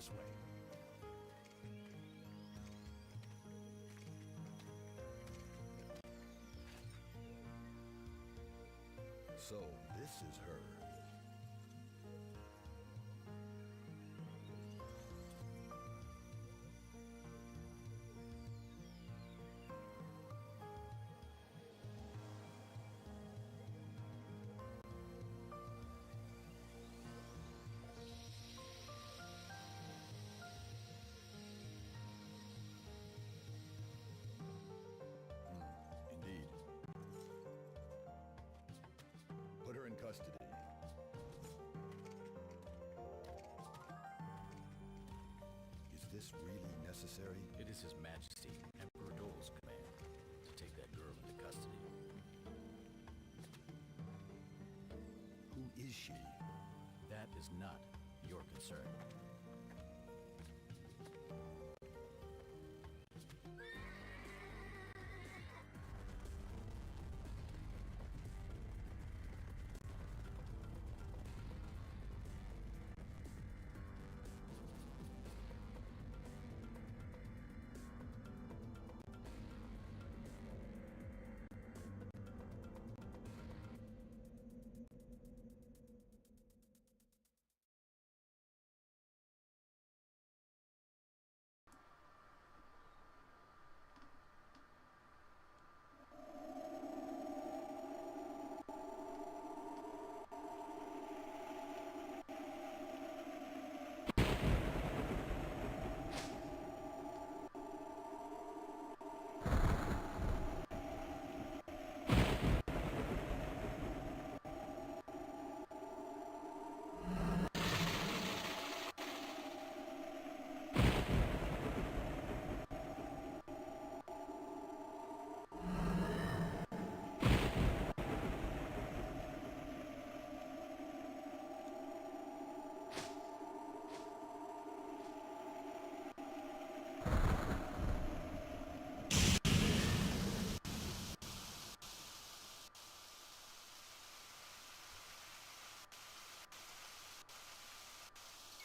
this way. So, this is her. Indeed. Put her in custody. Is this really necessary? It is His Majesty, Emperor Dole's command to take that girl into custody. Who is she? That is not your concern.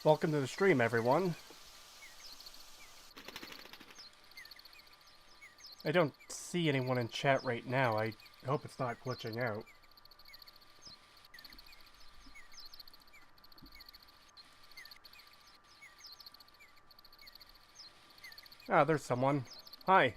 Welcome to the stream, everyone. I don't see anyone in chat right now. I hope it's not glitching out. Ah, there's someone. Hi.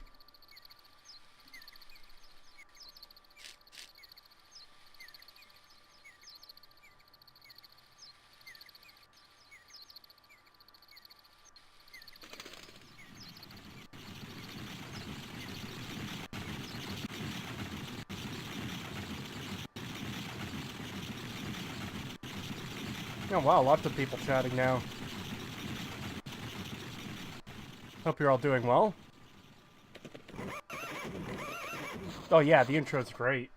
Oh wow, lots of people chatting now. Hope you're all doing well. Oh yeah, the intro's great.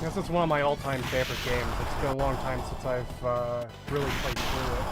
This is one of my all-time favorite games. It's been a long time since I've really played through it.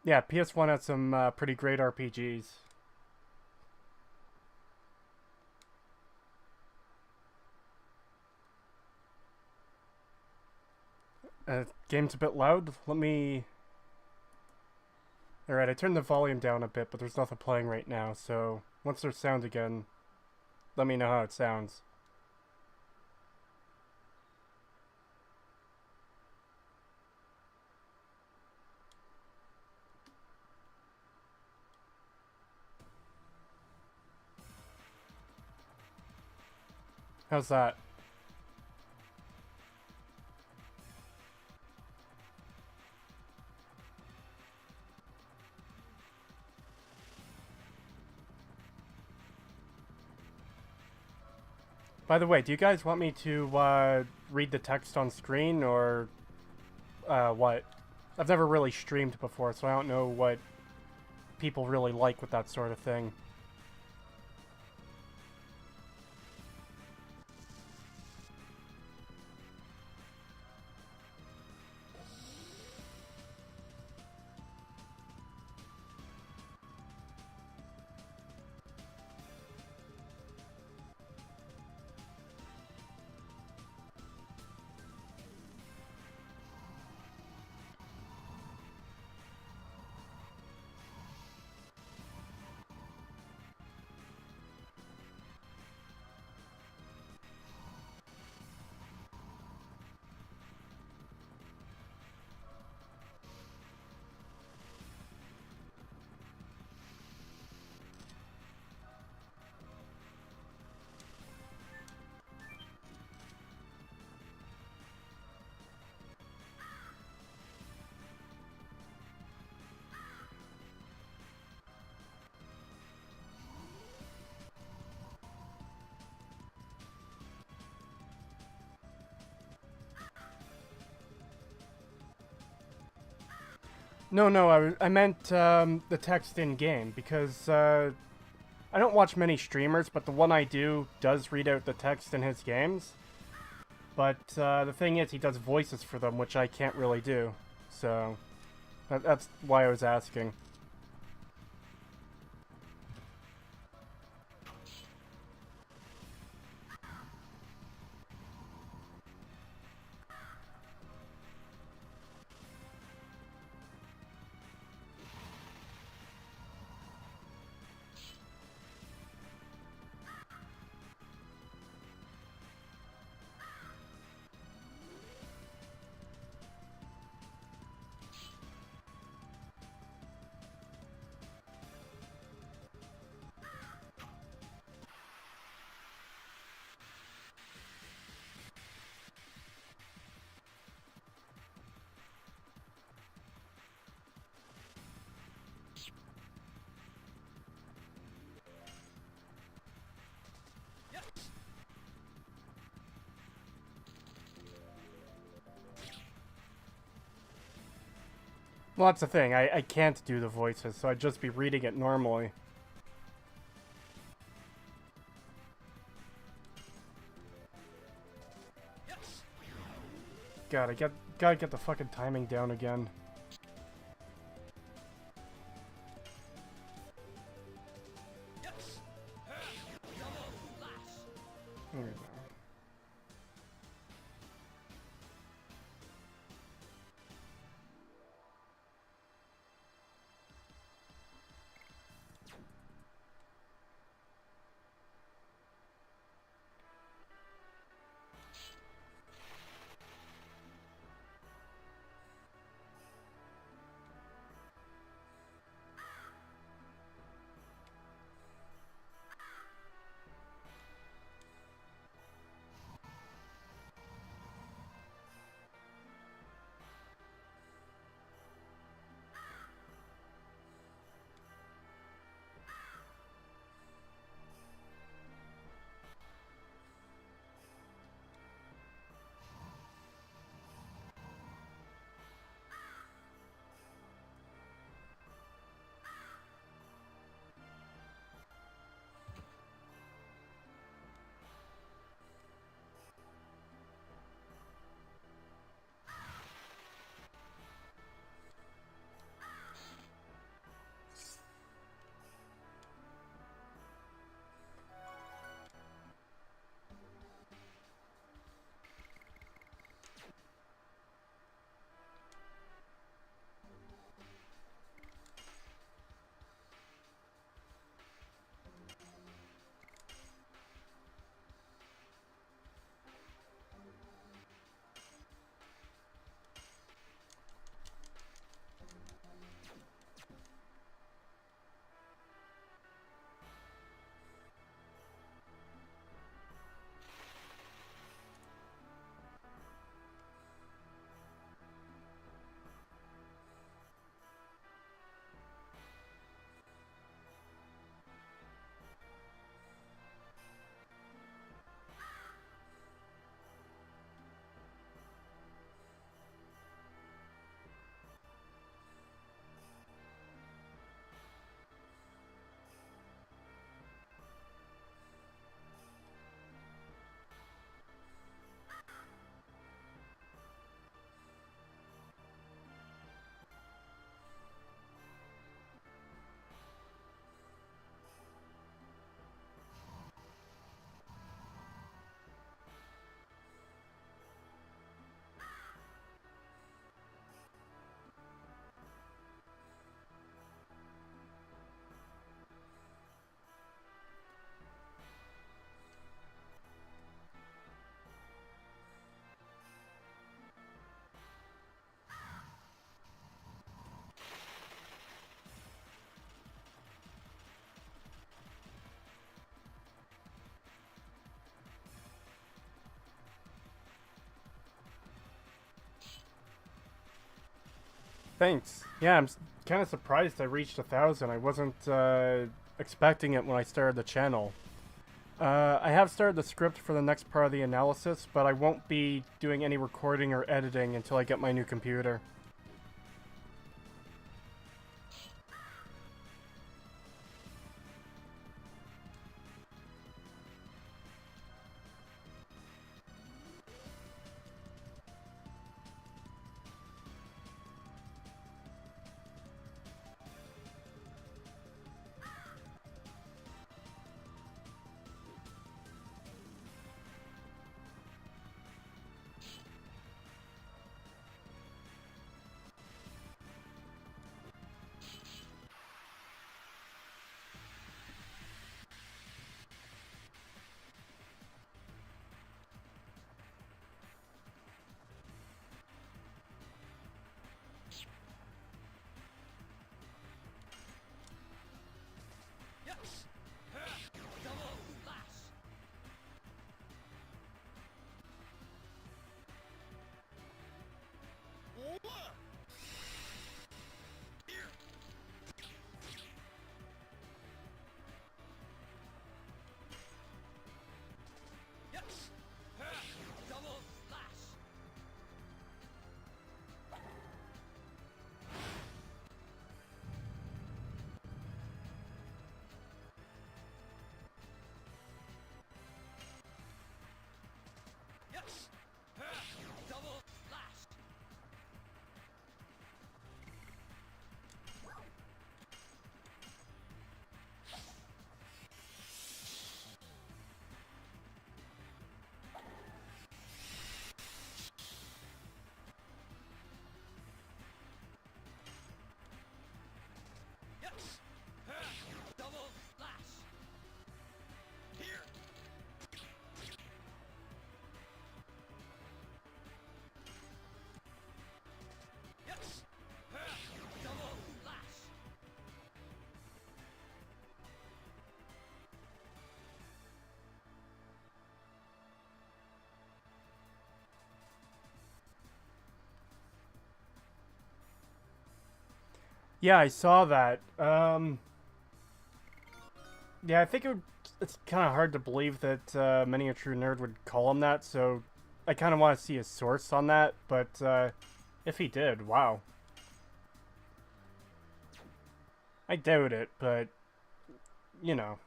Yeah, PS1 had some pretty great RPGs. Game's a bit loud. Let me... Alright, I turned the volume down a bit, but there's nothing playing right now, so once there's sound again, let me know how it sounds. How's that? By the way, do you guys want me to read the text on screen, or what? I've never really streamed before, so I don't know what people really like with that sort of thing. No, I meant the text in-game, because I don't watch many streamers, but the one I do does read out the text in his games. But the thing is, he does voices for them, which I can't really do. So that's why I was asking. Well, that's the thing. I can't do the voices, so I'd just be reading it normally. God, gotta get the fucking timing down again. There we go. Thanks. Yeah, I'm kind of surprised I reached 1,000. I wasn't expecting it when I started the channel. I have started the script for the next part of the analysis, but I won't be doing any recording or editing until I get my new computer. Yeah, I saw that. Yeah, I think it's kind of hard to believe that many a true nerd would call him that, so I kind of want to see his source on that, but if he did, wow. I doubt it, but, you know.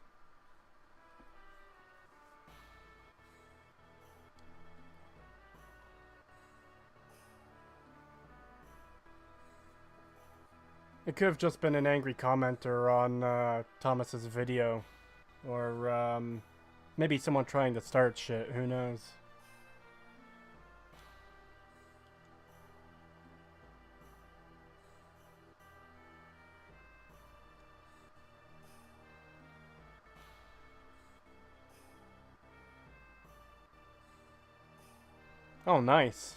It could have just been an angry commenter on Thomas's video. Or maybe someone trying to start shit, who knows. Oh, nice.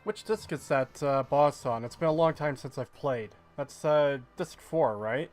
Which disc is that boss on? It's been a long time since I've played. That's disc 4, right?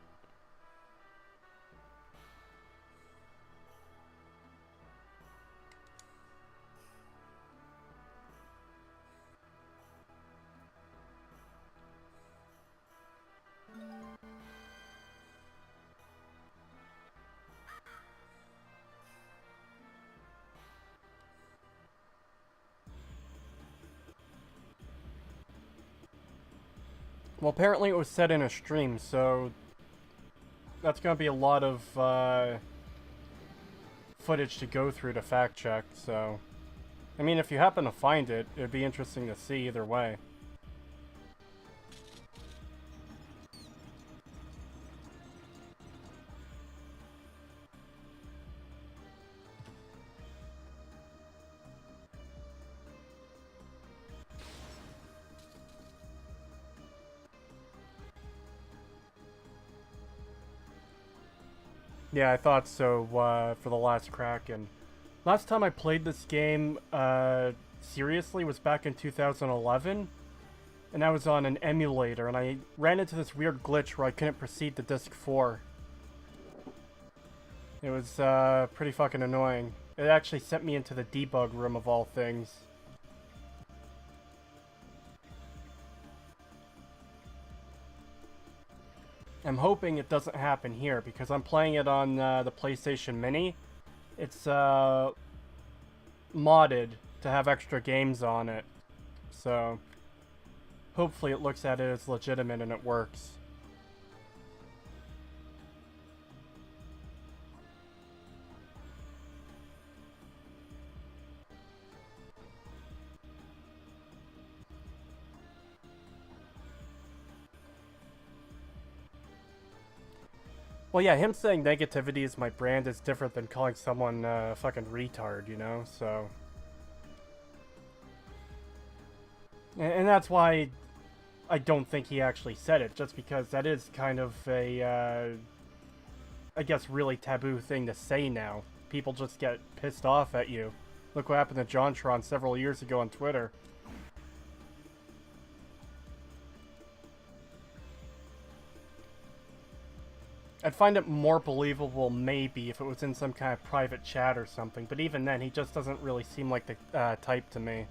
Well, apparently it was set in a stream, so that's gonna be a lot of footage to go through to fact check, so... I mean, if you happen to find it, it'd be interesting to see either way. Yeah, I thought so for the last Kraken. Last time I played this game seriously was back in 2011, and I was on an emulator, and I ran into this weird glitch where I couldn't proceed to disc 4. It was pretty fucking annoying. It actually sent me into the debug room of all things. I'm hoping it doesn't happen here because I'm playing it on the PlayStation Mini. It's modded to have extra games on it. So hopefully it looks at it as legitimate and it works. Well, yeah, him saying negativity is my brand is different than calling someone a fucking retard, you know? So... And that's why I don't think he actually said it, just because that is kind of a, I guess, really taboo thing to say now. People just get pissed off at you. Look what happened to JonTron several years ago on Twitter. I'd find it more believable, maybe, if it was in some kind of private chat or something, but even then, he just doesn't really seem like the type to me.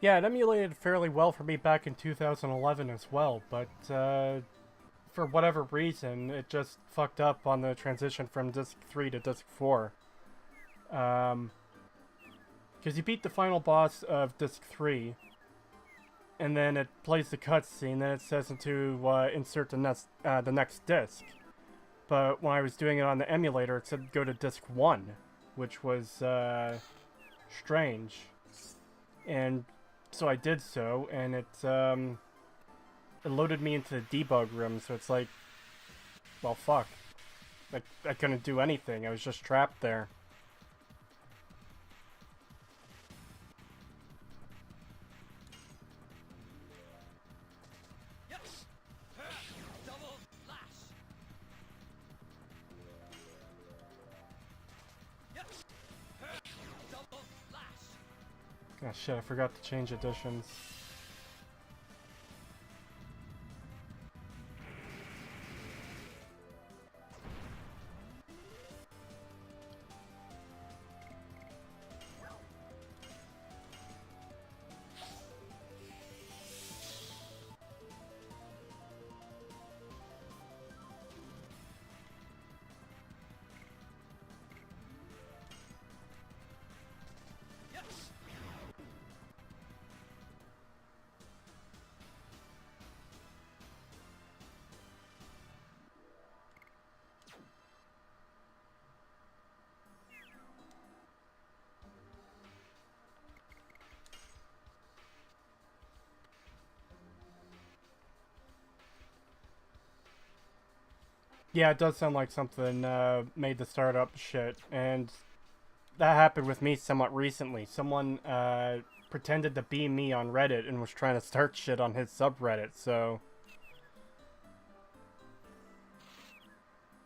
Yeah, it emulated fairly well for me back in 2011 as well, but for whatever reason, it just fucked up on the transition from Disc 3 to Disc 4. Because you beat the final boss of Disc 3, and then it plays the cutscene, then it says to insert the next disc. But when I was doing it on the emulator, it said go to Disc 1, which was strange. And so I did so, and it loaded me into the debug room, so it's like, well, fuck. I couldn't do anything, I was just trapped there. Oh shit, I forgot to change editions. Yeah, it does sound like something made the startup shit, and that happened with me somewhat recently. Someone pretended to be me on Reddit and was trying to start shit on his subreddit, so...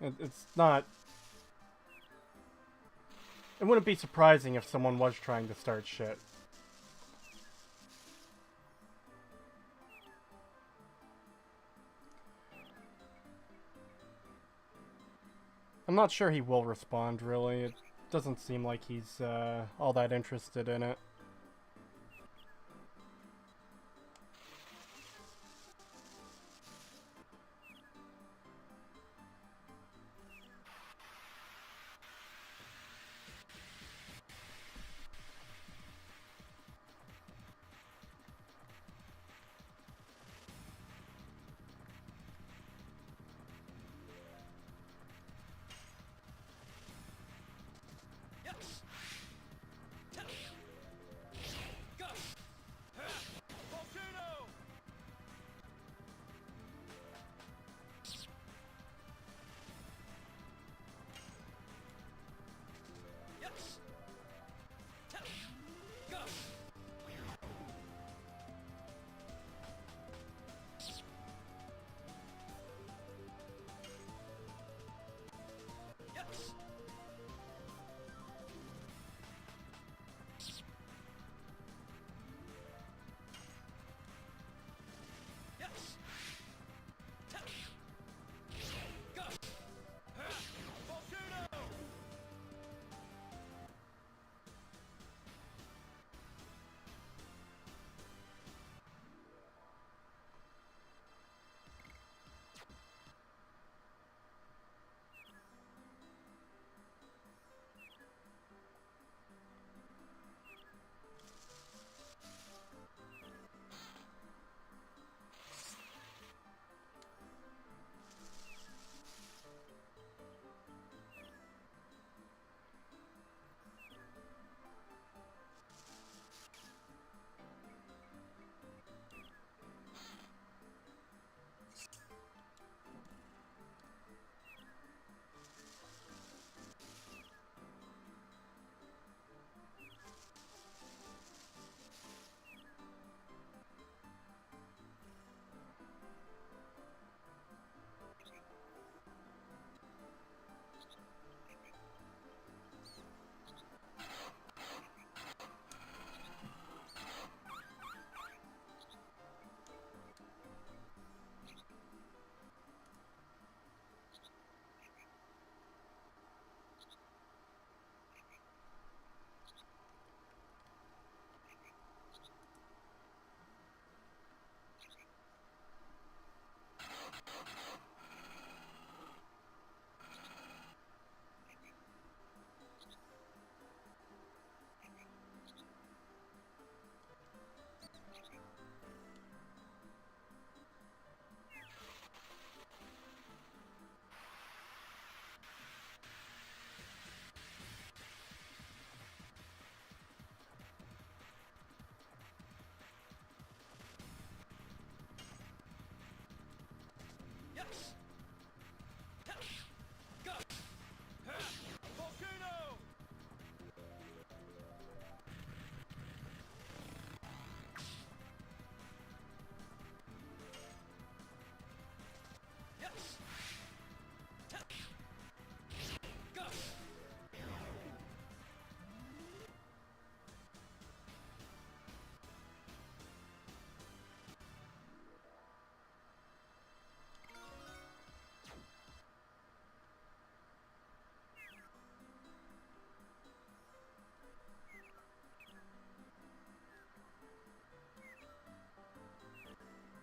It's not... It wouldn't be surprising if someone was trying to start shit. I'm not sure he will respond, really. It doesn't seem like he's all that interested in it.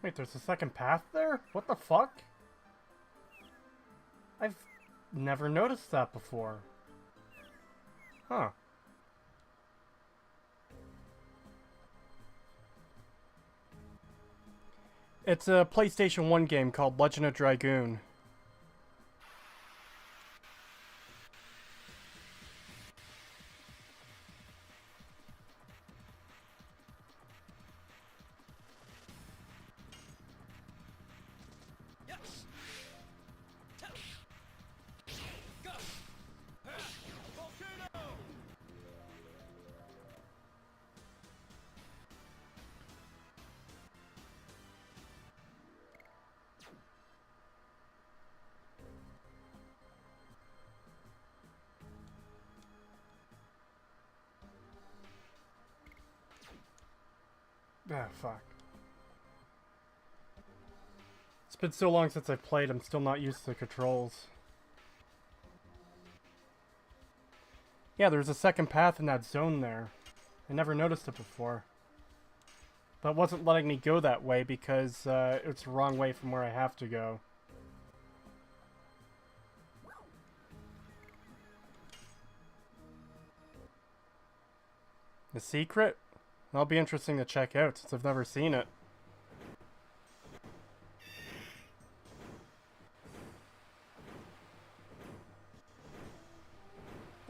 Wait, there's a second path there? What the fuck? I've never noticed that before. Huh. It's a PlayStation 1 game called Legend of Dragoon. Ah, fuck. It's been so long since I played, I'm still not used to the controls. Yeah, there's a second path in that zone there. I never noticed it before. But it wasn't letting me go that way because it's the wrong way from where I have to go. The secret? That'll be interesting to check out since I've never seen it.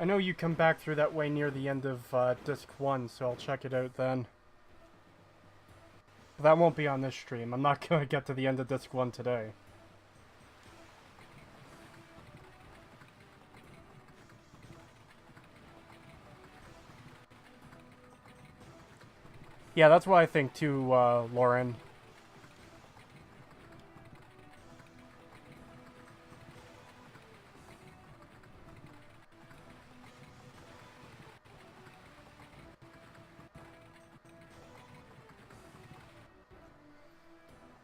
I know you come back through that way near the end of Disc 1, so I'll check it out then. But that won't be on this stream. I'm not going to get to the end of Disc 1 today. Yeah, that's what I think too, Lauren.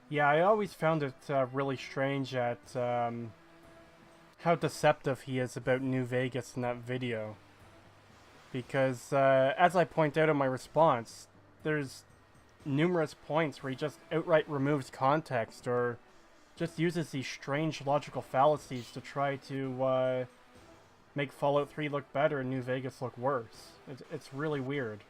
Yeah, I always found it really strange at how deceptive he is about New Vegas in that video. Because, as I point out in my response, there's numerous points where he just outright removes context or just uses these strange logical fallacies to try to make Fallout 3 look better and New Vegas look worse. It's really weird.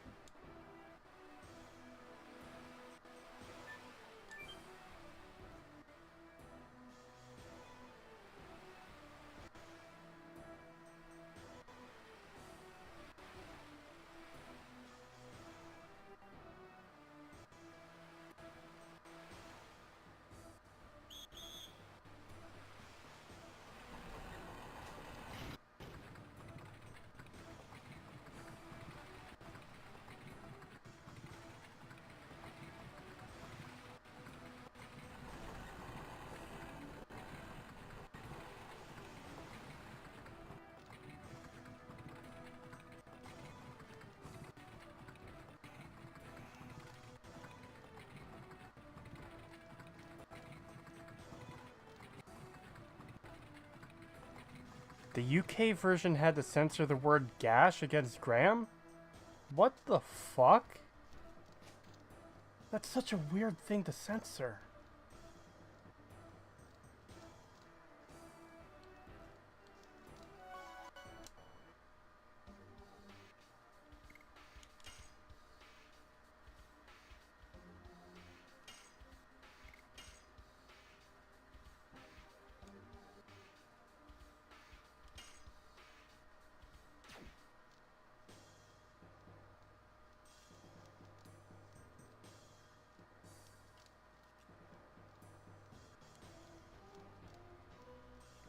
The UK version had to censor the word gash against Graham? What the fuck? That's such a weird thing to censor.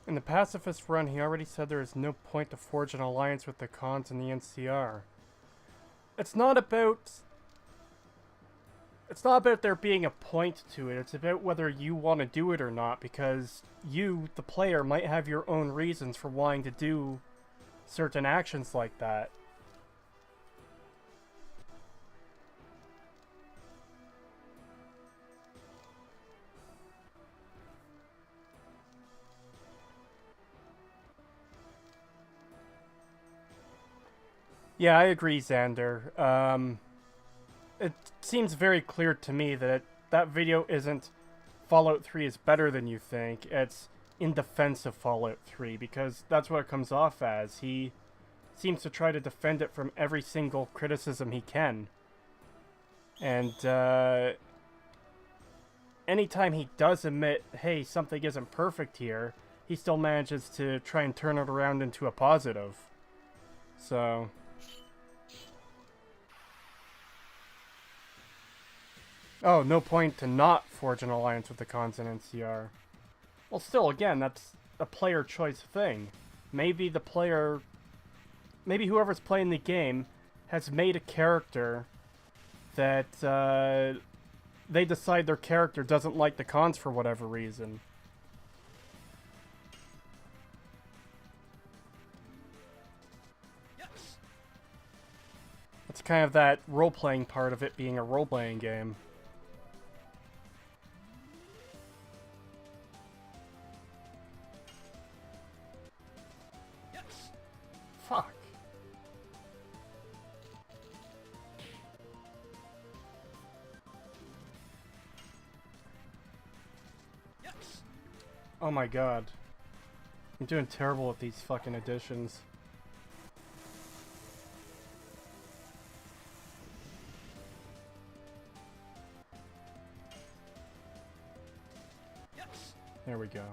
In the pacifist run, he already said there is no point to forge an alliance with the cons in the NCR. It's not about there being a point to it. It's about whether you want to do it or not, because you, the player, might have your own reasons for wanting to do certain actions like that. Yeah, I agree, Xander. It seems very clear to me that that video isn't Fallout 3 is better than you think. It's in defense of Fallout 3, because that's what it comes off as. He seems to try to defend it from every single criticism he can. And, anytime he does admit, hey, something isn't perfect here, he still manages to try and turn it around into a positive. So... Oh, no point to not forge an alliance with the cons in NCR. Well, still, again, that's a player choice thing. Maybe the player... Maybe whoever's playing the game has made a character that they decide their character doesn't like the cons for whatever reason. It's kind of that role-playing part of it being a role-playing game. Fuck. Oh my god. I'm doing terrible with these fucking additions. There we go.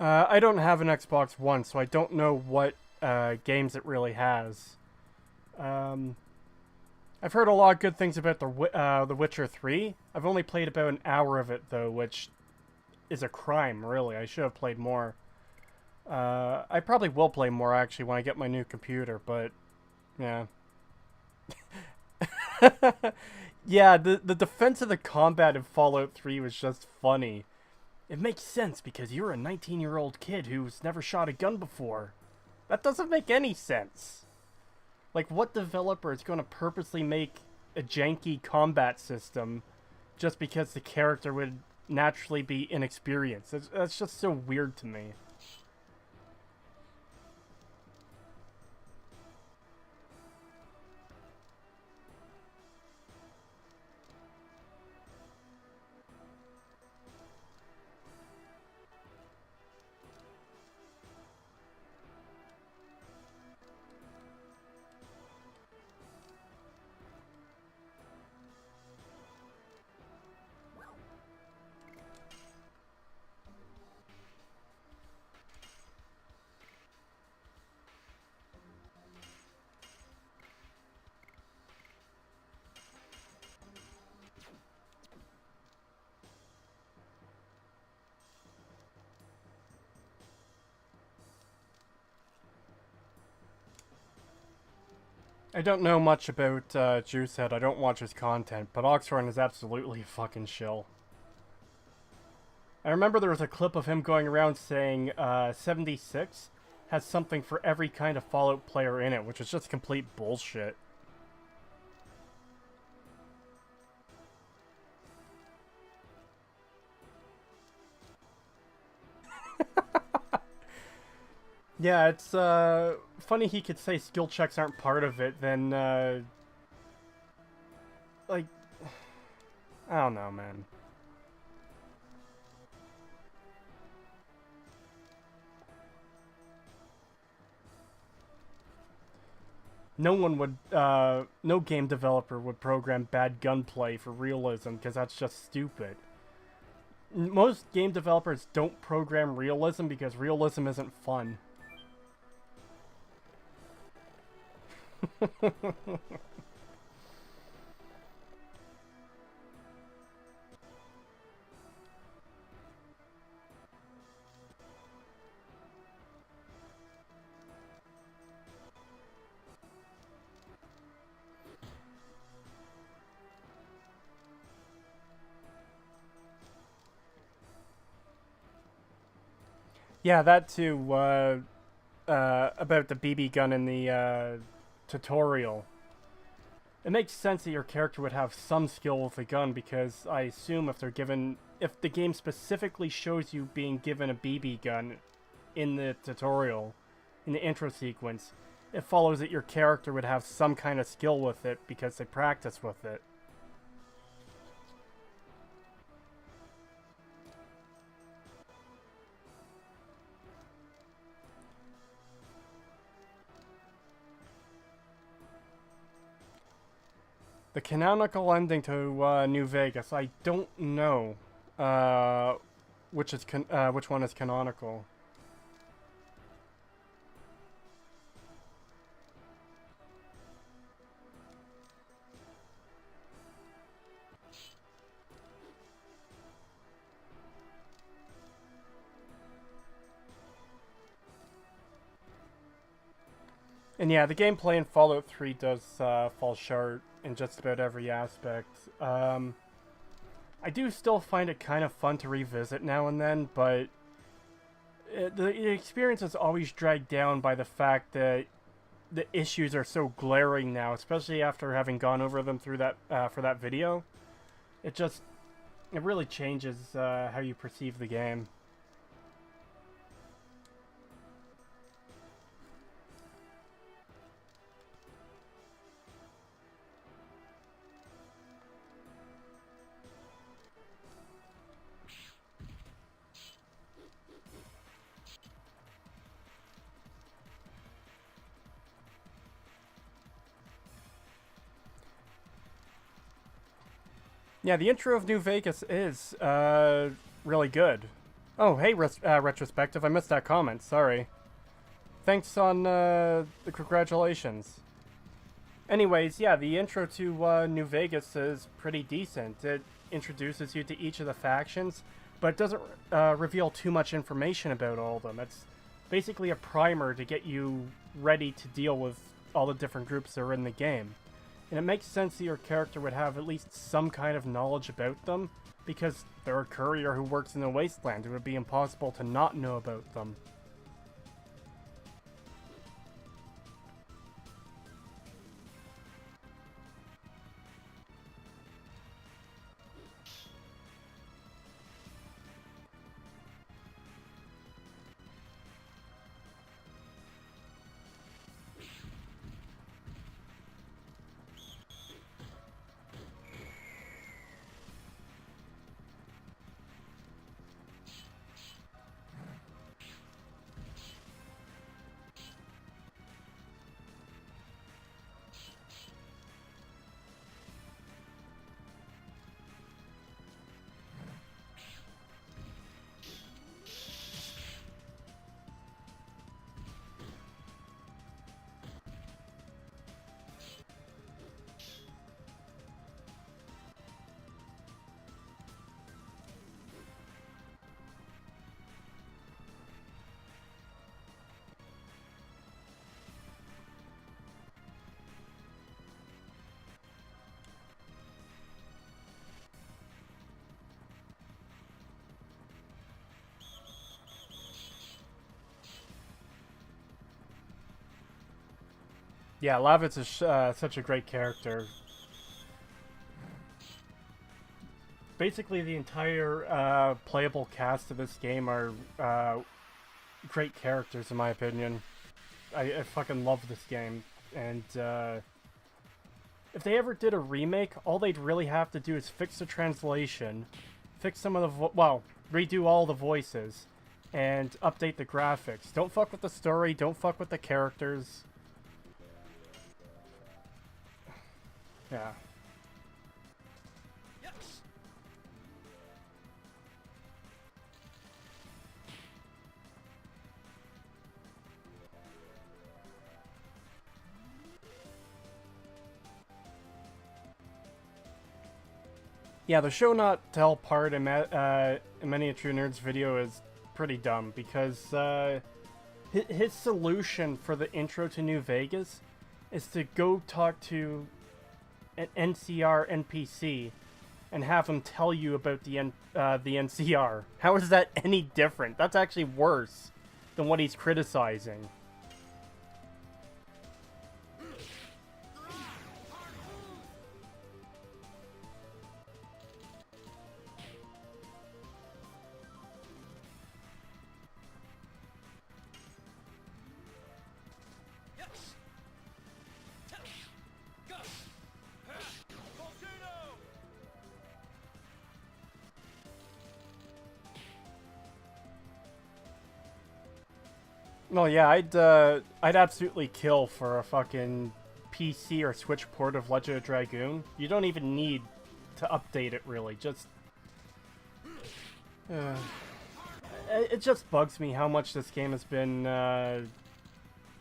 I don't have an Xbox One, so I don't know what games it really has. I've heard a lot of good things about The Witcher 3. I've only played about an hour of it, though, which is a crime, really. I should have played more. I probably will play more, actually, when I get my new computer, but, yeah. Yeah, the defense of the combat in Fallout 3 was just funny. It makes sense because you're a 19-year-old kid who's never shot a gun before. That doesn't make any sense. Like, what developer is going to purposely make a janky combat system just because the character would naturally be inexperienced? That's just so weird to me. I don't know much about Juicehead. I don't watch his content, but Oxhorn is absolutely a fucking shill. I remember there was a clip of him going around saying 76 has something for every kind of Fallout player in it, which is just complete bullshit. Yeah, it's funny he could say skill checks aren't part of it, then like, I don't know, man. No one would, no game developer would program bad gunplay for realism, because that's just stupid. Most game developers don't program realism because realism isn't fun. Yeah, that too, about the BB gun in the tutorial. It makes sense that your character would have some skill with a gun because I assume if the game specifically shows you being given a BB gun in the tutorial, in the intro sequence, it follows that your character would have some kind of skill with it because they practice with it. The canonical ending to New Vegas, I don't know which one is canonical. And yeah, the gameplay in Fallout 3 does fall short in just about every aspect. I do still find it kind of fun to revisit now and then, but the experience is always dragged down by the fact that the issues are so glaring now, especially after having gone over them through that for that video. It really changes how you perceive the game. Yeah, the intro of New Vegas is really good. Oh, hey, retrospective, I missed that comment. Sorry. Thanks on the congratulations. Anyways, yeah, the intro to New Vegas is pretty decent. It introduces you to each of the factions, but it doesn't reveal too much information about all of them. It's basically a primer to get you ready to deal with all the different groups that are in the game. And it makes sense that your character would have at least some kind of knowledge about them, because they're a courier who works in the wasteland. It would be impossible to not know about them. Yeah, Lavitz is such a great character. Basically, the entire playable cast of this game are great characters, in my opinion. I fucking love this game, and if they ever did a remake, all they'd really have to do is fix the translation, fix some of the redo all the voices, and update the graphics. Don't fuck with the story, don't fuck with the characters. Yeah. Yeah, the show not tell part in Many a True Nerd's video is pretty dumb, because his solution for the intro to New Vegas is to go talk to an NCR NPC and have him tell you about the NCR. How is that any different? That's actually worse than what he's criticizing. No, yeah, I'd absolutely kill for a fucking PC or Switch port of Legend of Dragoon. You don't even need to update it, really. Just it just bugs me how much this game has been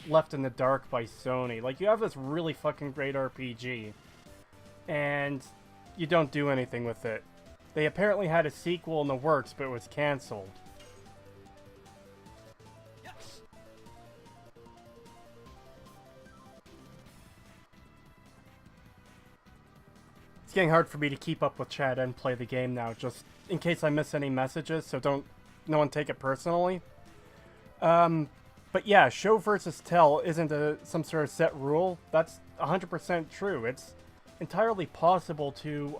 left in the dark by Sony. Like, you have this really fucking great RPG, and you don't do anything with it. They apparently had a sequel in the works, but it was cancelled. It's getting hard for me to keep up with chat and play the game now, just in case I miss any messages, so no one take it personally. But yeah, show versus tell isn't some sort of set rule. That's 100% true. It's entirely possible to,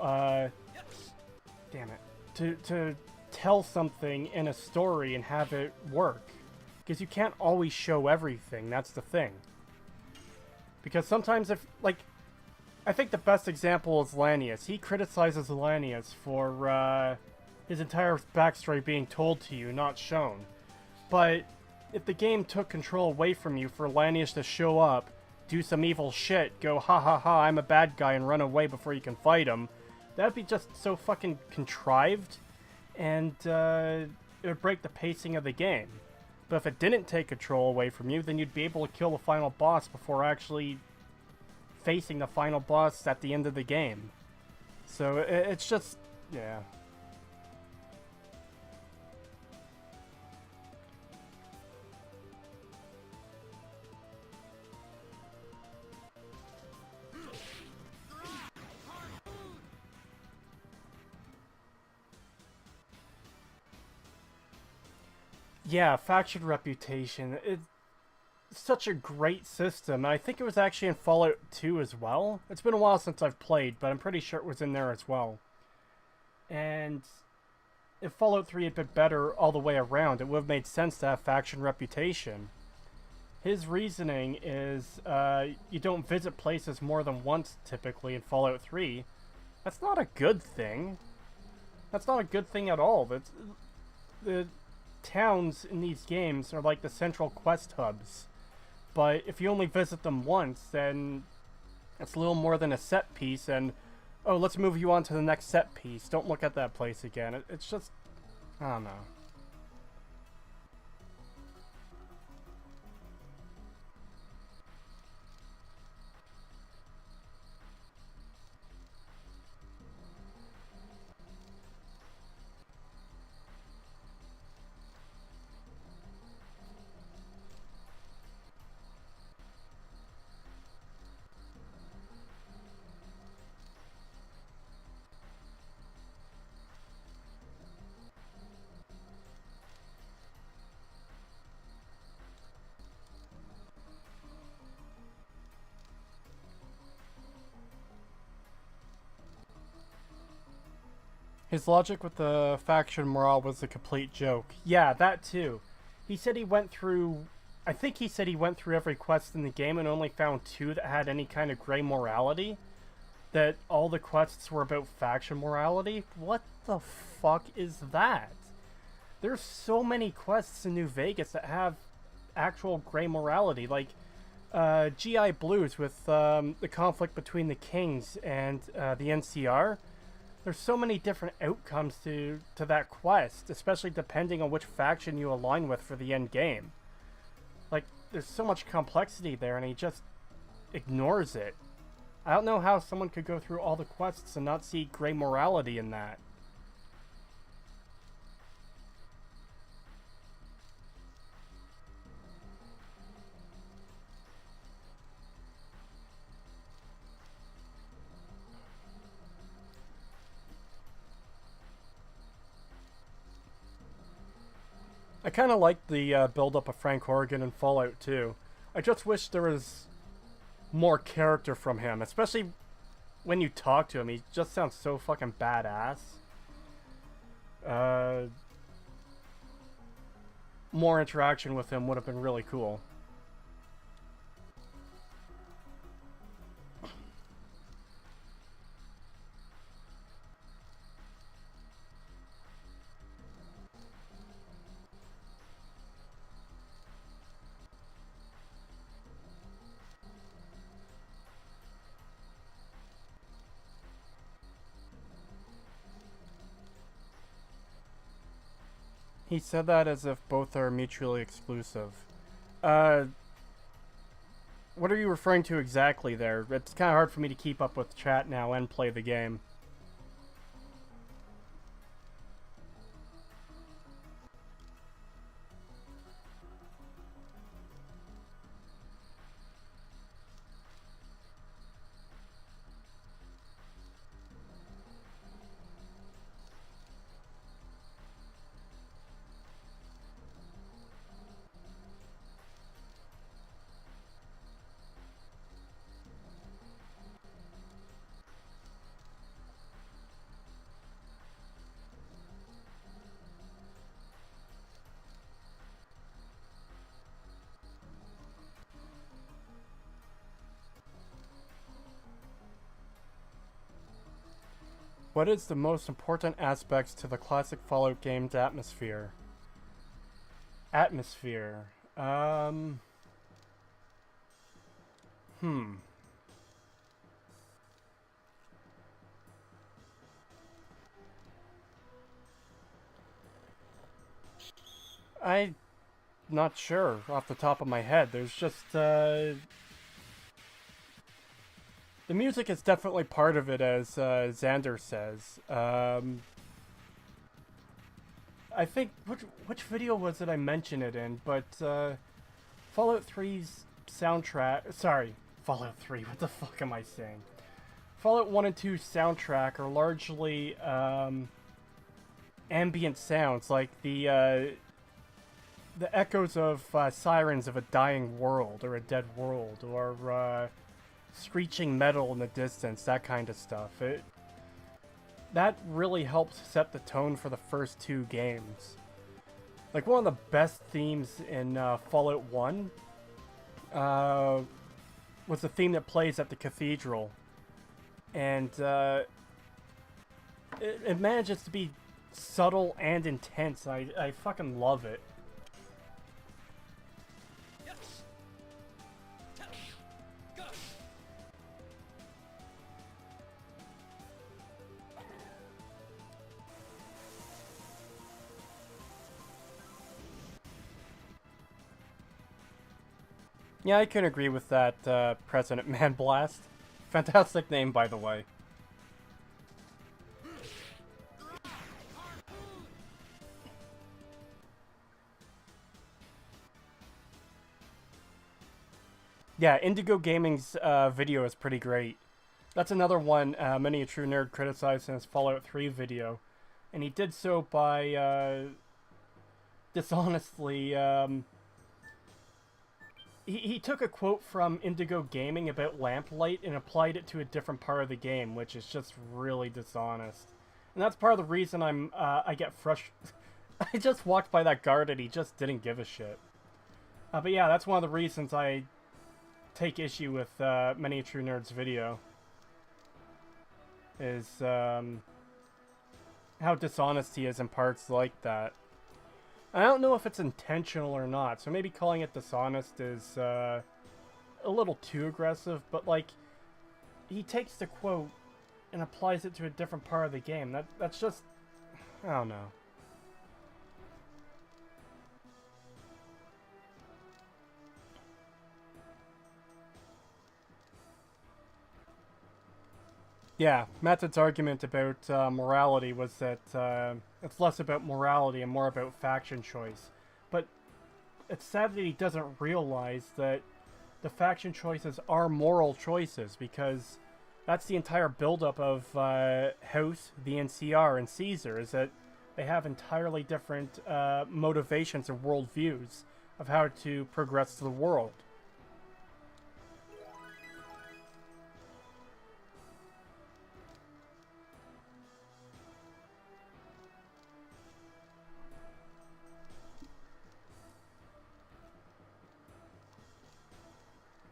damn it, to tell something in a story and have it work. Because you can't always show everything, that's the thing. Because sometimes I think the best example is Lanius. He criticizes Lanius for his entire backstory being told to you, not shown. But if the game took control away from you for Lanius to show up, do some evil shit, go ha ha ha, I'm a bad guy, and run away before you can fight him, That'd be just so fucking contrived, and it would break the pacing of the game. But if it didn't take control away from you, then you'd be able to kill the final boss before actually facing the final boss at the end of the game. So it's just, yeah. Yeah, faction reputation. It's such a great system. I think it was actually in Fallout 2 as well. It's been a while since I've played, but I'm pretty sure it was in there as well. And if Fallout 3 had been better all the way around, it would have made sense to have faction reputation. His reasoning is you don't visit places more than once typically in Fallout 3. That's not a good thing. That's not a good thing at all. The towns in these games are like the central quest hubs. But if you only visit them once, then it's a little more than a set piece, and oh, let's move you on to the next set piece. Don't look at that place again. It's just, I don't know. His logic with the faction morale was a complete joke. Yeah, that too. He said he went through... I think he said he went through every quest in the game and only found 2 that had any kind of gray morality. That all the quests were about faction morality. What the fuck is that? There's so many quests in New Vegas that have actual gray morality. Like, GI Blues with the conflict between the Kings and the NCR. There's so many different outcomes to that quest, especially depending on which faction you align with for the end game. Like, there's so much complexity there, and he just ignores it. I don't know how someone could go through all the quests and not see gray morality in that. I kind of like the build-up of Frank Horgan in Fallout 2. I just wish there was more character from him, especially when you talk to him. He just sounds so fucking badass. More interaction with him would have been really cool. He said that as if both are mutually exclusive. What are you referring to exactly there? It's kind of hard for me to keep up with chat now and play the game. What is the most important aspects to the classic Fallout game's atmosphere? Atmosphere. I'm not sure off the top of my head. There's just, the music is definitely part of it, as Xander says. I think, which video was it I mentioned it in, but Fallout 3's soundtrack, sorry, Fallout 3, what the fuck am I saying? Fallout 1 and 2 soundtrack are largely ambient sounds, like the echoes of sirens of a dying world, or a dead world, or screeching metal in the distance, that kind of stuff. That really helped set the tone for the first two games. Like, one of the best themes in Fallout 1 was the theme that plays at the cathedral. And it manages to be subtle and intense. I fucking love it. Yeah, I can agree with that, President Man Blast. Fantastic name, by the way. Yeah, Indigo Gaming's video is pretty great. That's another one many a true nerd criticized in his Fallout 3 video. And he did so by dishonestly... He took a quote from Indigo Gaming about lamplight and applied it to a different part of the game, which is just really dishonest. And that's part of the reason I get frustrated. I just walked by that guard and he just didn't give a shit. But yeah, that's one of the reasons I take issue with Many a True Nerd's video. Is how dishonest he is in parts like that. I don't know if it's intentional or not, so maybe calling it dishonest is a little too aggressive, but like, he takes the quote and applies it to a different part of the game. That's just, I don't know. Yeah, Matt's argument about morality was that it's less about morality and more about faction choice. But it's sad that he doesn't realize that the faction choices are moral choices, because that's the entire buildup of House, the NCR, and Caesar, is that they have entirely different motivations and worldviews of how to progress the world.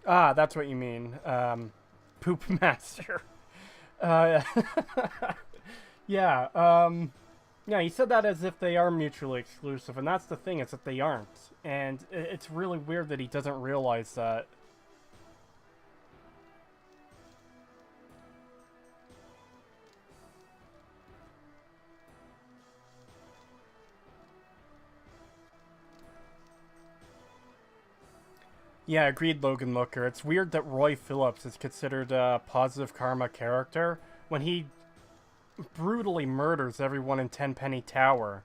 Ah, that's what you mean. Poop Master. Uh, yeah, yeah, he said that as if they are mutually exclusive, and that's the thing, is that they aren't. And it's really weird that he doesn't realize that. Yeah, agreed, Logan Looker. It's weird that Roy Phillips is considered a positive karma character when he brutally murders everyone in Tenpenny Tower.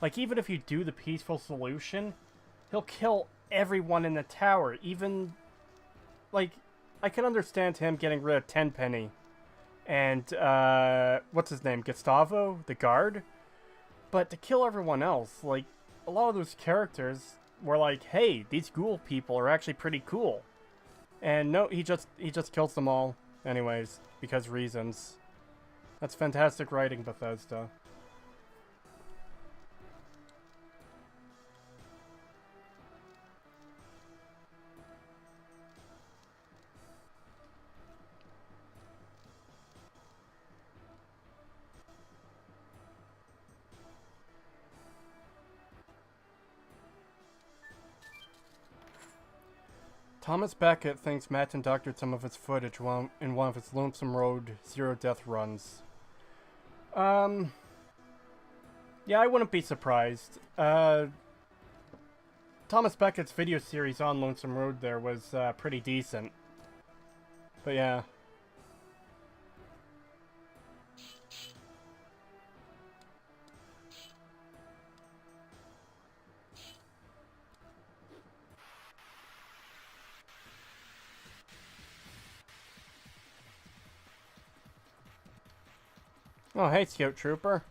Like, even if you do the peaceful solution, he'll kill everyone in the tower. Even, like, I can understand him getting rid of Tenpenny and, what's his name, Gustavo, the guard? But to kill everyone else, like, a lot of those characters were like, hey, these ghoul people are actually pretty cool. And no, he just kills them all anyways, because reasons. That's fantastic writing, Bethesda. Thomas Beckett thinks Matt doctored some of his footage in one of his Lonesome Road Zero Death runs. Yeah, I wouldn't be surprised. Thomas Beckett's video series on Lonesome Road there was pretty decent. But yeah. Oh, hey, Scout Trooper.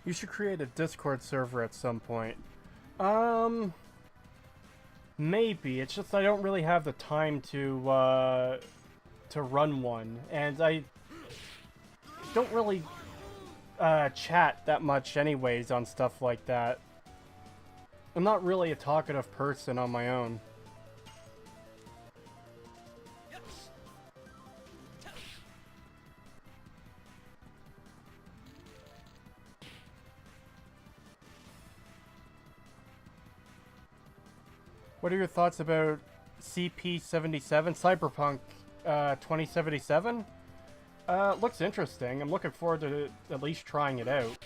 You should create a Discord server at some point. Maybe. It's just I don't really have the time to run one. And I don't really chat that much anyways on stuff like that. I'm not really a talkative person on my own. What are your thoughts about CP77, Cyberpunk 2077? Looks interesting. I'm looking forward to at least trying it out.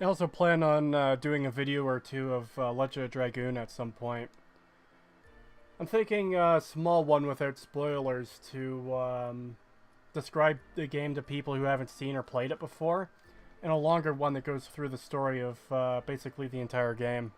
I also plan on doing a video or two of Legend of Dragoon at some point. I'm thinking a small one without spoilers to describe the game to people who haven't seen or played it before, and a longer one that goes through the story of basically the entire game.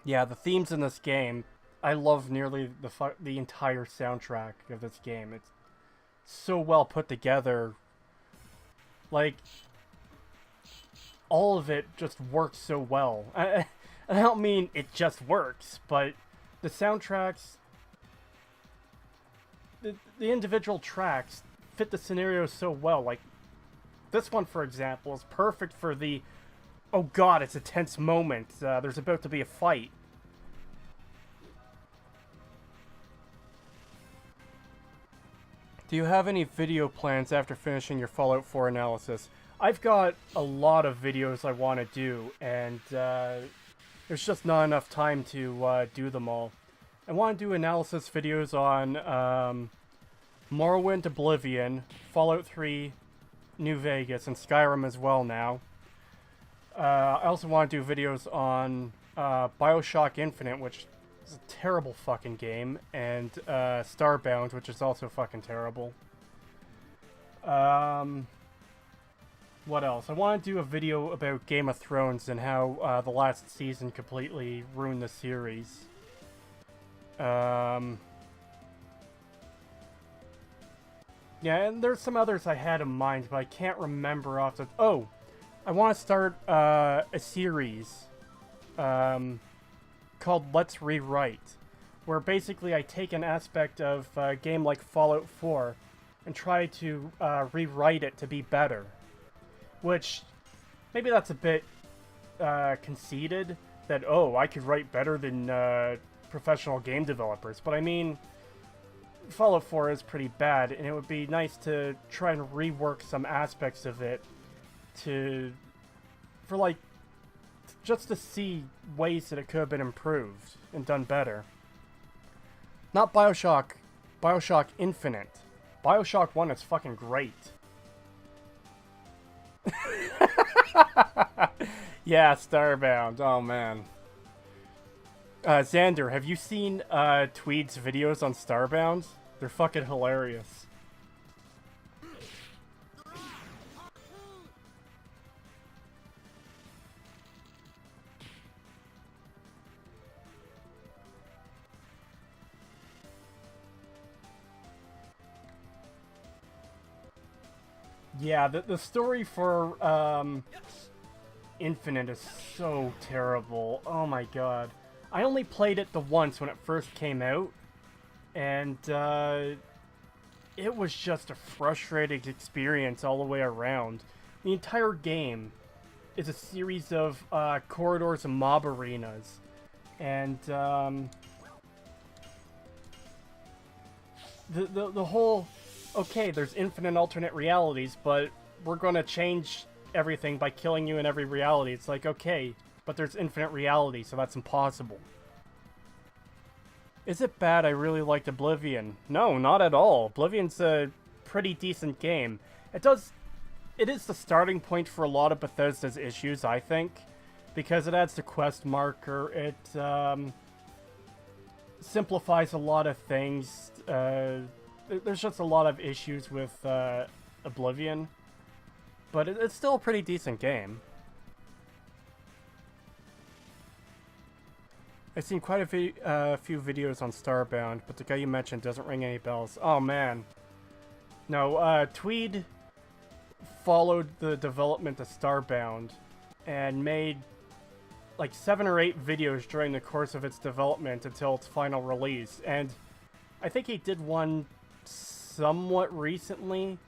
Yeah, the themes in this game, I love nearly the entire soundtrack of this game. It's so well put together. Like, all of it just works so well. I don't mean it just works, but the soundtracks, the individual tracks fit the scenario so well. Like, this one, for example, is perfect for the, oh god, it's a tense moment. There's about to be a fight. Do you have any video plans after finishing your Fallout 4 analysis? I've got a lot of videos I want to do, and there's just not enough time to do them all. I want to do analysis videos on Morrowind, Oblivion, Fallout 3, New Vegas, and Skyrim as well now. I also want to do videos on Bioshock Infinite, which is a terrible fucking game, and Starbound, which is also fucking terrible. What else? I want to do a video about Game of Thrones and how the last season completely ruined the series. Yeah, and there's some others I had in mind, but I can't remember off the... Oh! I want to start a series called Let's Rewrite, where basically I take an aspect of a game like Fallout 4 and try to rewrite it to be better. Which, maybe that's a bit conceited, that, oh, I could write better than professional game developers, but I mean... Fallout 4 is pretty bad, and it would be nice to try and rework some aspects of it just to see ways that it could have been improved and done better. Not Bioshock, Bioshock Infinite. Bioshock 1 is fucking great. Yeah, Starbound, oh man. Xander, have you seen Tweed's videos on Starbound? They're fucking hilarious. Yeah, the story for Infinite is so terrible. Oh my god. I only played it the once when it first came out, and it was just a frustrating experience all the way around. The entire game is a series of corridors and mob arenas, and the whole, okay, there's infinite alternate realities, but we're gonna change everything by killing you in every reality. It's like, okay, but there's infinite reality, so that's impossible. Is it bad? I really liked Oblivion. No, not at all. Oblivion's a pretty decent game. It is the starting point for a lot of Bethesda's issues, I think, because it adds the quest marker, it simplifies a lot of things. There's just a lot of issues with Oblivion, but it's still a pretty decent game. I've seen quite a few videos on Starbound, but the guy you mentioned doesn't ring any bells. Oh man. No, Tweed followed the development of Starbound and made like 7 or 8 videos during the course of its development until its final release. And I think he did one somewhat recently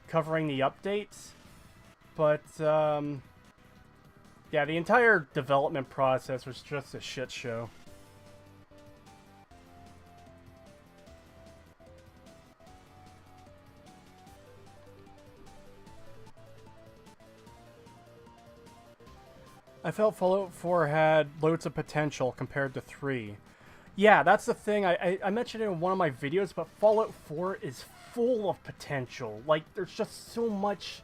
covering the updates, but yeah, the entire development process was just a shit show. I felt Fallout 4 had loads of potential compared to 3. Yeah, that's the thing. I mentioned it in one of my videos, but Fallout 4 is full of potential. Like, there's just so much...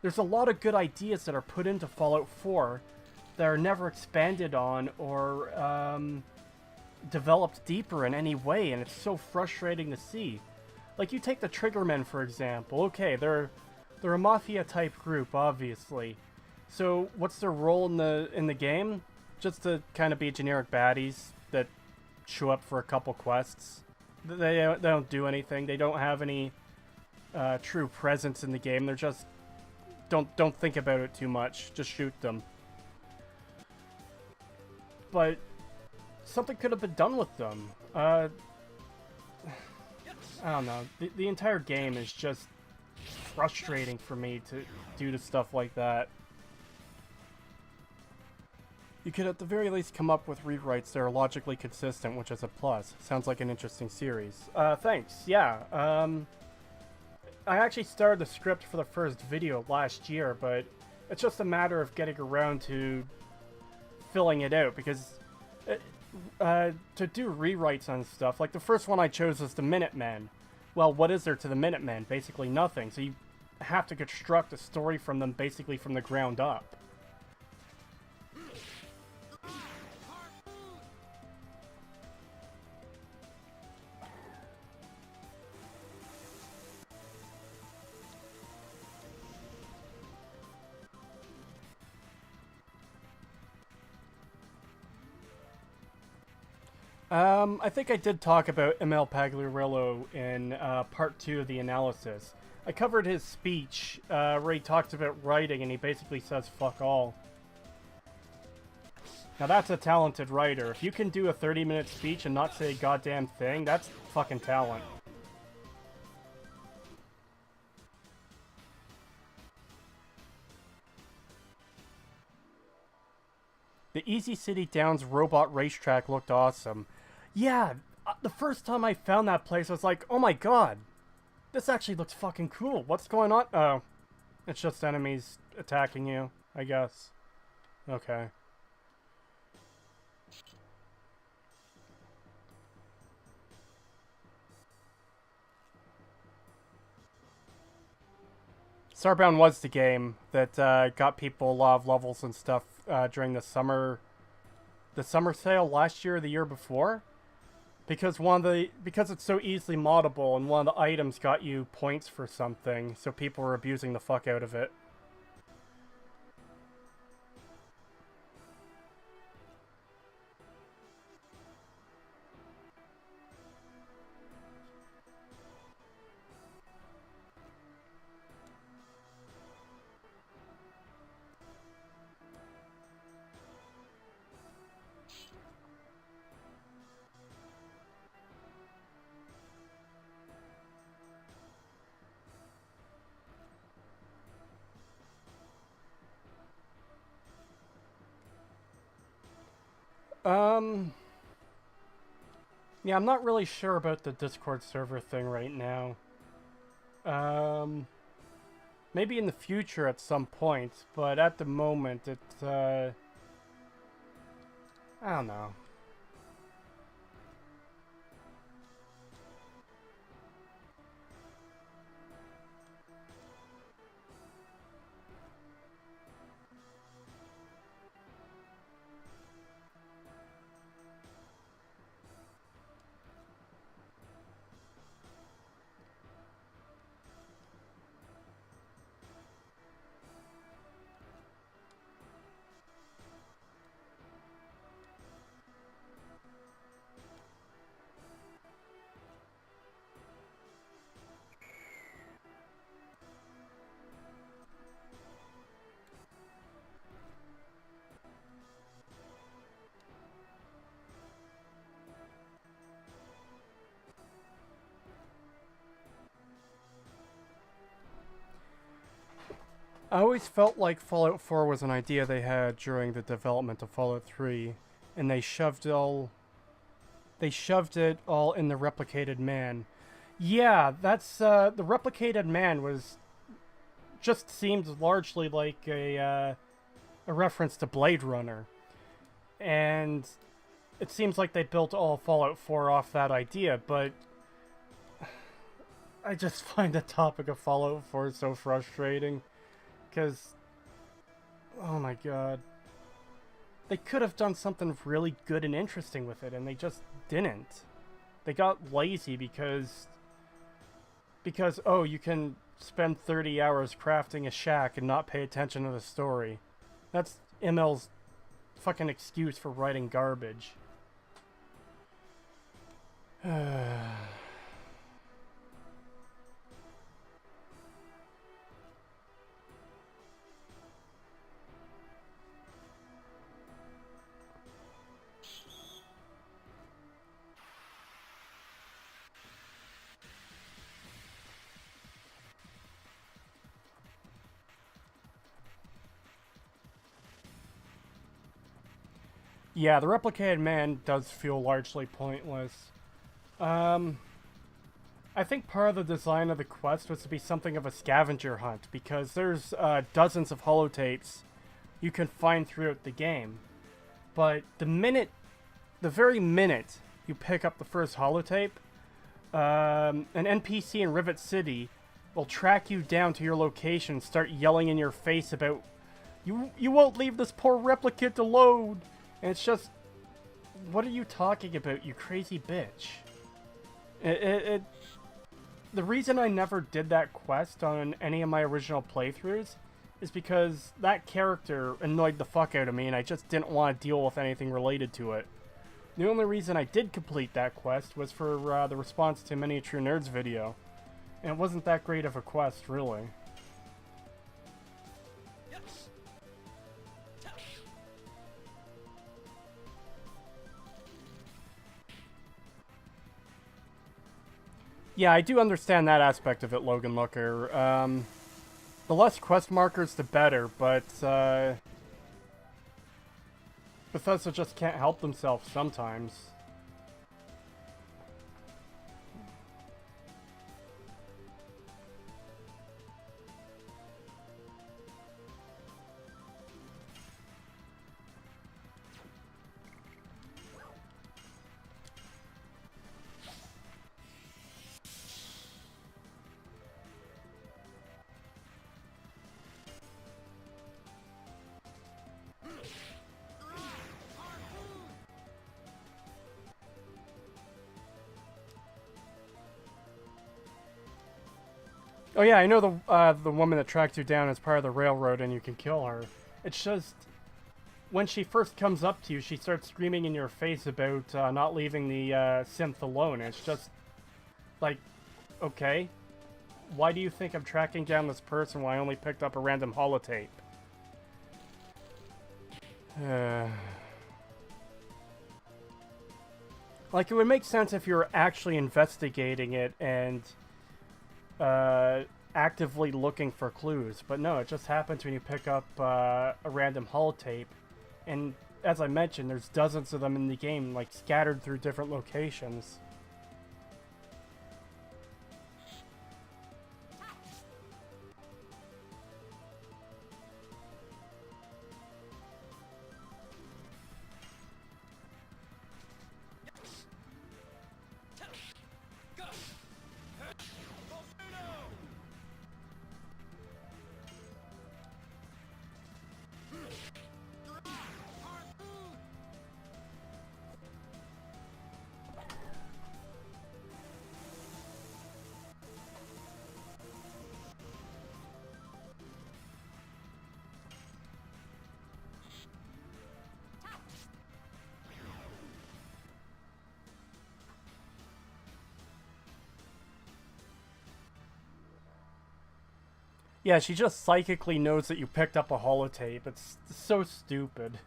There's a lot of good ideas that are put into Fallout 4 that are never expanded on or developed deeper in any way, and it's so frustrating to see. Like, you take the Triggermen, for example. Okay, they're a Mafia-type group, obviously. So, what's their role in the game? Just to kind of be generic baddies that show up for a couple quests. They don't do anything. They don't have any true presence in the game. They're just... Don't think about it too much. Just shoot them. But something could have been done with them. I don't know. The entire game is just frustrating for me to do to stuff like that. You could at the very least come up with rewrites that are logically consistent, which is a plus. Sounds like an interesting series. Thanks. Yeah. I actually started the script for the first video last year, but it's just a matter of getting around to filling it out, because to do rewrites on stuff, like the first one I chose was the Minutemen. Well, what is there to the Minutemen? Basically nothing. So you have to construct a story from them basically from the ground up. I think I did talk about Emil Pagliarillo in part 2 of the analysis. I covered his speech where he talks about writing and he basically says fuck all. Now that's a talented writer. If you can do a 30-minute speech and not say a goddamn thing, that's fucking talent. The Easy City Downs robot racetrack looked awesome. Yeah, the first time I found that place, I was like, oh my god, this actually looks fucking cool. What's going on? Oh, it's just enemies attacking you, I guess. Okay. Starbound was the game that got people a lot of levels and stuff during the summer sale last year or the year before, because because it's so easily moddable and one of the items got you points for something, so people were abusing the fuck out of it. Yeah, I'm not really sure about the Discord server thing right now. Maybe in the future at some point, but at the moment, I don't know. I always felt like Fallout 4 was an idea they had during the development of Fallout 3, and they shoved it all in the Replicated Man. Yeah, that's the Replicated Man was just seemed largely like a reference to Blade Runner, and it seems like they built all Fallout 4 off that idea, but I just find the topic of Fallout 4 so frustrating. Because, oh my god, they could have done something really good and interesting with it, and they just didn't. They got lazy because oh, you can spend 30 hours crafting a shack and not pay attention to the story. That's ML's fucking excuse for writing garbage. Yeah, the Replicated Man does feel largely pointless. I think part of the design of the quest was to be something of a scavenger hunt, because there's dozens of holotapes you can find throughout the game. But the very minute you pick up the first holotape, an NPC in Rivet City will track you down to your location and start yelling in your face about, you won't leave this poor replicant alone! And it's just, what are you talking about, you crazy bitch? The reason I never did that quest on any of my original playthroughs is because that character annoyed the fuck out of me and I just didn't want to deal with anything related to it. The only reason I did complete that quest was for the response to Many a True Nerd's video. And it wasn't that great of a quest, really. Yeah, I do understand that aspect of it, Logan Looker. The less quest markers, the better, but Bethesda just can't help themselves sometimes. Oh yeah, I know the woman that tracked you down as part of the railroad and you can kill her. It's just, when she first comes up to you, she starts screaming in your face about not leaving the synth alone. It's just, like, okay. Why do you think I'm tracking down this person when I only picked up a random holotape? Like, it would make sense if you were actually investigating it and actively looking for clues, but no, it just happens when you pick up a random holotape, and as I mentioned, there's dozens of them in the game, like scattered through different locations. Yeah, she just psychically knows that you picked up a holotape. It's so stupid.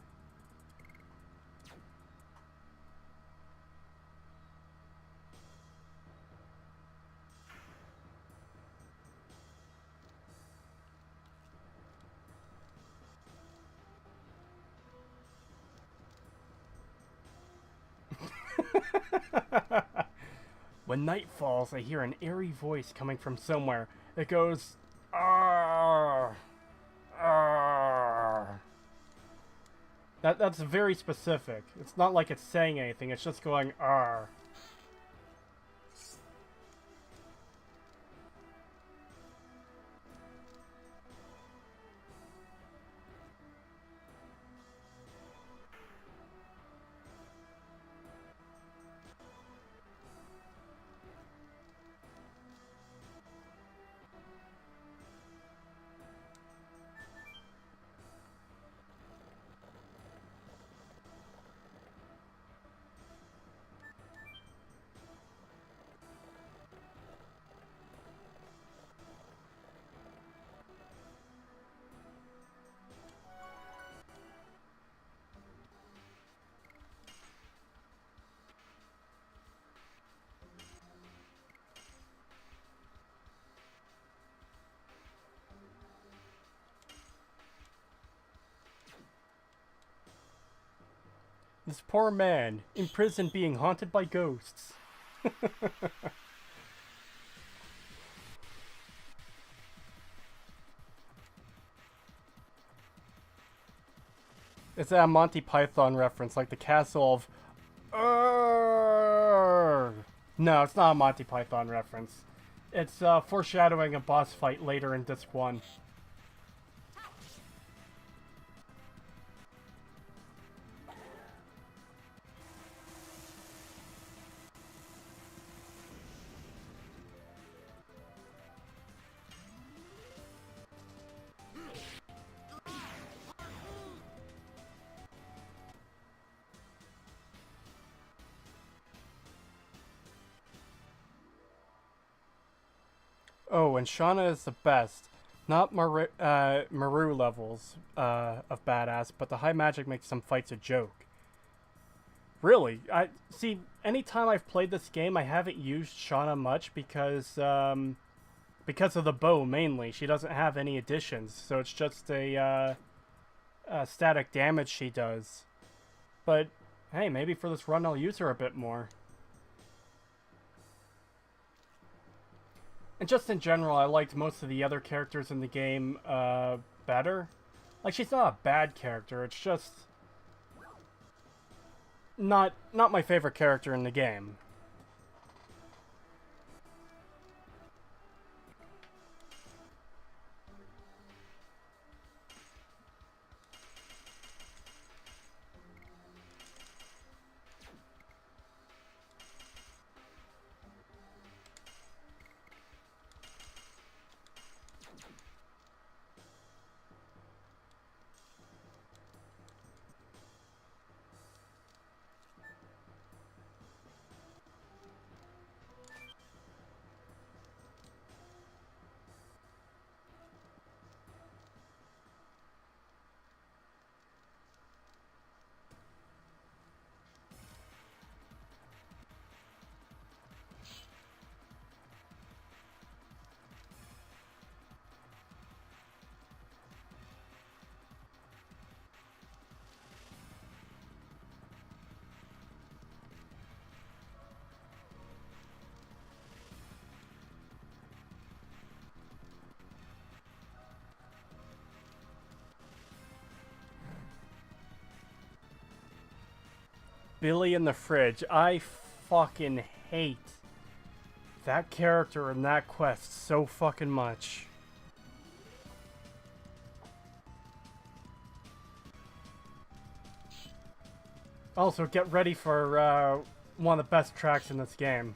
When night falls, I hear an eerie voice coming from somewhere. It goes, "Arr, arr." That's very specific. It's not like it's saying anything, it's just going, "Arr." This poor man, in prison being haunted by ghosts. It's a Monty Python reference, like the castle of... No, it's not a Monty Python reference. It's foreshadowing a boss fight later in Disc 1. Oh, and Shauna is the best. Not Maru levels of badass, but the high magic makes some fights a joke. Really, I see. Anytime I've played this game, I haven't used Shauna much because of the bow mainly. She doesn't have any additions, so it's just a static damage she does. But hey, maybe for this run I'll use her a bit more. And just in general, I liked most of the other characters in the game better. Like, she's not a bad character, it's just not my favorite character in the game. Billy in the Fridge. I fucking hate that character in that quest so fucking much. Also, get ready for one of the best tracks in this game.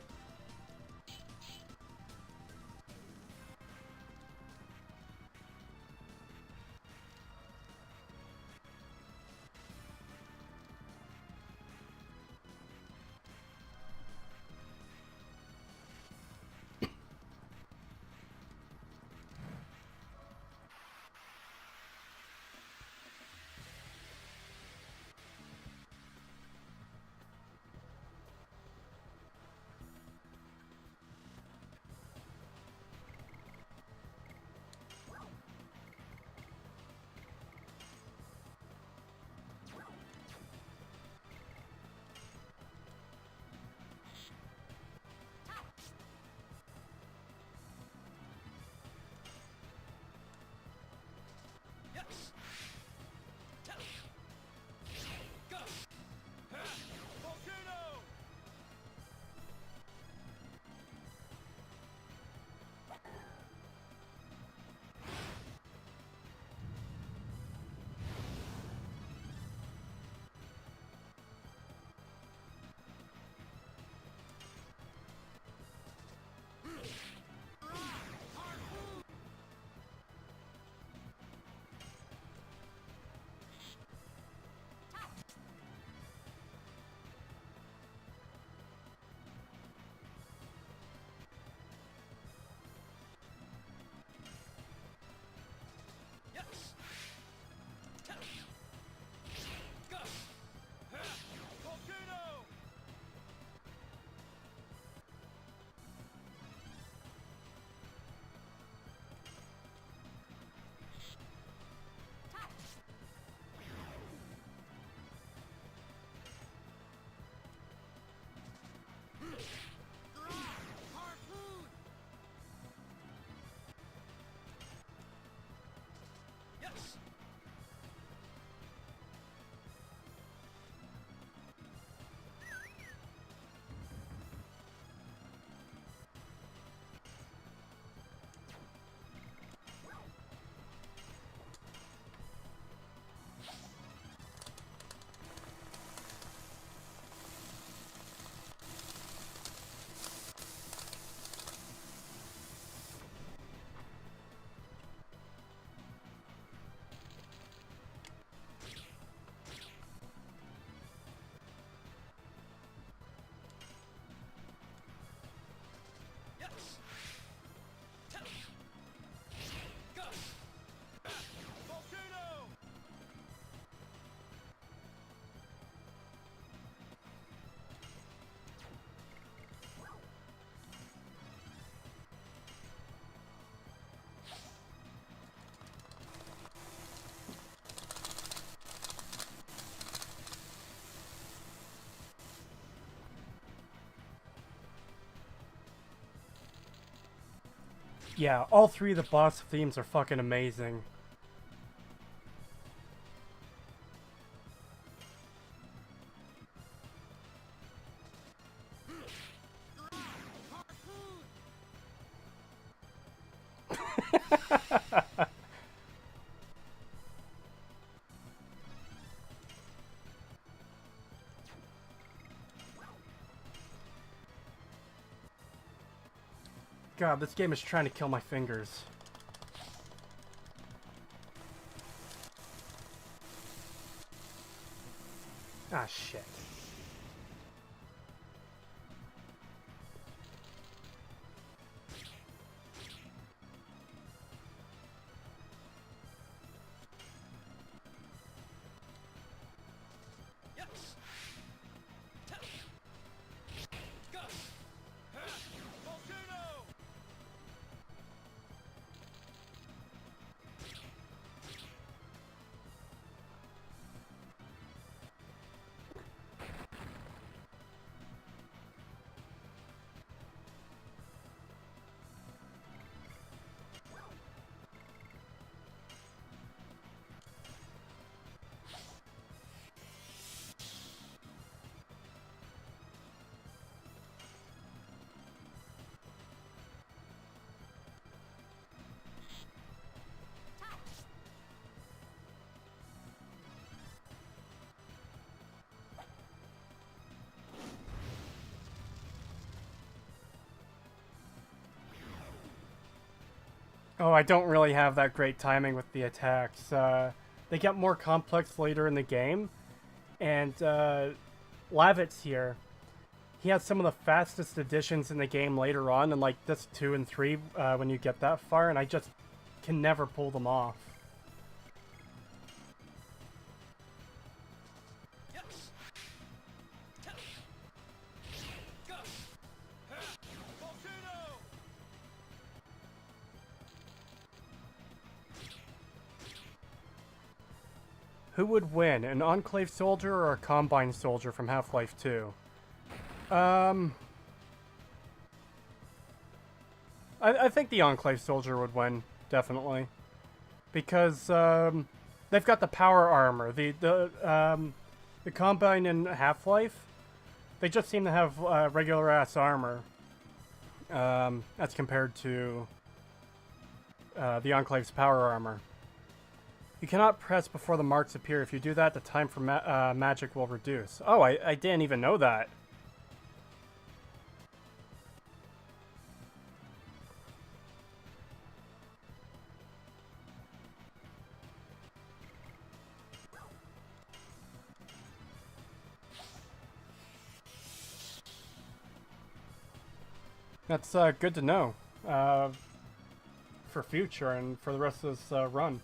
Yeah, all three of the boss themes are fucking amazing. God, this game is trying to kill my fingers. Ah, shit. Oh, I don't really have that great timing with the attacks. They get more complex later in the game, and Lavitz here, he has some of the fastest additions in the game later on, in like this 2 and 3 when you get that far, and I just can never pull them off. Who would win, an Enclave soldier or a Combine soldier from Half-Life 2? I think the Enclave soldier would win, definitely. Because, they've got the power armor. The Combine in Half-Life, they just seem to have regular-ass armor. As compared to the Enclave's power armor. You cannot press before the marks appear. If you do that, the time for magic will reduce. Oh, I didn't even know that. That's good to know for future and for the rest of this run.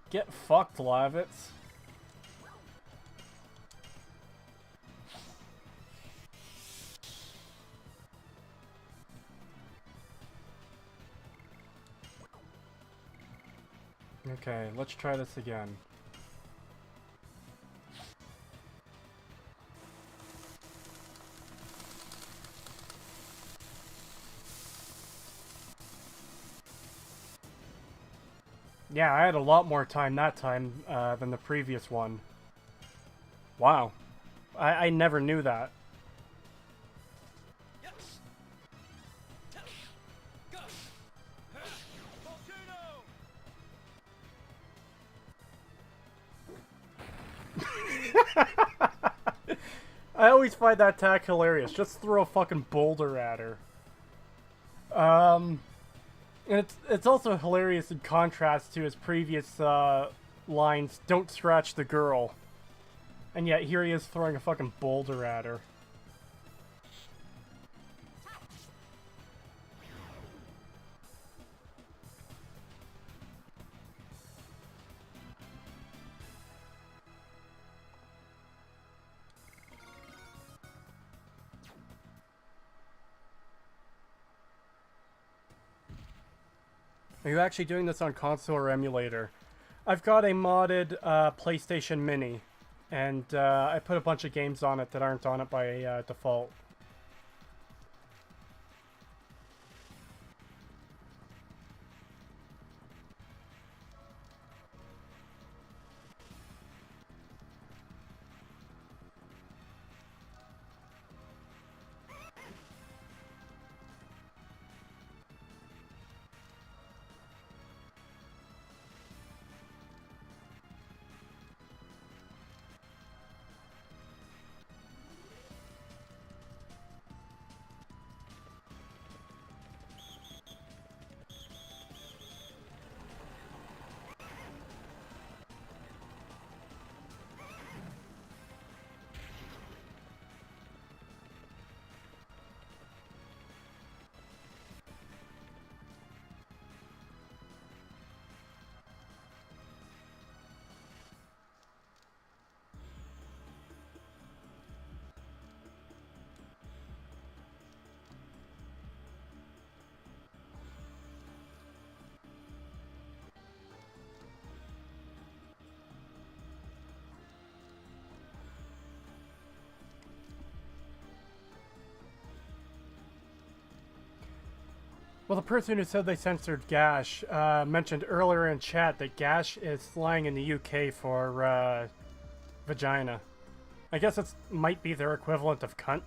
Get fucked, Lavitz. Okay, let's try this again. Yeah, I had a lot more time that time than the previous one. Wow. I never knew that. I always find that attack hilarious. Just throw a fucking boulder at her. And it's also hilarious in contrast to his previous lines, "Don't scratch the girl." And yet here he is throwing a fucking boulder at her. Are you actually doing this on console or emulator? I've got a modded PlayStation Mini, and I put a bunch of games on it that aren't on it by default. Well, the person who said they censored Gash mentioned earlier in chat that Gash is slang in the UK for vagina. I guess it might be their equivalent of cunt,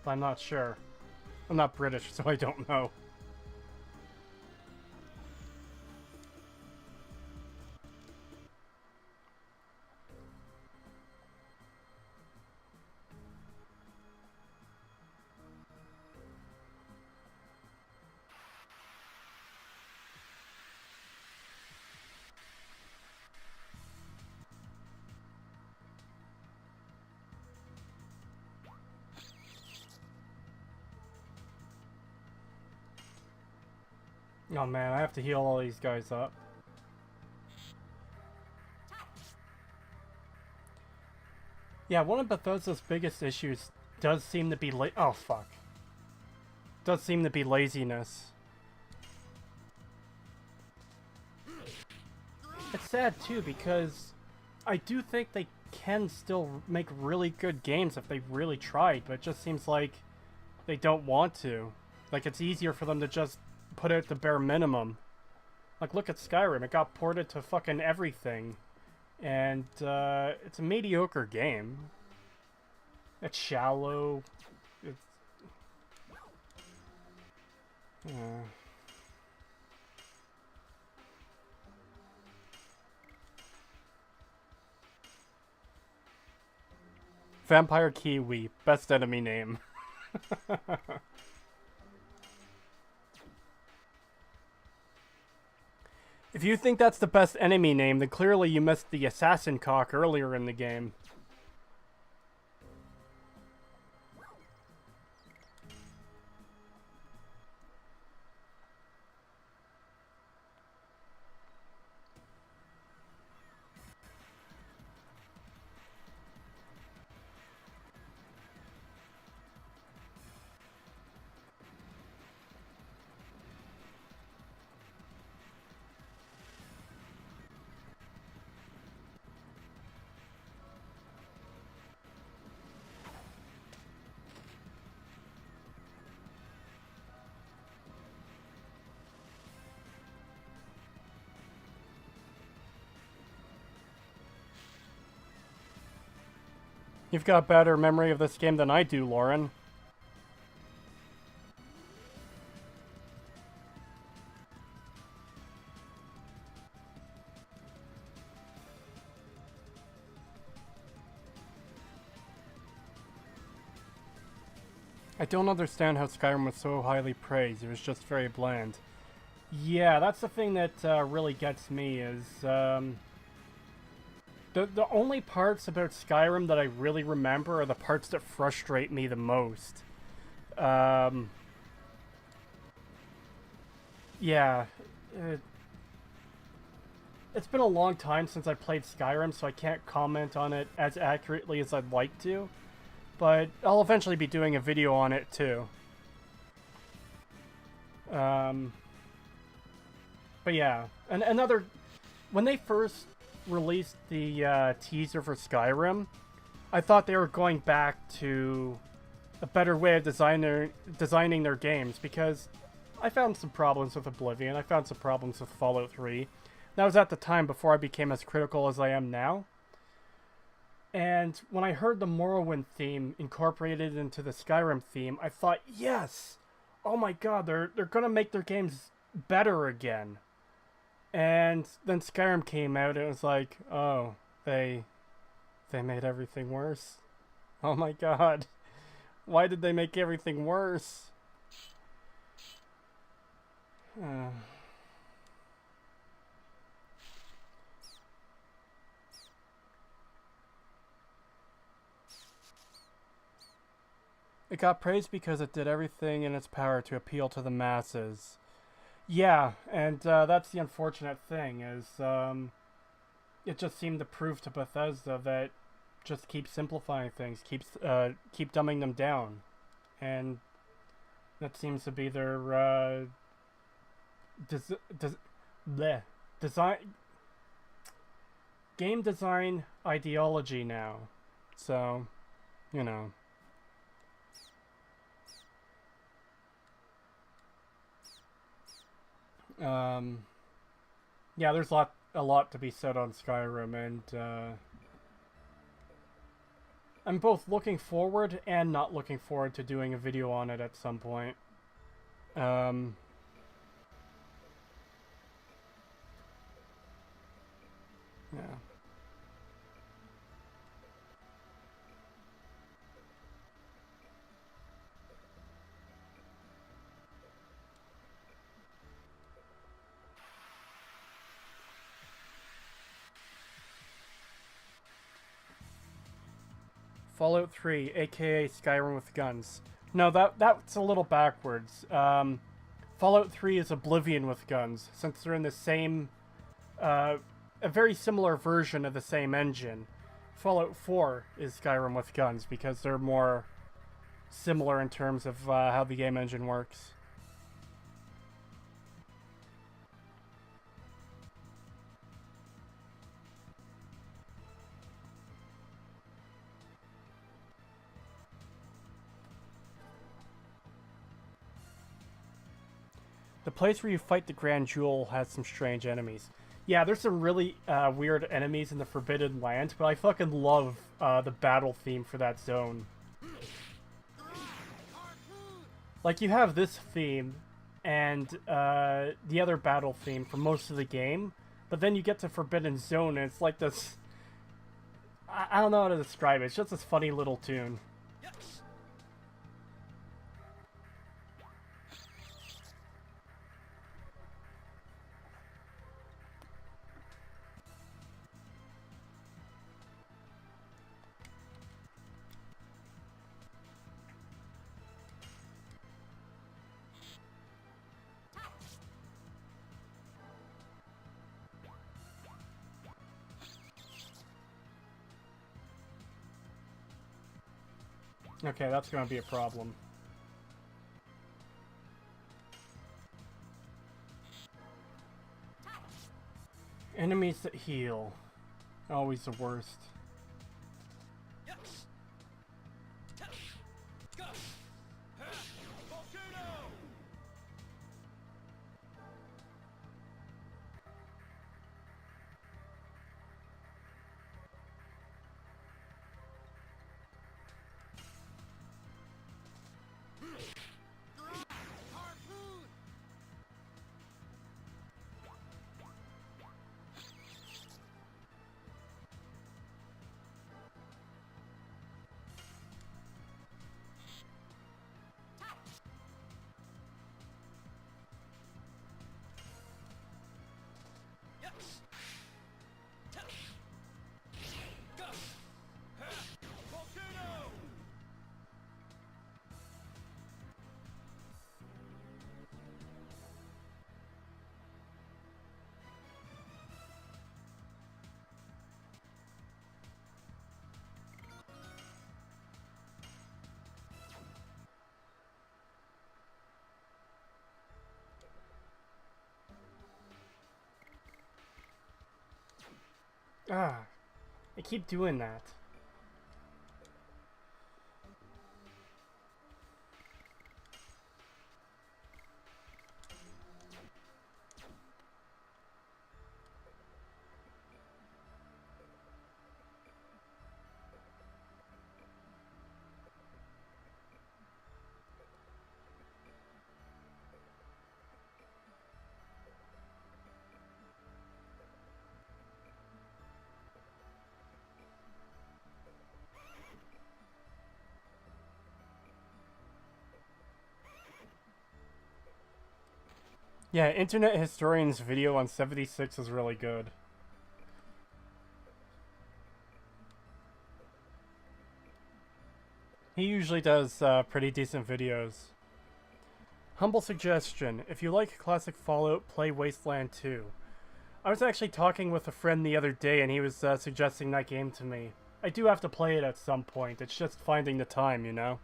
but I'm not sure. I'm not British, so I don't know. Oh man, I have to heal all these guys up. Yeah, one of Bethesda's biggest issues does seem to be oh fuck. Does seem to be laziness. It's sad too because I do think they can still make really good games if they really tried, but it just seems like they don't want to. Like it's easier for them to just put out the bare minimum. Like look at Skyrim, it got ported to fucking everything. And it's a mediocre game. It's shallow. It's Vampire Kiwi, best enemy name. If you think that's the best enemy name, then clearly you missed the assassin cock earlier in the game. You've got better memory of this game than I do, Lauren. I don't understand how Skyrim was so highly praised. It was just very bland. Yeah, that's the thing that really gets me is the only parts about Skyrim that I really remember are the parts that frustrate me the most. Yeah, it's been a long time since I played Skyrim, so I can't comment on it as accurately as I'd like to. But I'll eventually be doing a video on it too. But yeah, and another, when they first released the teaser for Skyrim, I thought they were going back to a better way of designing their games, because I found some problems with Oblivion, I found some problems with Fallout 3. That was at the time before I became as critical as I am now. And when I heard the Morrowind theme incorporated into the Skyrim theme, I thought, yes! Oh my god, they're gonna make their games better again. And then Skyrim came out and it was like, oh, they made everything worse. Oh my god. Why did they make everything worse? It got praised because it did everything in its power to appeal to the masses. Yeah, and that's the unfortunate thing, is it just seemed to prove to Bethesda that just keep simplifying things, keep dumbing them down. And that seems to be their design game design ideology now. So, you know. Yeah, there's a lot to be said on Skyrim, and I'm both looking forward and not looking forward to doing a video on it at some point. Yeah. Fallout 3, aka Skyrim with guns. No, that's a little backwards. Fallout 3 is Oblivion with guns, since they're in the same, a very similar version of the same engine. Fallout 4 is Skyrim with guns, because they're more similar in terms of how the game engine works. The place where you fight the Grand Jewel has some strange enemies. Yeah, there's some really weird enemies in the Forbidden Land, but I fucking love the battle theme for that zone. Like, you have this theme and the other battle theme for most of the game, but then you get to Forbidden Zone and it's like this... I don't know how to describe it, it's just this funny little tune. Okay, that's gonna be a problem. Enemies that heal. Always the worst. Ah, I keep doing that. Yeah, Internet Historian's video on 76 is really good. He usually does pretty decent videos. Humble suggestion, if you like classic Fallout, play Wasteland 2. I was actually talking with a friend the other day and he was suggesting that game to me. I do have to play it at some point, it's just finding the time, you know?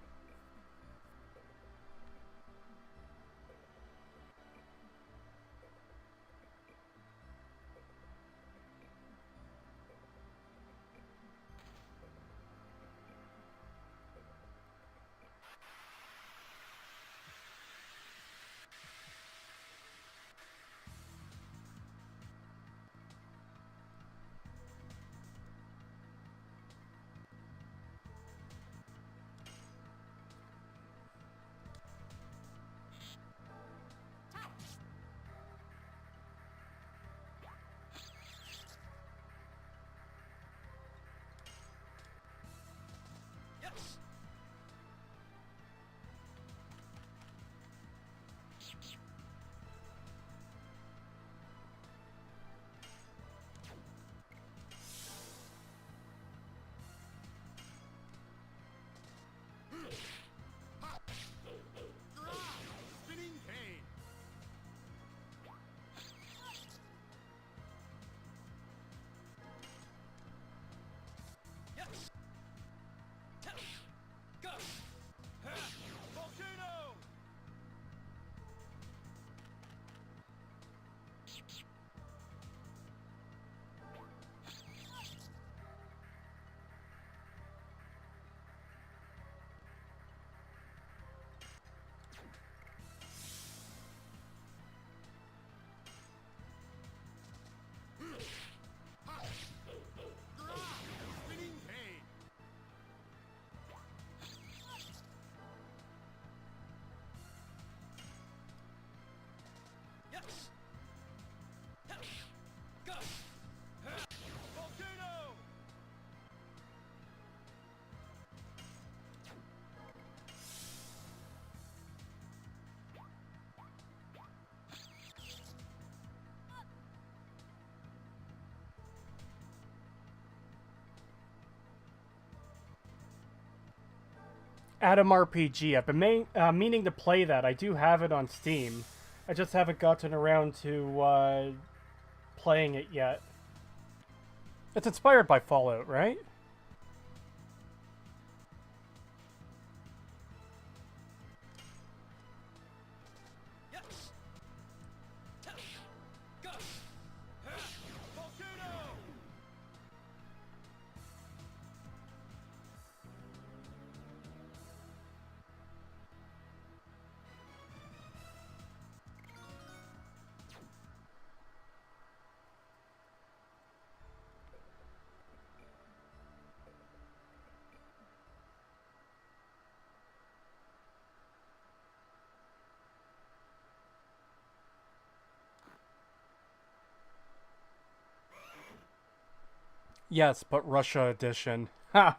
Atom RPG. I've been meaning to play that. I do have it on Steam. I just haven't gotten around to playing it yet. It's inspired by Fallout, right? Yes, but Russia edition. Ha!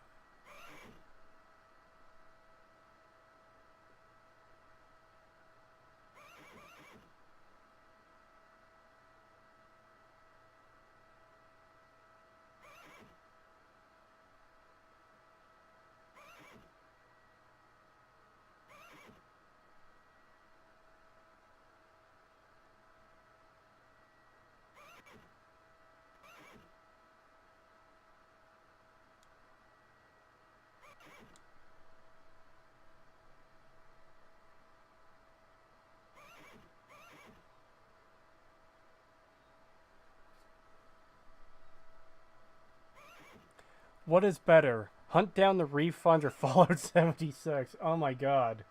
What is better? Hunt down the refund or Fallout 76? Oh my god.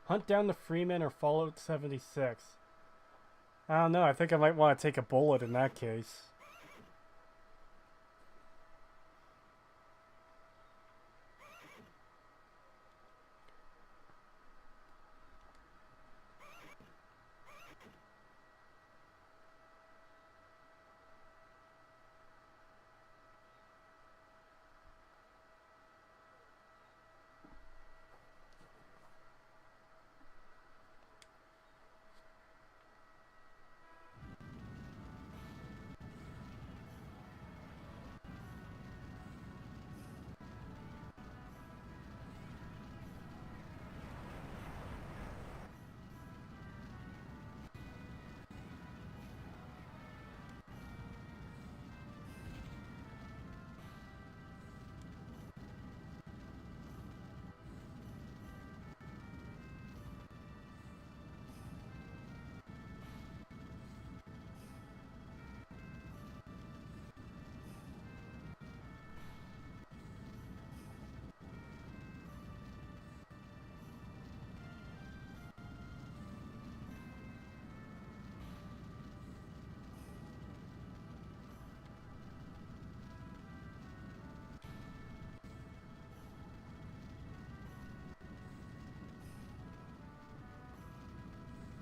Hunt down the Freeman or Fallout 76? I don't know, I think I might want to take a bullet in that case.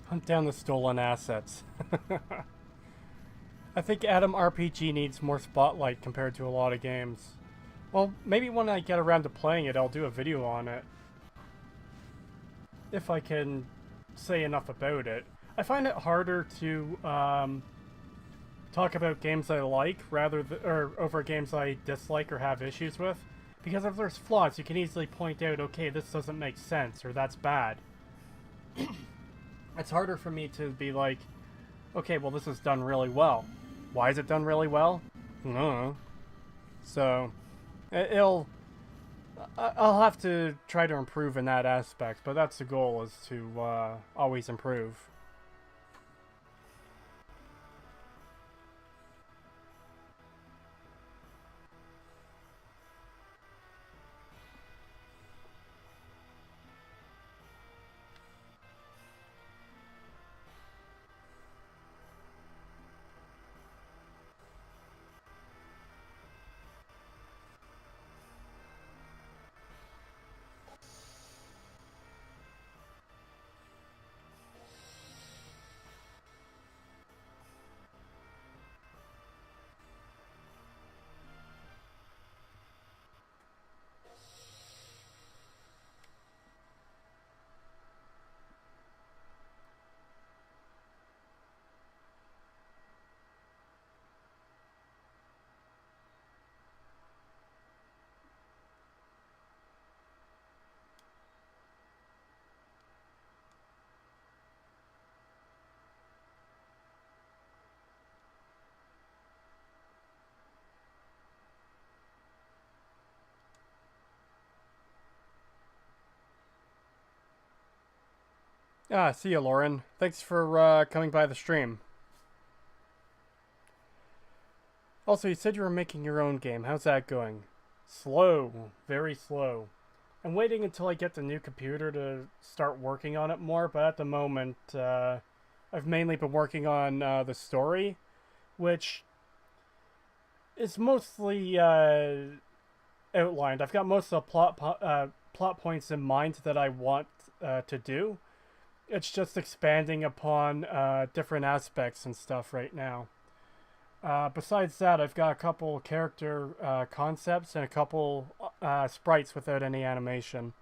Hunt down the stolen assets. I think Adam RPG needs more spotlight compared to a lot of games. Well, maybe when I get around to playing it, I'll do a video on it. If I can say enough about it. I find it harder to talk about games I like rather or over games I dislike or have issues with. Because if there's flaws, you can easily point out, okay, this doesn't make sense, or that's bad. It's harder for me to be like, okay, well, this is done really well. Why is it done really well? I don't know. So, I'll have to try to improve in that aspect, but that's the goal, is to always improve. Ah, see ya, Lauren. Thanks for coming by the stream. Also, you said you were making your own game. How's that going? Slow. Very slow. I'm waiting until I get the new computer to start working on it more, but at the moment, I've mainly been working on the story, which is mostly outlined. I've got most of the plot points in mind that I want to do. It's just expanding upon different aspects and stuff right now. Besides that, I've got a couple character concepts and a couple sprites without any animation.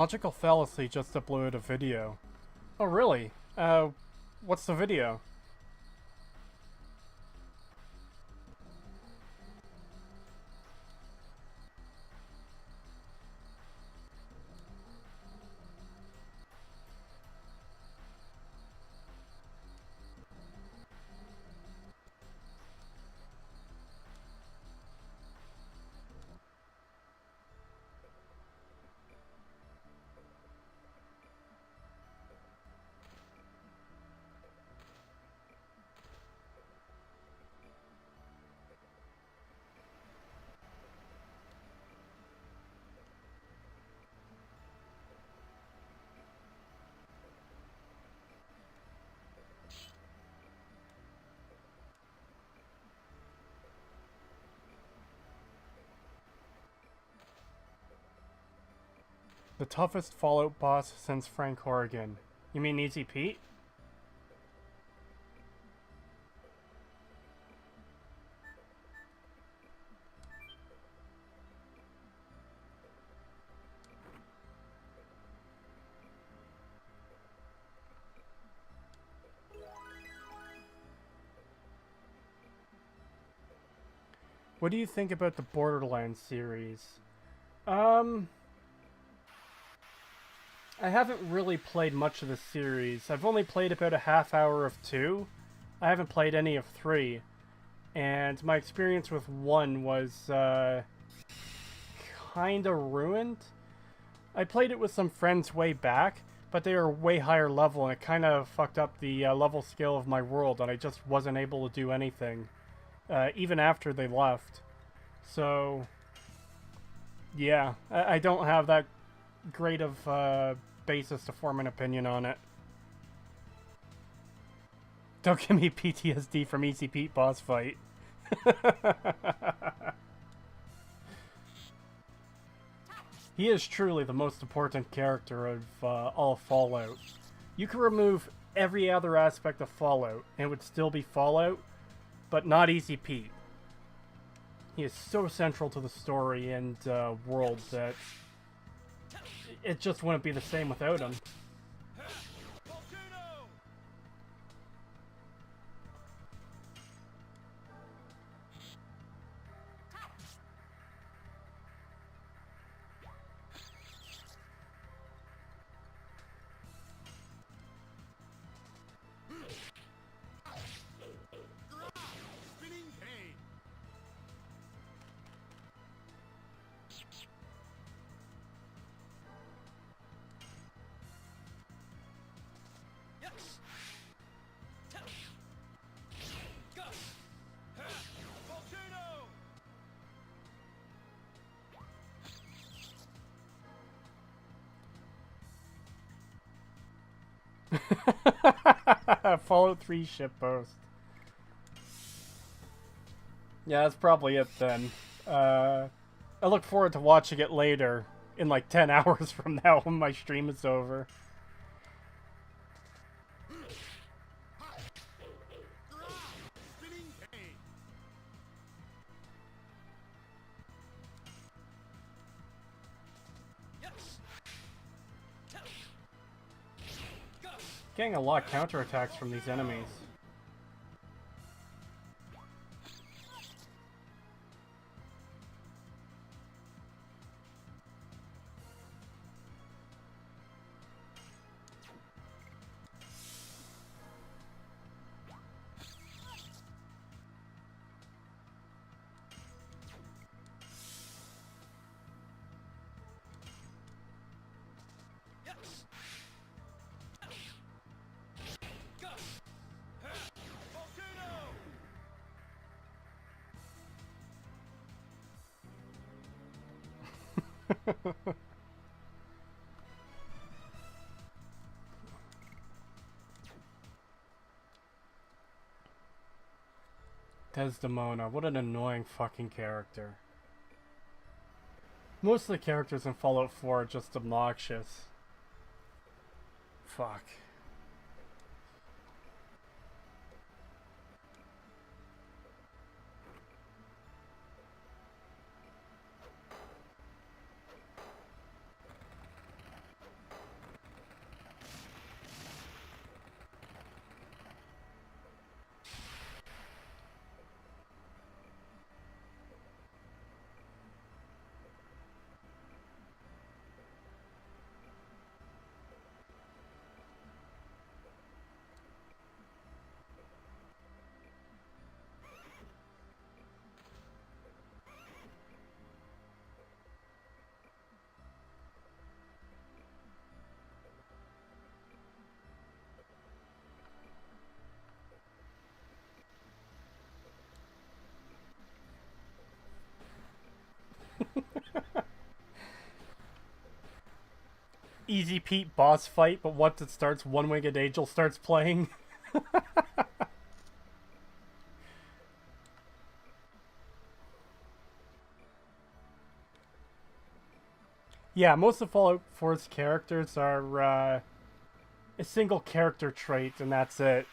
Logical Fallacy just uploaded a video. Oh, really? What's the video? The toughest Fallout boss since Frank Horrigan. You mean Easy Pete? What do you think about the Borderlands series? I haven't really played much of the series. I've only played about a half hour of 2. I haven't played any of 3. And my experience with 1 was kinda ruined. I played it with some friends way back, but they were way higher level, and it kind of fucked up the level scale of my world, and I just wasn't able to do anything, even after they left. So, yeah, I don't have that great of basis to form an opinion on it. Don't give me PTSD from Easy Pete boss fight. He is truly the most important character of all of Fallout. You can remove every other aspect of Fallout and it would still be Fallout, but not Easy Pete. He is so central to the story and world that it just wouldn't be the same without him. Fallout 3 shitpost. Yeah, that's probably it then. I look forward to watching it later, in like 10 hours from now when my stream is over. Getting a lot of counterattacks from these enemies. Desdemona, what an annoying fucking character. Most of the characters in Fallout 4 are just obnoxious. Fuck. Easy Pete boss fight, but once it starts, One-Winged Angel starts playing. Yeah, most of Fallout 4's characters are a single character trait, and that's it.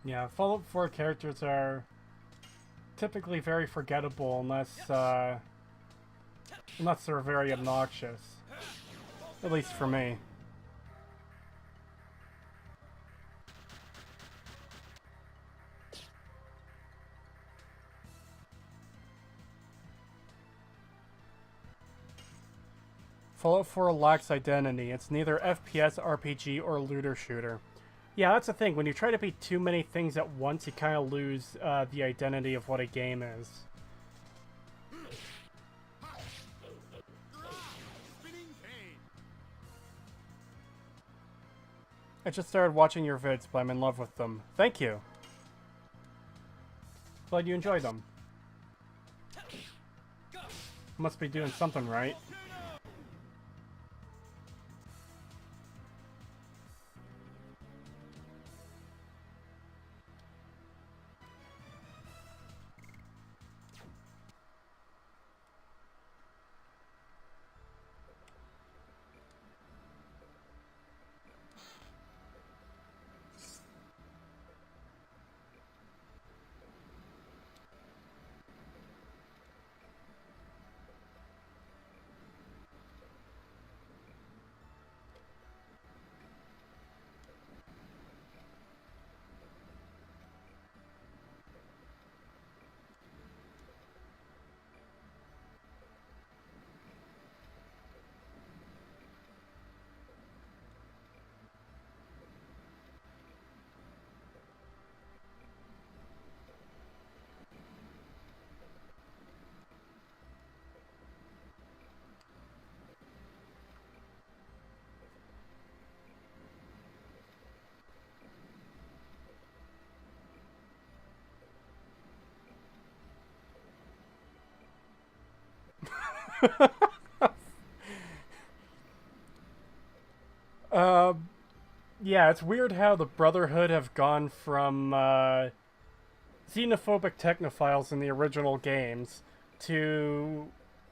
Yeah, Fallout 4 characters are typically very forgettable unless they're very obnoxious. At least for me. Fallout 4 lacks identity. It's neither FPS, RPG, or looter shooter. Yeah, that's the thing. When you try to be too many things at once, you kind of lose the identity of what a game is. I just started watching your vids, but I'm in love with them. Thank you. Glad you enjoy them. Must be doing something right. Yeah, it's weird how the Brotherhood have gone from xenophobic technophiles in the original games to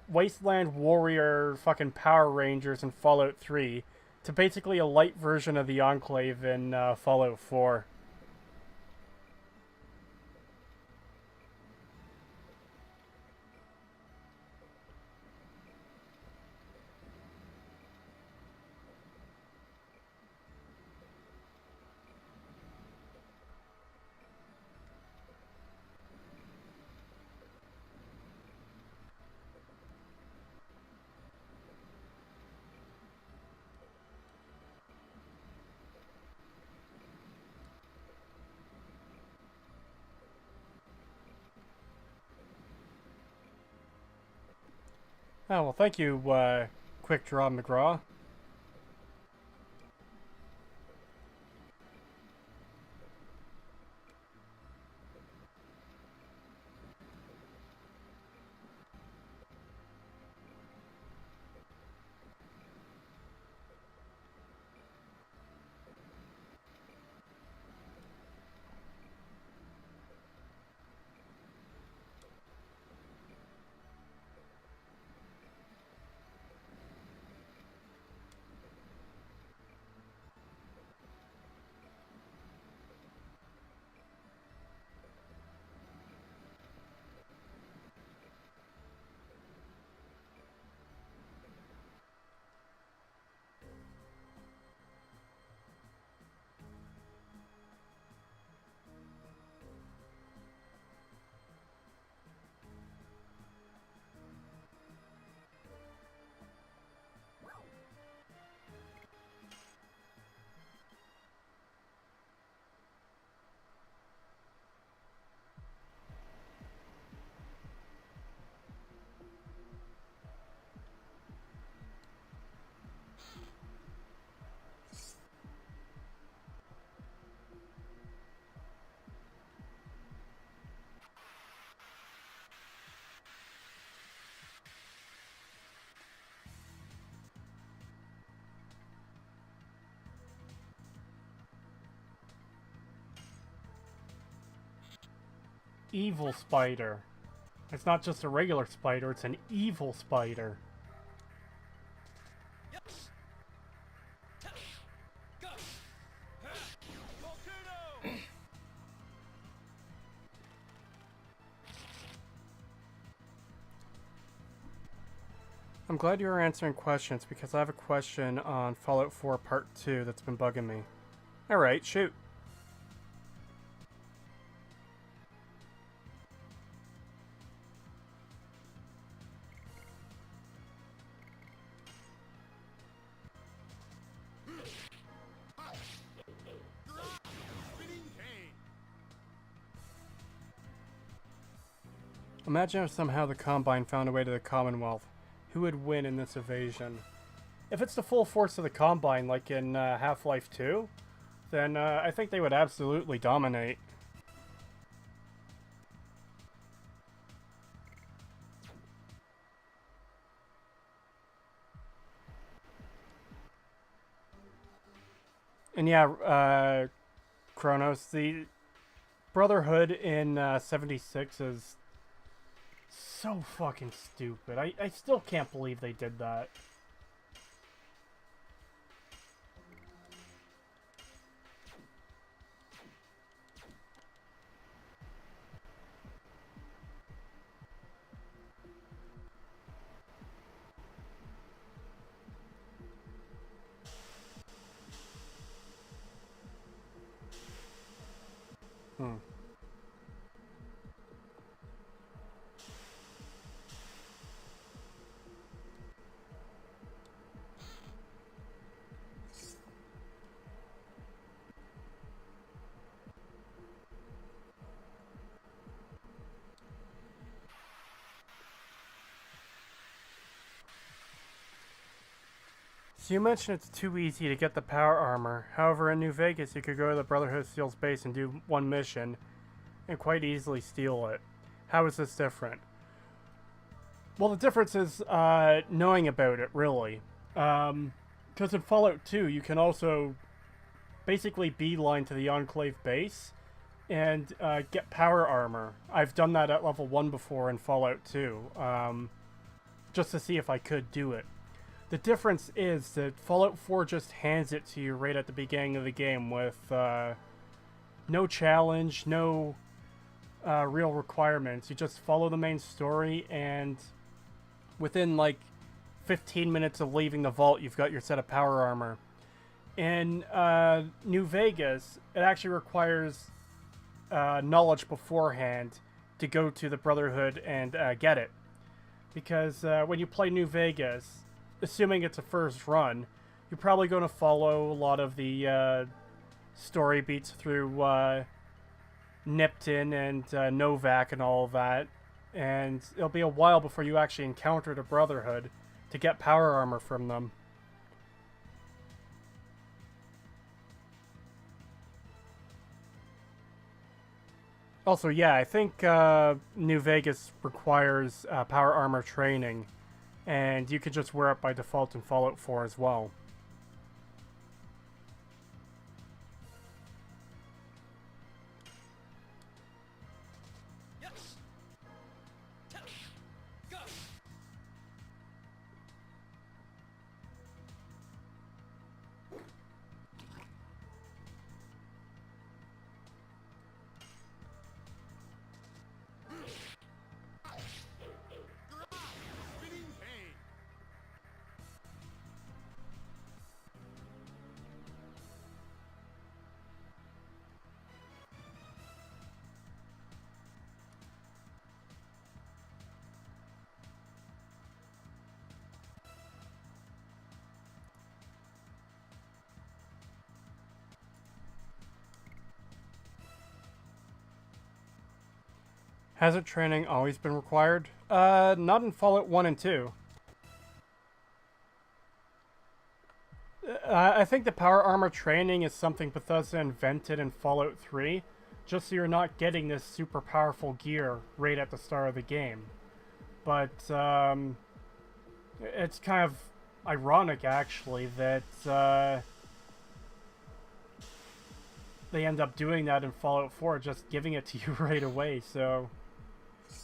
Wasteland Warrior fucking Power Rangers in Fallout 3 to basically a light version of the Enclave in Fallout 4. Oh, well, thank you, Quick Draw McGraw. evil spider. It's not just a regular spider, it's an evil spider. I'm glad you were answering questions because I have a question on Fallout 4 Part 2 that's been bugging me. Alright, shoot. Imagine if somehow the Combine found a way to the Commonwealth. Who would win in this evasion? If it's the full force of the Combine, like in Half-Life 2, then I think they would absolutely dominate. And yeah, Kronos, the Brotherhood in 76 is so fucking stupid. I still can't believe they did that. So you mentioned it's too easy to get the power armor. However, in New Vegas, you could go to the Brotherhood of Steel's base and do one mission and quite easily steal it. How is this different? Well, the difference is knowing about it, really. Because in Fallout 2, you can also basically beeline to the Enclave base and get power armor. I've done that at level 1 before in Fallout 2, just to see if I could do it. The difference is that Fallout 4 just hands it to you right at the beginning of the game with no challenge, no real requirements. You just follow the main story, and within like 15 minutes of leaving the vault, you've got your set of power armor. In New Vegas, it actually requires knowledge beforehand to go to the Brotherhood and get it. Because when you play New Vegas, assuming it's a first run, you're probably going to follow a lot of the story beats through Nipton and Novak and all of that. And it'll be a while before you actually encounter the Brotherhood to get power armor from them. Also, yeah, I think New Vegas requires power armor training. And you could just wear it by default in Fallout 4 as well. Hazard training always been required? Not in Fallout 1 and 2. I think the power armor training is something Bethesda invented in Fallout 3, just so you're not getting this super powerful gear right at the start of the game. But, it's kind of ironic, actually, that, they end up doing that in Fallout 4, just giving it to you right away. So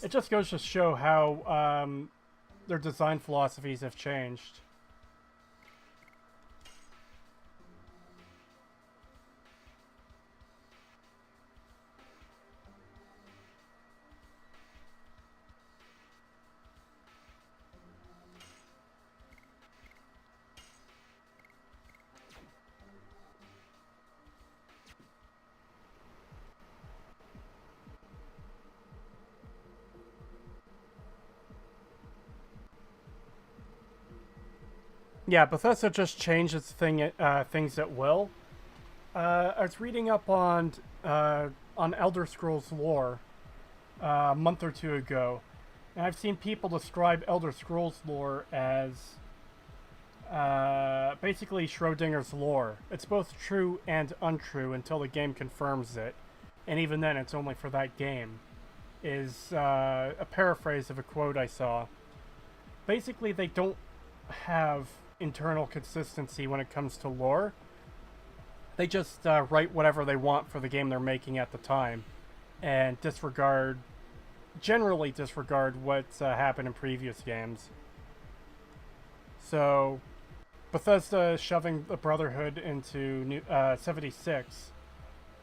it just goes to show how their design philosophies have changed. Yeah, Bethesda just changes things at will. I was reading up on Elder Scrolls lore a month or two ago, and I've seen people describe Elder Scrolls lore as basically Schrodinger's lore. It's both true and untrue until the game confirms it, and even then, it's only for that game. Is a paraphrase of a quote I saw. Basically, they don't have internal consistency when it comes to lore. They just write whatever they want for the game they're making at the time, and generally disregard what's happened in previous games. So, Bethesda shoving the Brotherhood into 76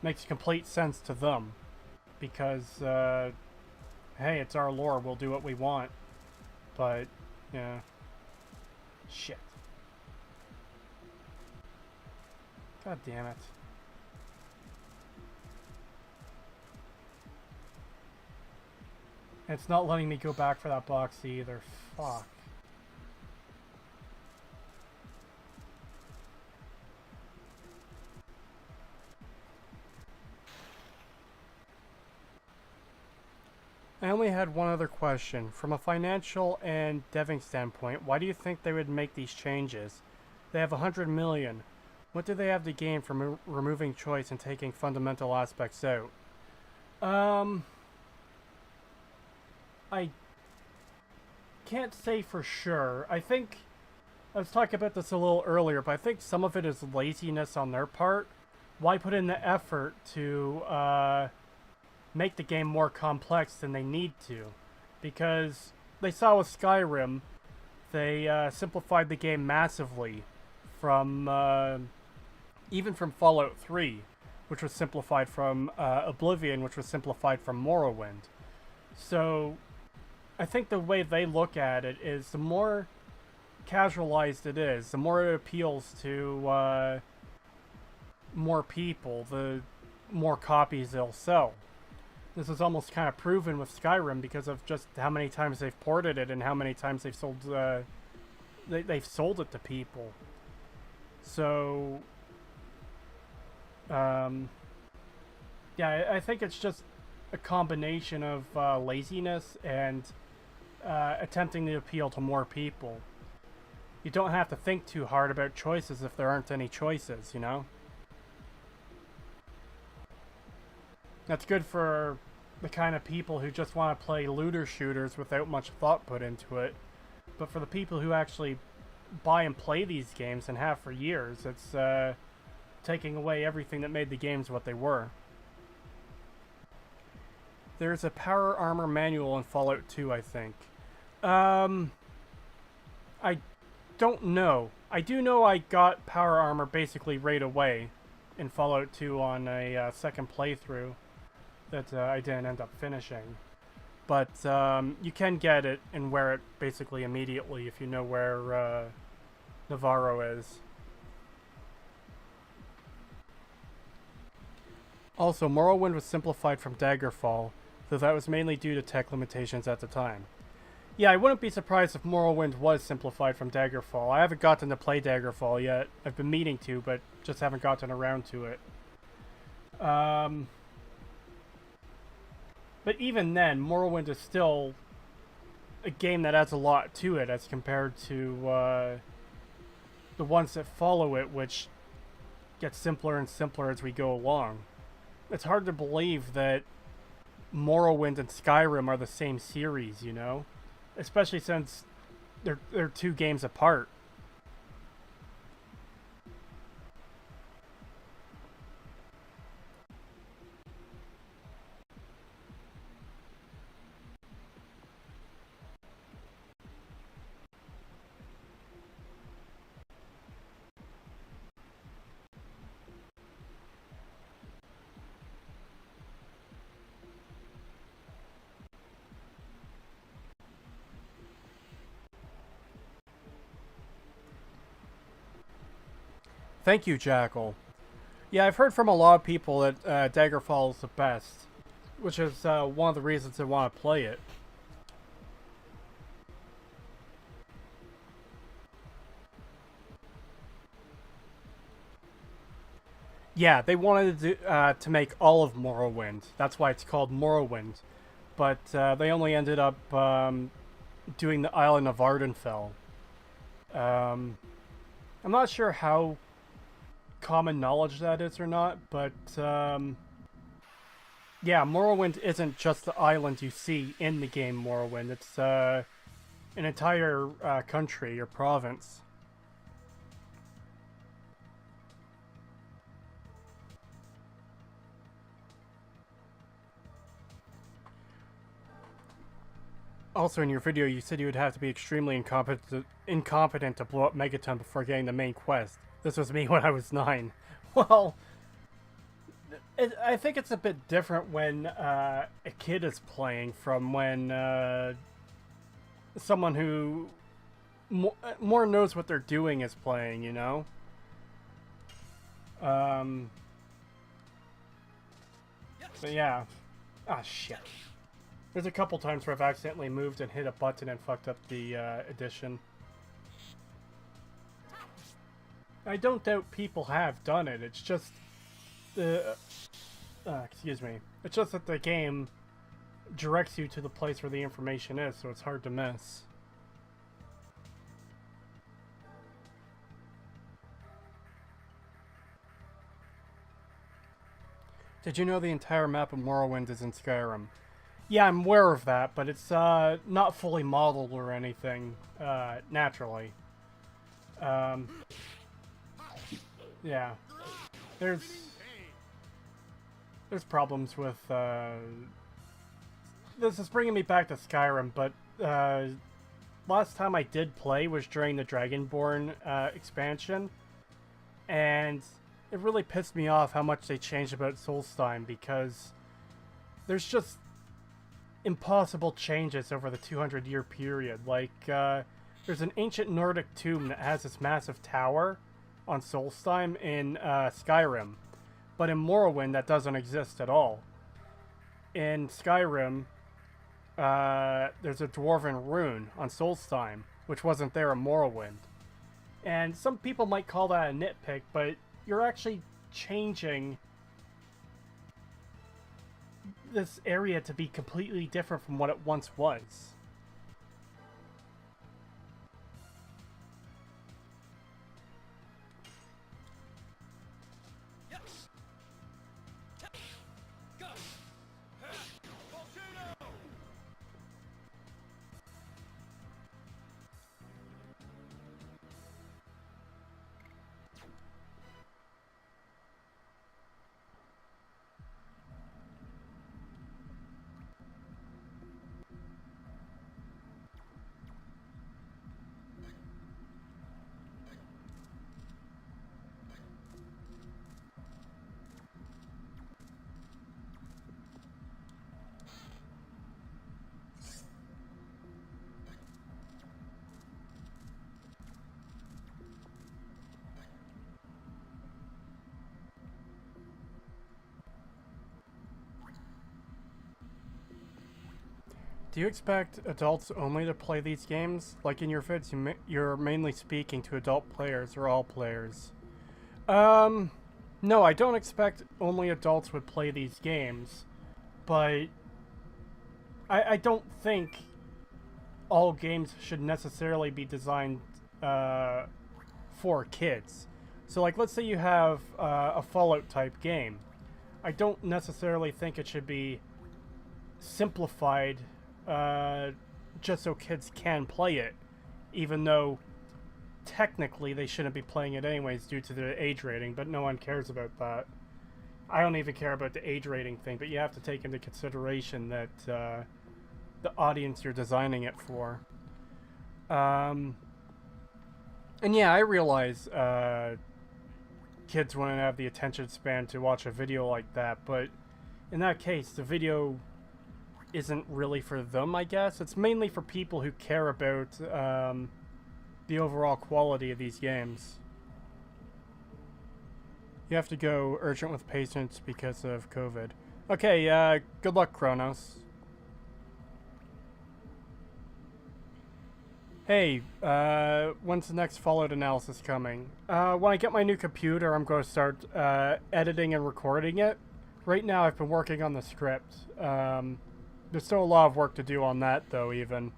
makes complete sense to them, because, hey, it's our lore, we'll do what we want. But, yeah. Shit. God damn it. It's not letting me go back for that box either. Fuck. I only had one other question. From a financial and deving standpoint, why do you think they would make these changes? They have 100 million. What do they have to gain from removing choice and taking fundamental aspects out? I can't say for sure. I think, I was talking about this a little earlier, but I think some of it is laziness on their part. Why put in the effort to make the game more complex than they need to? Because they saw with Skyrim, they simplified the game massively from even from Fallout 3, which was simplified from Oblivion, which was simplified from Morrowind. So I think the way they look at it is the more casualized it is, the more it appeals to more people, the more copies they'll sell. This is almost kind of proven with Skyrim because of just how many times they've ported it and how many times they've sold they've sold it to people. So yeah, I think it's just a combination of laziness and attempting to appeal to more people. You don't have to think too hard about choices if there aren't any choices, you know? That's good for the kind of people who just want to play looter shooters without much thought put into it. But for the people who actually buy and play these games and have for years, it's taking away everything that made the games what they were. There's a power armor manual in Fallout 2, I think. I don't know. I do know I got power armor basically right away in Fallout 2 on a second playthrough that I didn't end up finishing. But you can get it and wear it basically immediately if you know where Navarro is. Also, Morrowind was simplified from Daggerfall, though that was mainly due to tech limitations at the time. Yeah, I wouldn't be surprised if Morrowind was simplified from Daggerfall. I haven't gotten to play Daggerfall yet. I've been meaning to, but just haven't gotten around to it. But even then, Morrowind is still a game that adds a lot to it as compared to the ones that follow it, which get simpler and simpler as we go along. It's hard to believe that Morrowind and Skyrim are the same series, you know? Especially since they're two games apart. Thank you, Jackal. Yeah, I've heard from a lot of people that Daggerfall is the best, which is one of the reasons I want to play it. Yeah, they wanted to make all of Morrowind. That's why it's called Morrowind. But they only ended up doing the island of Ardenfell. I'm not sure how common knowledge that is or not, but yeah, Morrowind isn't just the island you see in the game Morrowind. It's an entire country or province. Also, in your video, you said you would have to be extremely incompetent to blow up Megaton before getting the main quest. This was me when I was 9. Well, I think it's a bit different when a kid is playing from when someone who more knows what they're doing is playing, you know? But yeah. Ah, shit. There's a couple times where I've accidentally moved and hit a button and fucked up the edition. I don't doubt people have done it. It's just excuse me. It's just that the game directs you to the place where the information is, so it's hard to miss. Did you know the entire map of Morrowind is in Skyrim? Yeah, I'm aware of that, but it's not fully modeled or anything, naturally. Yeah. There's problems with, this is bringing me back to Skyrim, but, last time I did play was during the Dragonborn, expansion, and it really pissed me off how much they changed about Solstheim, because there's just impossible changes over the 200-year period. Like, there's an ancient Nordic tomb that has this massive tower on Solstheim in Skyrim, but in Morrowind that doesn't exist at all. In Skyrim, there's a dwarven rune on Solstheim, which wasn't there in Morrowind. And some people might call that a nitpick, but you're actually changing this area to be completely different from what it once was. Do you expect adults only to play these games? Like in your vids, you're mainly speaking to adult players or all players. No, I don't expect only adults would play these games, but I don't think all games should necessarily be designed for kids. So like, let's say you have a Fallout type game. I don't necessarily think it should be simplified just so kids can play it, even though technically they shouldn't be playing it anyways due to the age rating, but no one cares about that. I don't even care about the age rating thing, but you have to take into consideration that the audience you're designing it for. And yeah, I realize kids wouldn't have the attention span to watch a video like that, but in that case, the video isn't really for them, I guess. It's mainly for people who care about the overall quality of these games. You have to go urgent with patients because of COVID. Okay, good luck, Kronos. Hey, when's the next Fallout analysis coming? When I get my new computer, I'm going to start editing and recording it. Right now, I've been working on the script. There's still a lot of work to do on that, though, even.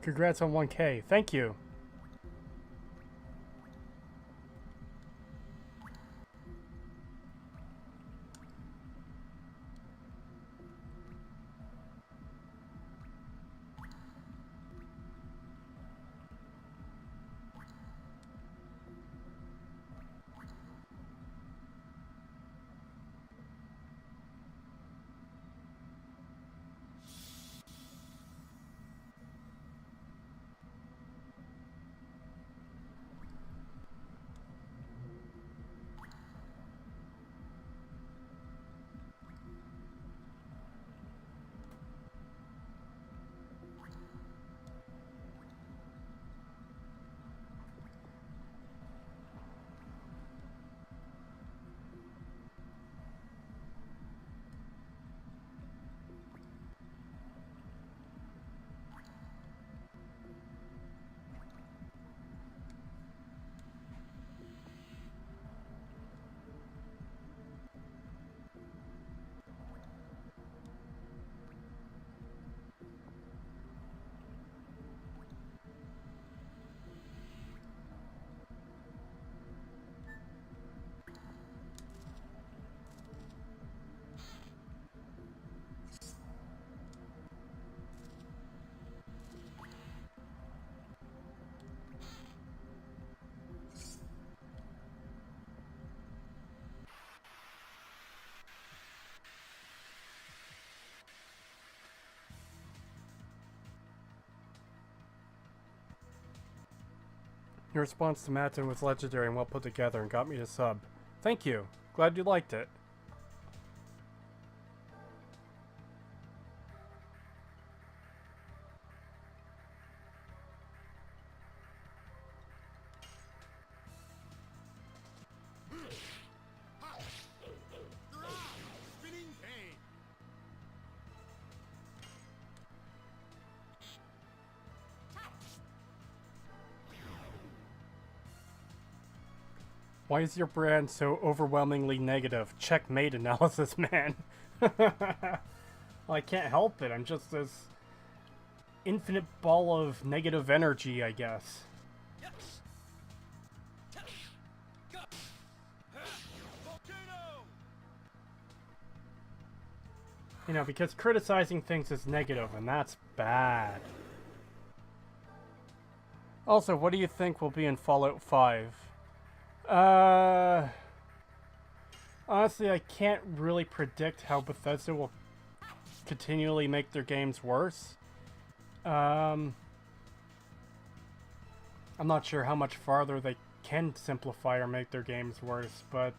Congrats on 1K. Thank you. Your response to Matin was legendary and well put together and got me to sub. Thank you. Glad you liked it. Why is your brand so overwhelmingly negative? Checkmate analysis, man. Well, I can't help it. I'm just this infinite ball of negative energy, I guess. You know, because criticizing things is negative, and that's bad. Also, what do you think will be in Fallout 5? Honestly, I can't really predict how Bethesda will continually make their games worse. I'm not sure how much farther they can simplify or make their games worse, but,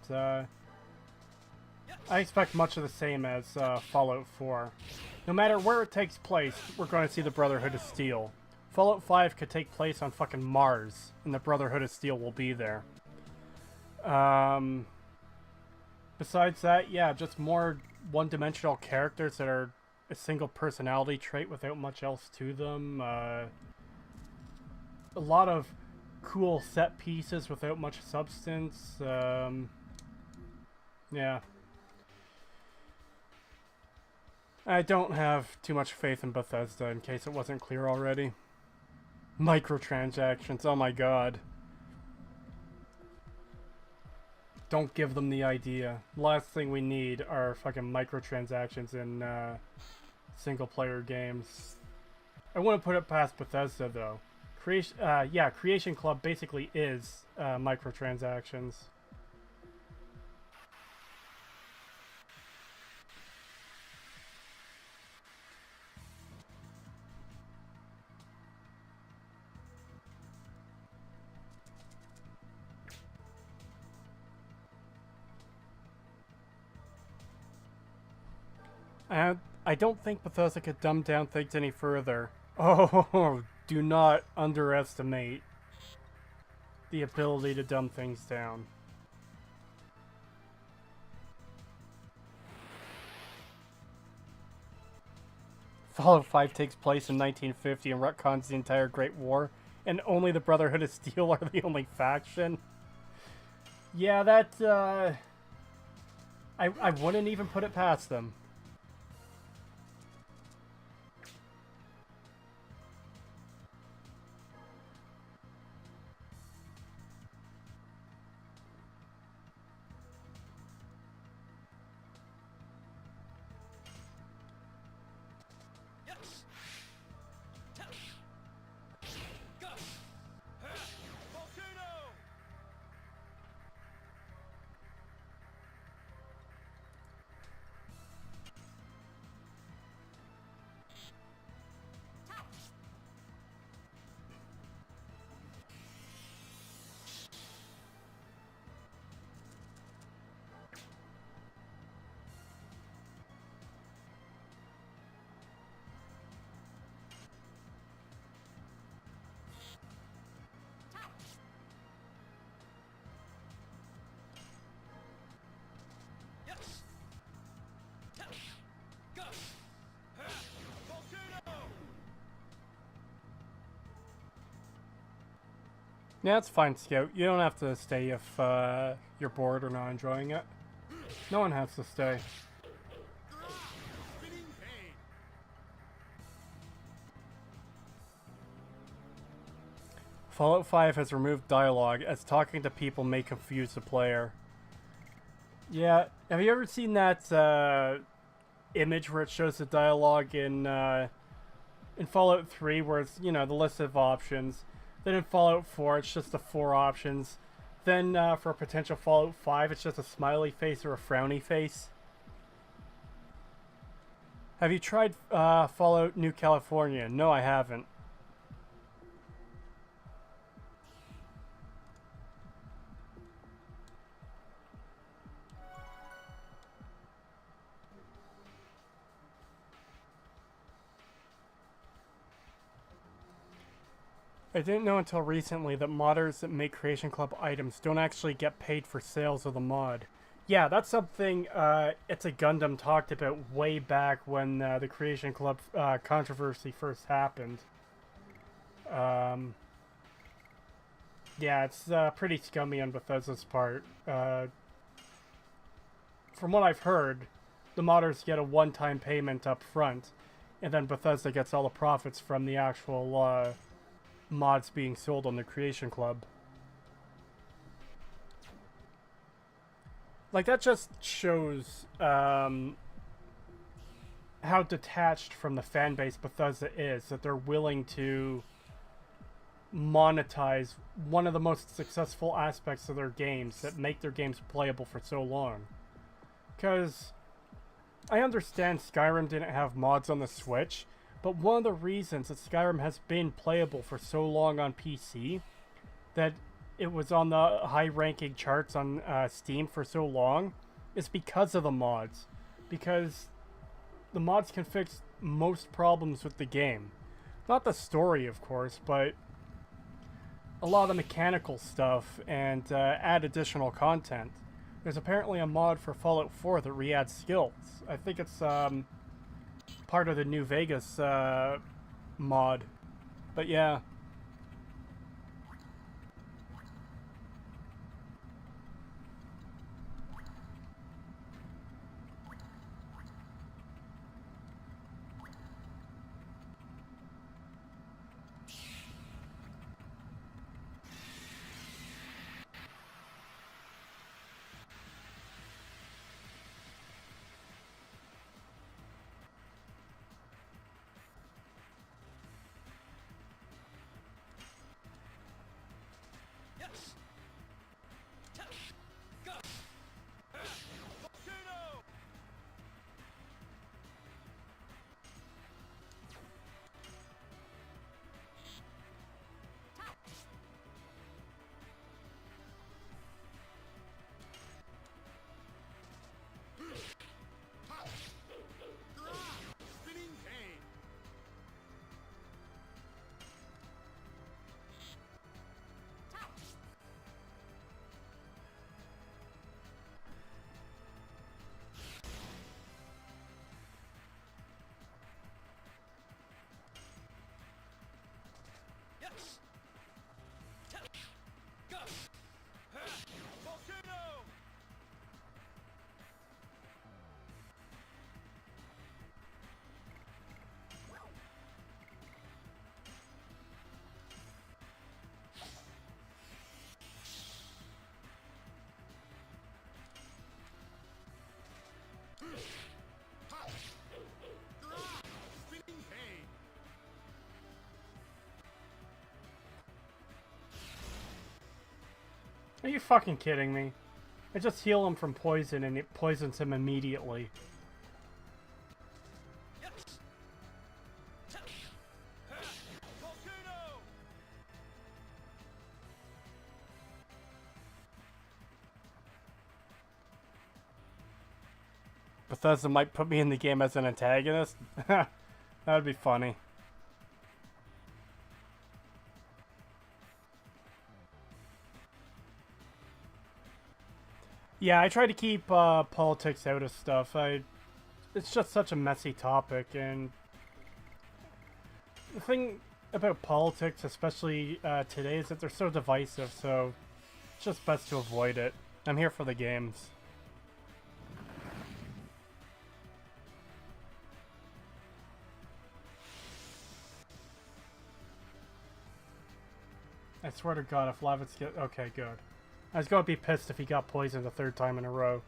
I expect much of the same as, Fallout 4. No matter where it takes place, we're going to see the Brotherhood of Steel. Fallout 5 could take place on fucking Mars, and the Brotherhood of Steel will be there. Besides that, yeah, just more one-dimensional characters that are a single personality trait without much else to them. A lot of cool set pieces without much substance. Yeah. I don't have too much faith in Bethesda, in case it wasn't clear already. Microtransactions, oh my god. Don't give them the idea. Last thing we need are fucking microtransactions in single-player games. I wouldn't put it past Bethesda, though. Creation Club basically is microtransactions. I don't think Bethesda could dumb down things any further. Oh, do not underestimate the ability to dumb things down. Fallout 5 takes place in 1950 and retcons the entire Great War, and only the Brotherhood of Steel are the only faction. Yeah, that, I wouldn't even put it past them. Yeah, it's fine, Scout. You don't have to stay if you're bored or not enjoying it. No one has to stay. Fallout 5 has removed dialogue, as talking to people may confuse the player. Yeah, have you ever seen that image where it shows the dialogue in Fallout 3, where it's, you know, the list of options? Then in Fallout 4, it's just the 4 options. Then for a potential Fallout 5, it's just a smiley face or a frowny face. Have you tried Fallout New California? No, I haven't. I didn't know until recently that modders that make Creation Club items don't actually get paid for sales of the mod. Yeah, that's something It's a Gundam talked about way back when the Creation Club controversy first happened. Yeah, it's pretty scummy on Bethesda's part. From what I've heard, the modders get a one-time payment up front, and then Bethesda gets all the profits from the actual mods being sold on the Creation Club. Like, that just shows how detached from the fanbase Bethesda is, that they're willing to monetize one of the most successful aspects of their games that make their games playable for so long. Because I understand Skyrim didn't have mods on the Switch, but one of the reasons that Skyrim has been playable for so long on PC, that it was on the high-ranking charts on Steam for so long, is because of the mods. Because the mods can fix most problems with the game. Not the story, of course, but a lot of the mechanical stuff and add additional content. There's apparently a mod for Fallout 4 that re-adds skills. I think it's part of the New Vegas mod. But yeah. Are you fucking kidding me? I just heal him from poison and it poisons him immediately. Bethesda might put me in the game as an antagonist. That would be funny. Yeah, I try to keep politics out of stuff. It's just such a messy topic, and the thing about politics, especially today, is that they're so divisive, so it's just best to avoid it. I'm here for the games. I swear to God, if Lavitz get... Okay, good. I was gonna be pissed if he got poisoned the third time in a row.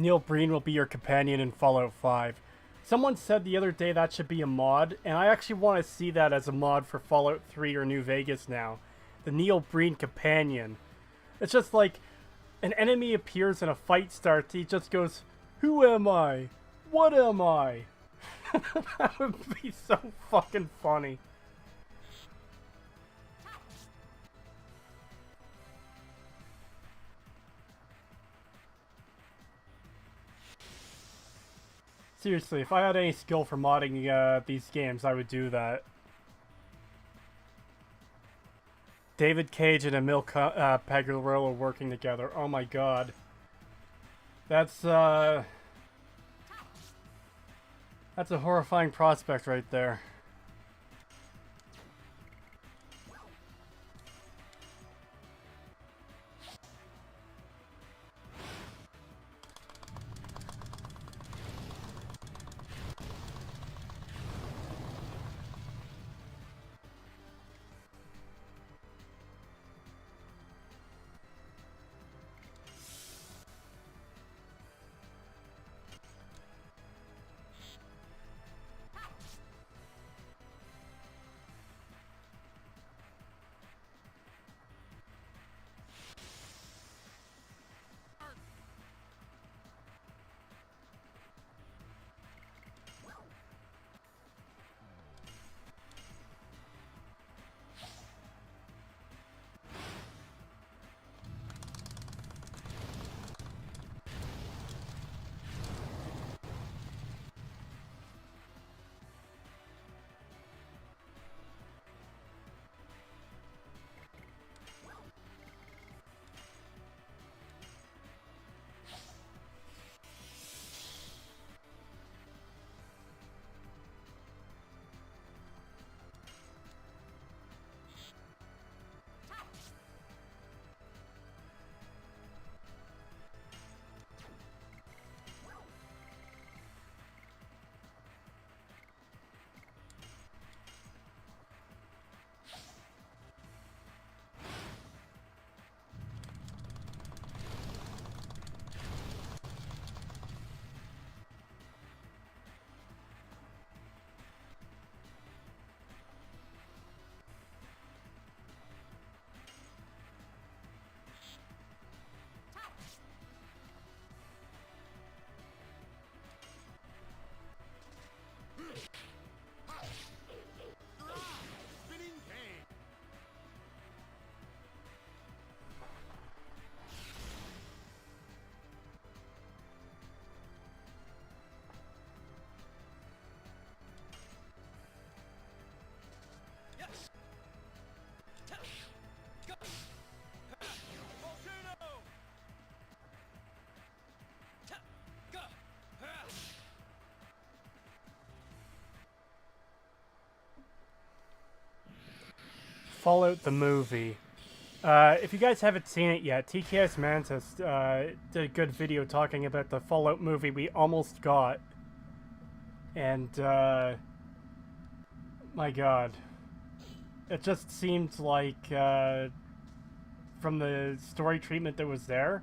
Neil Breen will be your companion in Fallout 5. Someone said the other day that should be a mod, and I actually want to see that as a mod for Fallout 3 or New Vegas now. The Neil Breen companion. It's just like, an enemy appears and a fight starts, he just goes, "Who am I? What am I?" That would be so fucking funny. Seriously, if I had any skill for modding these games, I would do that. David Cage and Emil Pagliarulo working together. Oh my god. That's a horrifying prospect right there. Fallout the movie. If you guys haven't seen it yet, TKS Mantis did a good video talking about the Fallout movie we almost got. And, my god. It just seemed like, from the story treatment that was there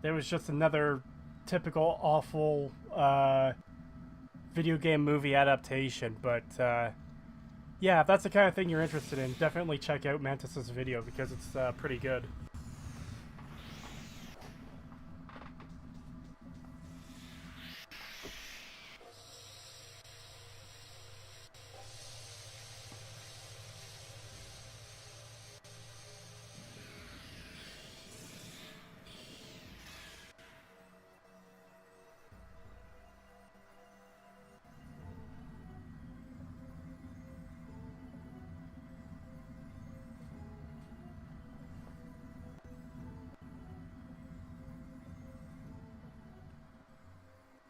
was just another typical awful, video game movie adaptation. But, yeah, if that's the kind of thing you're interested in, definitely check out Mantis's video because it's pretty good.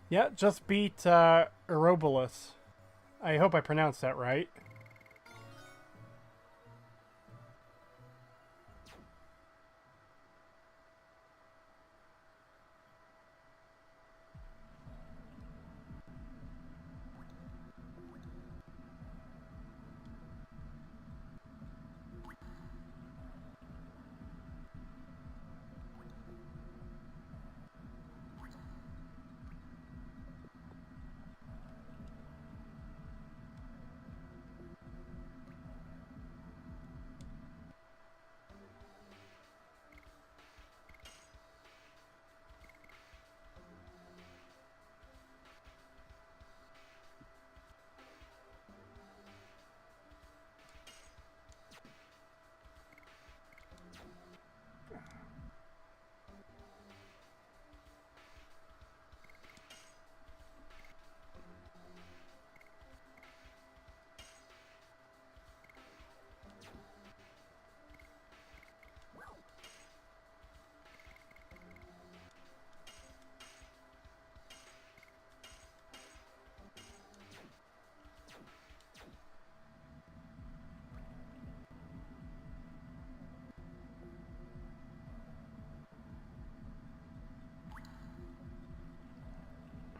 Yeah, just beat Ouroboros. I hope I pronounced that right.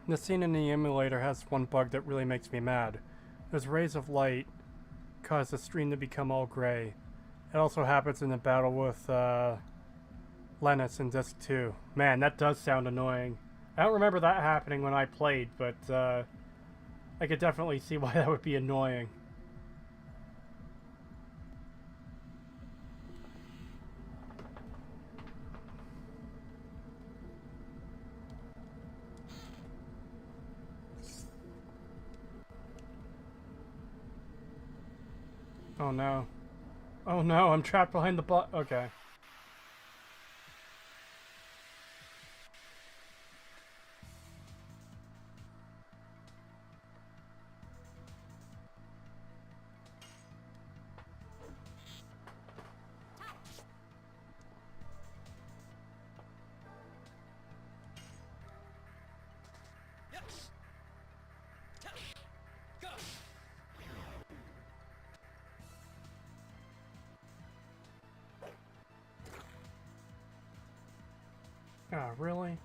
The scene in the emulator has one bug that really makes me mad. Those rays of light cause the screen to become all gray. It also happens in the battle with Lennis in Disc 2. Man, that does sound annoying. I don't remember that happening when I played, but I could definitely see why that would be annoying. Oh no. Oh no, I'm trapped behind the okay. Ah, really?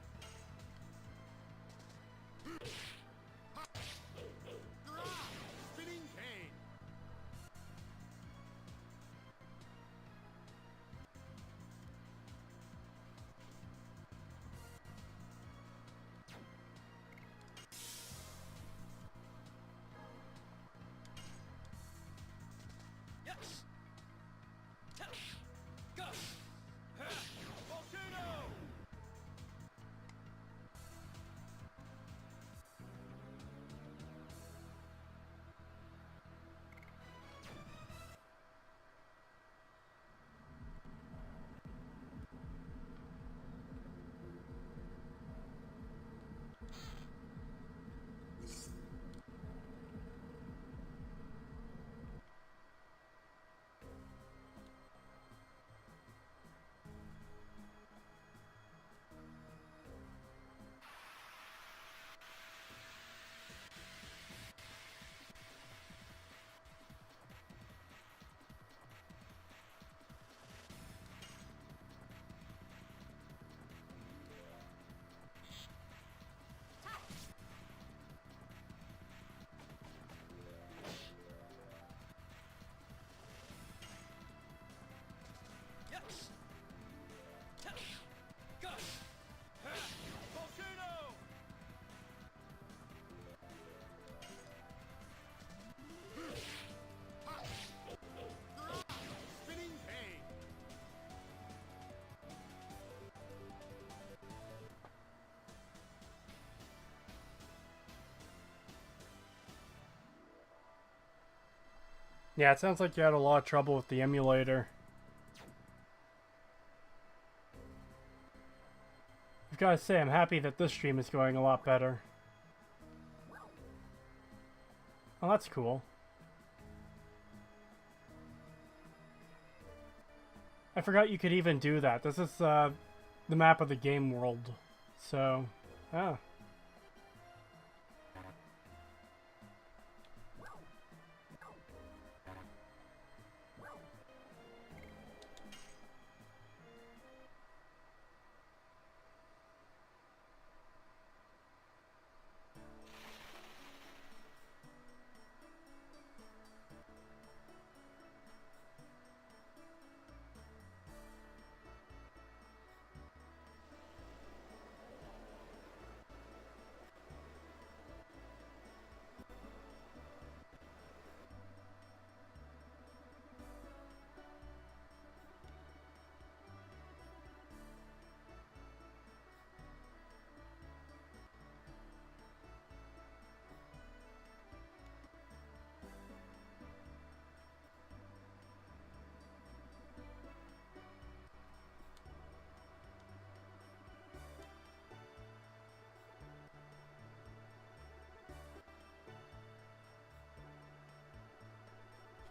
Yeah, it sounds like you had a lot of trouble with the emulator. I've got to say, I'm happy that this stream is going a lot better. Oh, that's cool. I forgot you could even do that. This is the map of the game world. So, ah.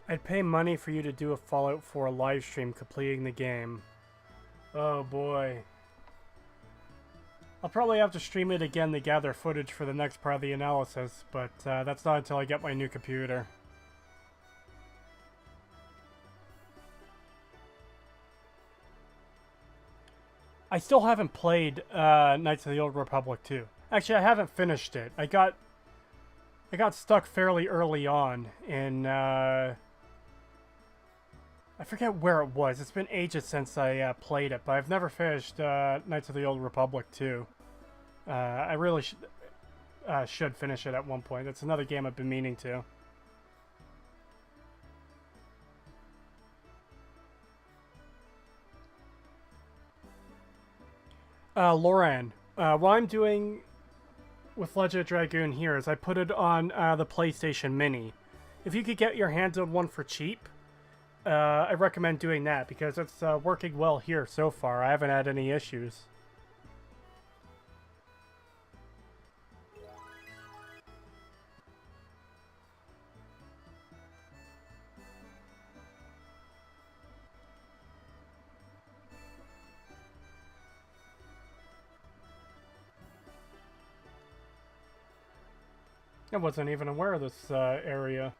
I'd pay money for you to do a Fallout 4 live stream completing the game. Oh boy. I'll probably have to stream it again to gather footage for the next part of the analysis, but that's not until I get my new computer. I still haven't played Knights of the Old Republic 2. Actually, I haven't finished it. I got stuck fairly early on in I forget where it was. It's been ages since I played it, but I've never finished Knights of the Old Republic 2. I really should finish it at one point. It's another game I've been meaning to. Loran, what I'm doing with Legend of Dragoon here is I put it on the PlayStation Mini. If you could get your hands on one for cheap, I recommend doing that because it's working well here so far. I haven't had any issues. I wasn't even aware of this area.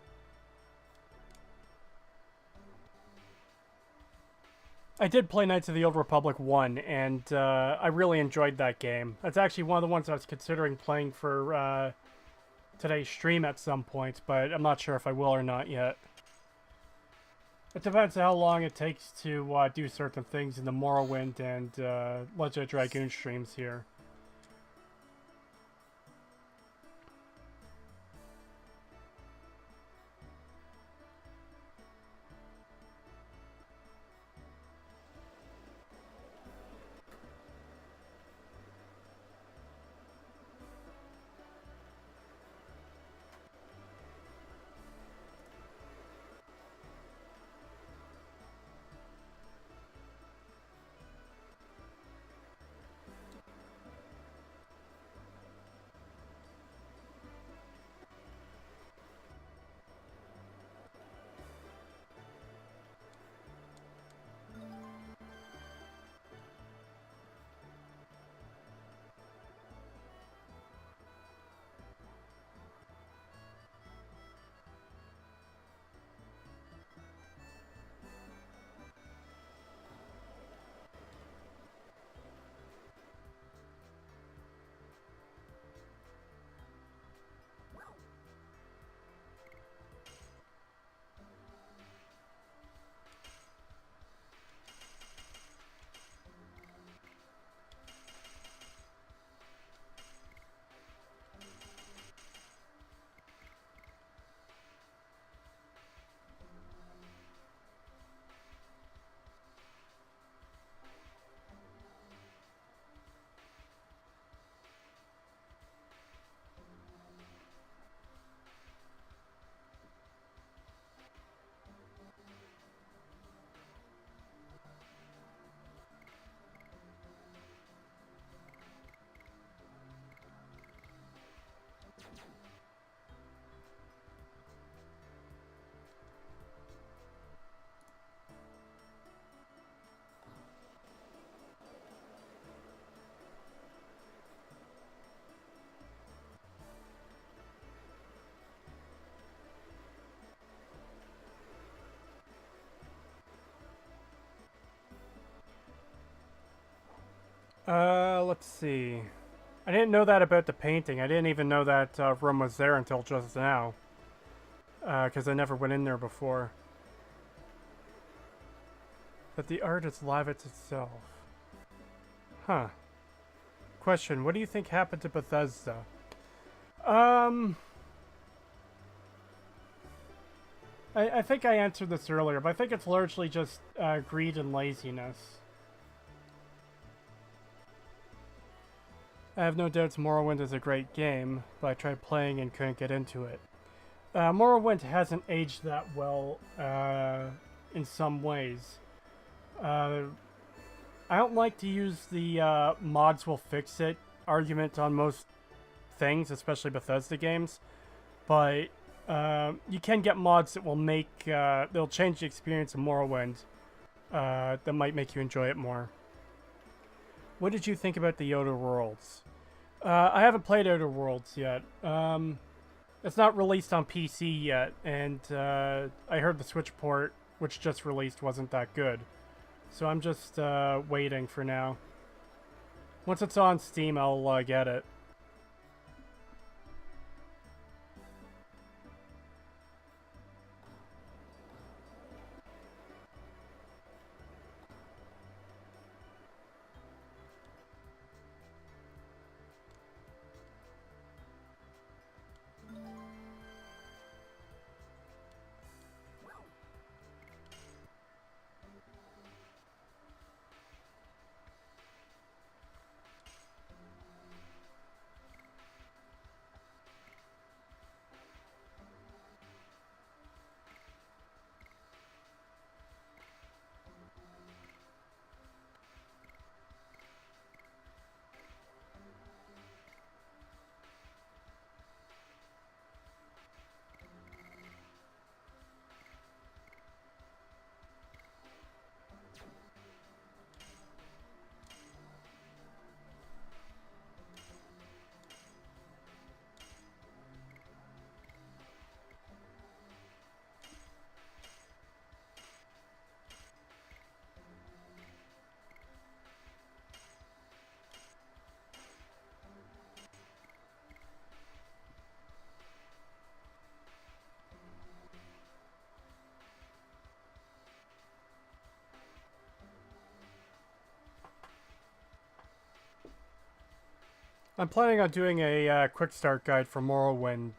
I did play Knights of the Old Republic 1, and I really enjoyed that game. That's actually one of the ones I was considering playing for today's stream at some point, but I'm not sure if I will or not yet. It depends on how long it takes to do certain things in the Morrowind and Legend of Dragoon streams here. Let's see. I didn't know that about the painting. I didn't even know that room was there until just now. Because I never went in there before. That the art is Lavitz itself. Huh. Question, what do you think happened to Bethesda? I think I answered this earlier, but I think it's largely just greed and laziness. I have no doubts Morrowind is a great game, but I tried playing and couldn't get into it. Morrowind hasn't aged that well in some ways. I don't like to use the mods will fix it argument on most things, especially Bethesda games, but you can get mods that will make they'll change the experience of Morrowind that might make you enjoy it more. What did you think about the Outer Worlds? I haven't played Outer Worlds yet. It's not released on PC yet, and I heard the Switch port, which just released, wasn't that good. So I'm just waiting for now. Once it's on Steam, I'll get it. I'm planning on doing a quick start guide for Morrowind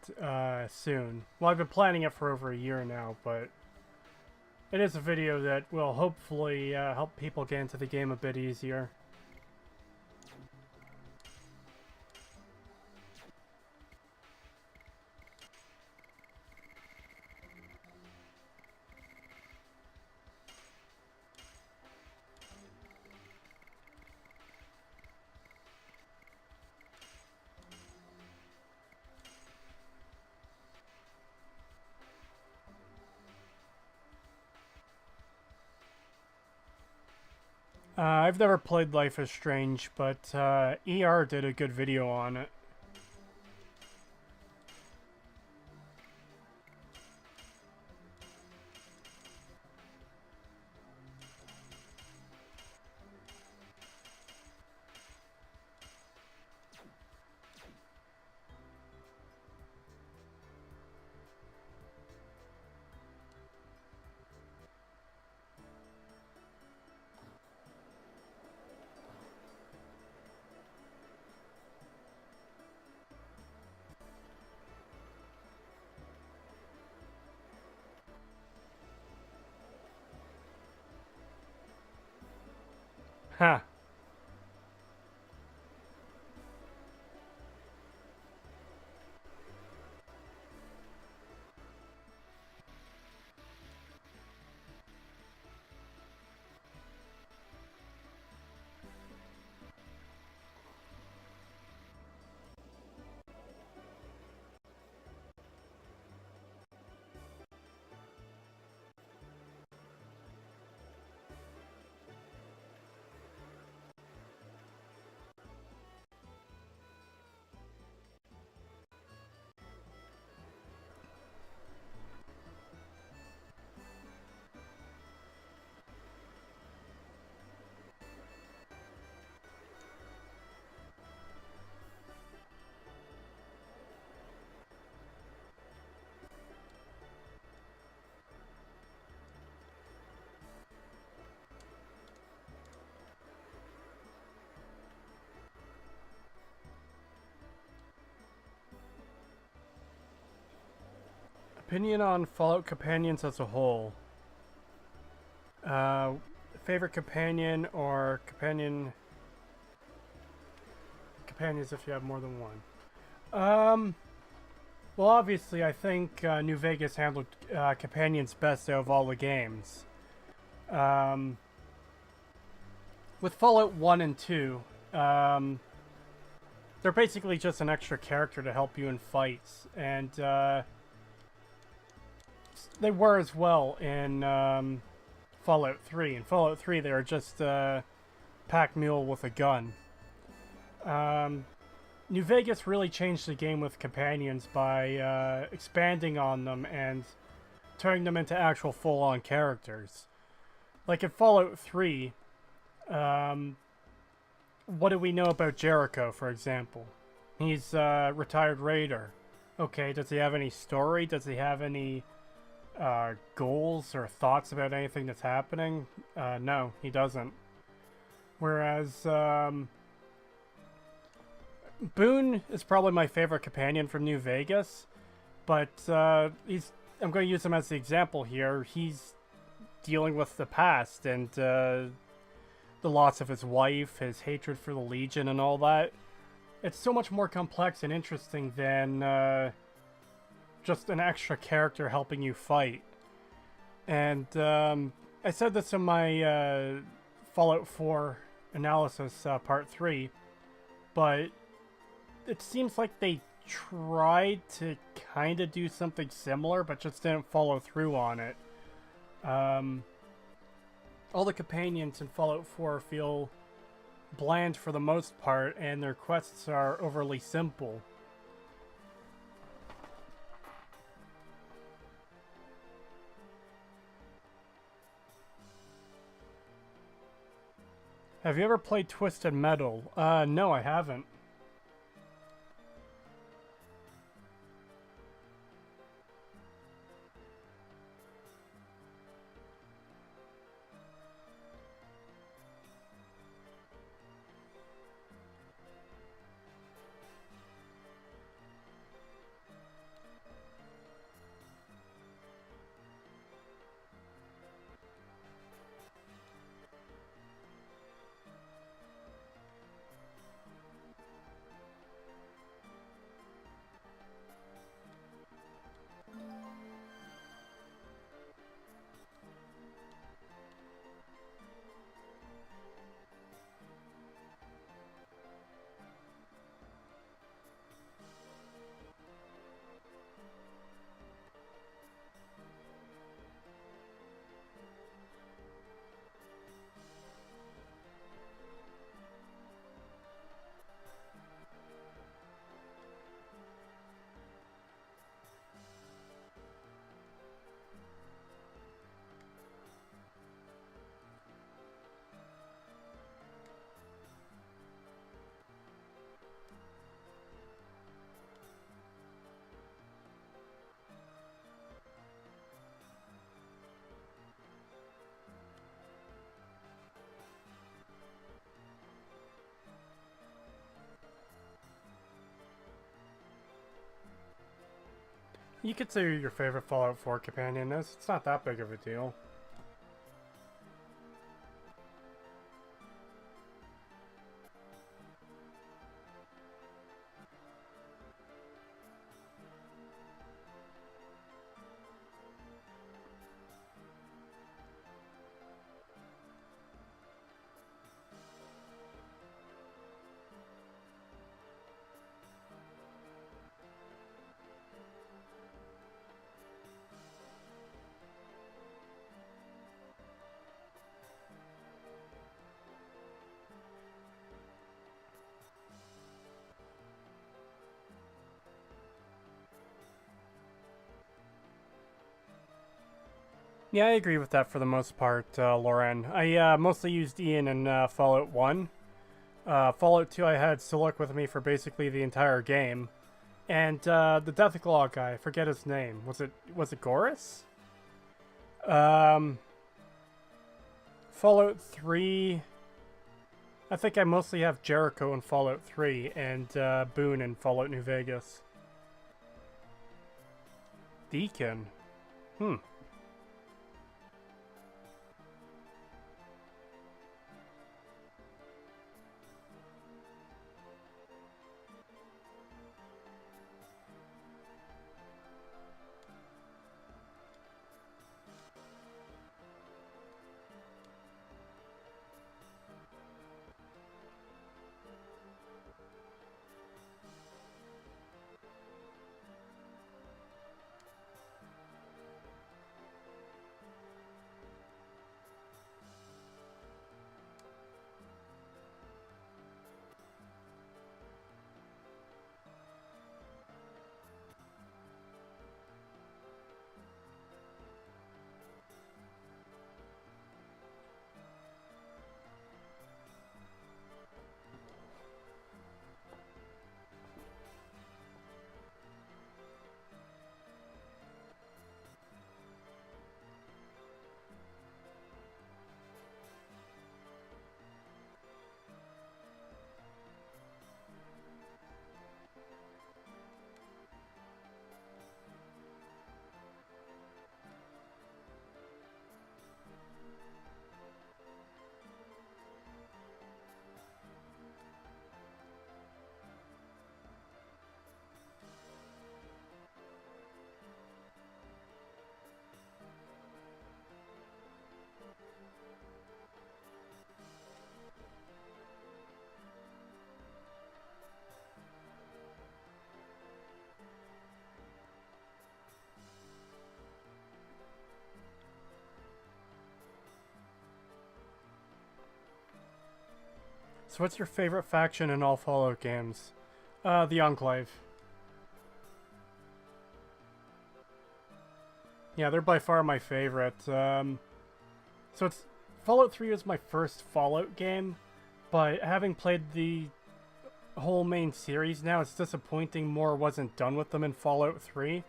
soon. Well, I've been planning it for over a year now, but it is a video that will hopefully help people get into the game a bit easier. I've never played Life is Strange, but ER did a good video on it. Huh. Opinion on Fallout companions as a whole. Favorite companion or companions if you have more than one. Well, obviously, I think New Vegas handled companions best out of all the games. With Fallout 1 and 2, they're basically just an extra character to help you in fights, and they were as well in Fallout 3. In Fallout 3, they were just a pack mule with a gun. New Vegas really changed the game with companions by expanding on them and turning them into actual full-on characters. Like in Fallout 3, what do we know about Jericho, for example? He's a retired raider. Okay, does he have any story? Does he have any goals or thoughts about anything that's happening? No, he doesn't. Whereas Boone is probably my favorite companion from New Vegas, but I'm going to use him as the example here. He's dealing with the past and the loss of his wife, his hatred for the Legion, and all that. It's so much more complex and interesting than just an extra character helping you fight. And I said this in my Fallout 4 analysis, part 3, but it seems like they tried to kind of do something similar, but just didn't follow through on it. All the companions in Fallout 4 feel bland for the most part, and their quests are overly simple. Have you ever played Twisted Metal? No, I haven't. You could say your favorite Fallout 4 companion is. It's not that big of a deal. Yeah, I agree with that for the most part, Lauren. I mostly used Ian in Fallout 1. Fallout 2, I had Sulik with me for basically the entire game. And the Deathclaw guy, I forget his name. Was it Goris? Fallout 3... I think I mostly have Jericho in Fallout 3 and Boone in Fallout New Vegas. Deacon. Hmm. So what's your favorite faction in all Fallout games? The Enclave. Yeah, they're by far my favorite. So it's Fallout 3 was my first Fallout game, but having played the whole main series now, it's disappointing more wasn't done with them in Fallout 3.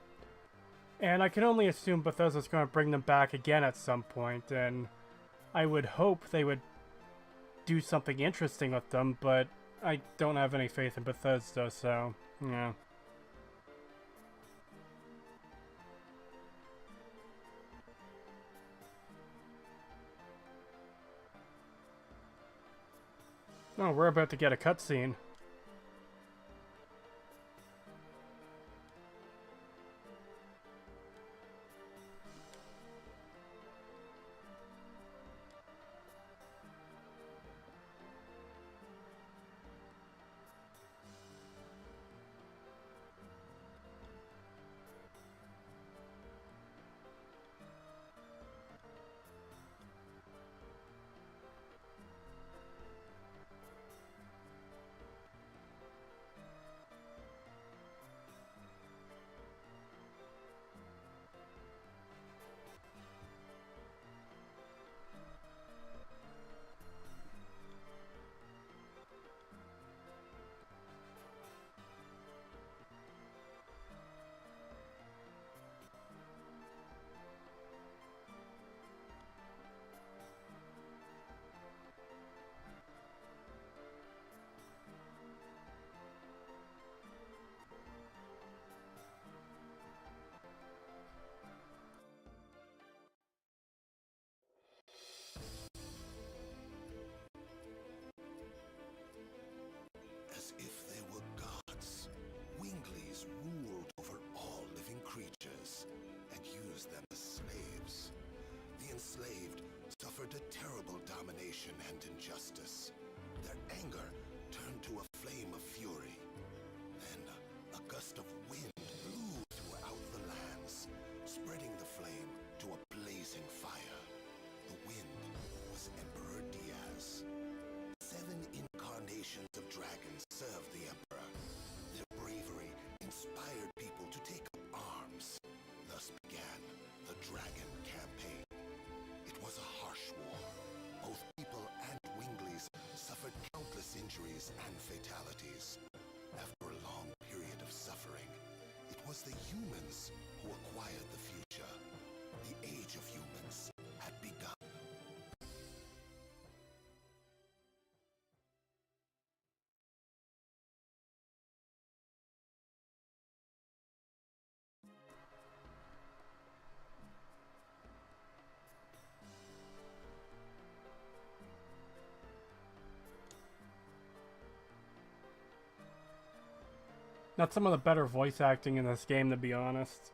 And I can only assume Bethesda's going to bring them back again at some point, and I would hope they would do something interesting with them, but I don't have any faith in Bethesda, so, yeah. Oh, we're about to get a cutscene. As if they were gods, Winglies ruled over all living creatures and used them as slaves. The enslaved suffered a terrible domination and injustice. Their anger turned to a flame of fury. Then a gust of wind blew throughout the lands, spreading the flame to a blazing fire. The wind was Emperor Diaz. 7 incarnations of dragons served the Emperor. Their bravery inspired people to take up arms. Thus began the Dragon Campaign. It was a harsh war. Both people and Winglies suffered countless injuries and fatalities. After a long period of suffering, it was the humans who acquired the future. The age of humans had begun. That's some of the better voice acting in this game, to be honest.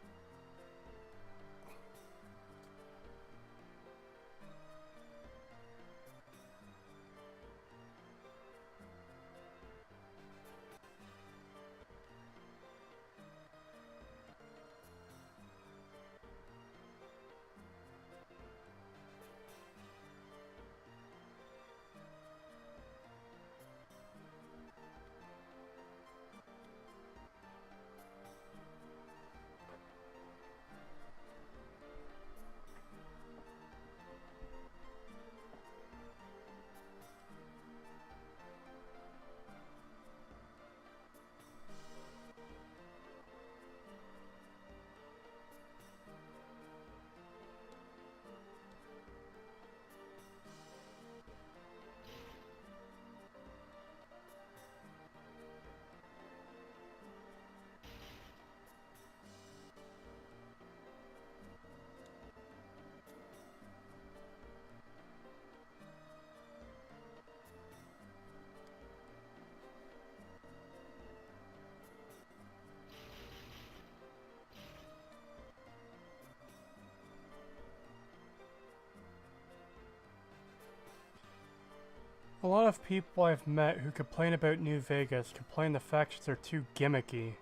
A lot of people I've met who complain about New Vegas complain the factions are too gimmicky.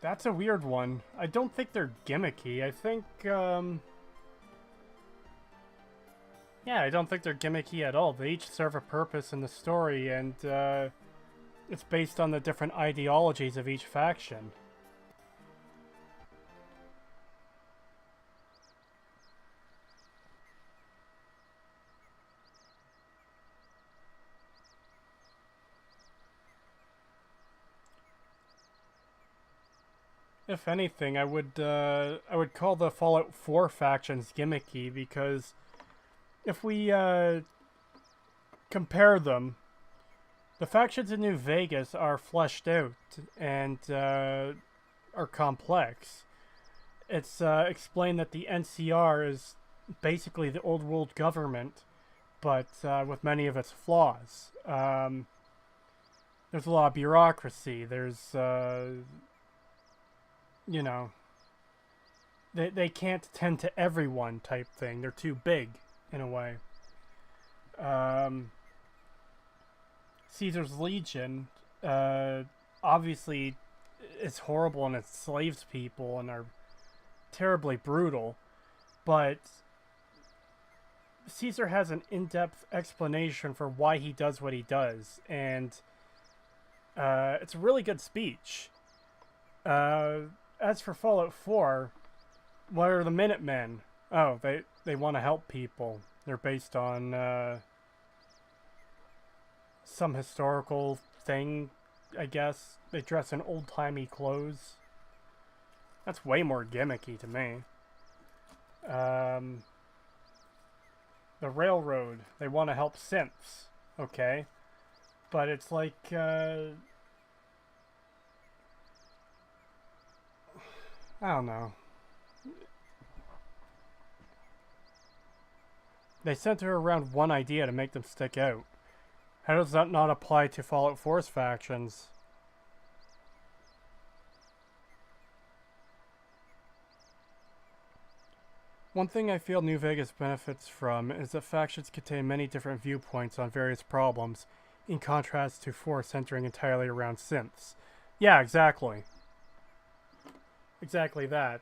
That's a weird one. I don't think they're gimmicky. I think, yeah, I don't think they're gimmicky at all. They each serve a purpose in the story, and, it's based on the different ideologies of each faction. If anything, I would call the Fallout 4 factions gimmicky, because if we compare them, the factions in New Vegas are fleshed out and are complex. It's explained that the NCR is basically the old world government, but with many of its flaws. There's a lot of bureaucracy. There's you know, they can't tend to everyone type thing. They're too big, in a way. Caesar's Legion, obviously, is horrible and enslaves people and are terribly brutal, but Caesar has an in-depth explanation for why he does what he does, and it's a really good speech. As for Fallout 4, what are the Minutemen? Oh, they want to help people. They're based on some historical thing, I guess. They dress in old-timey clothes. That's way more gimmicky to me. The Railroad. They want to help synths. Okay. But it's like, I don't know. They center around one idea to make them stick out. How does that not apply to Fallout 4's factions? One thing I feel New Vegas benefits from is that factions contain many different viewpoints on various problems, in contrast to 4 centering entirely around synths. Yeah, exactly. Exactly that.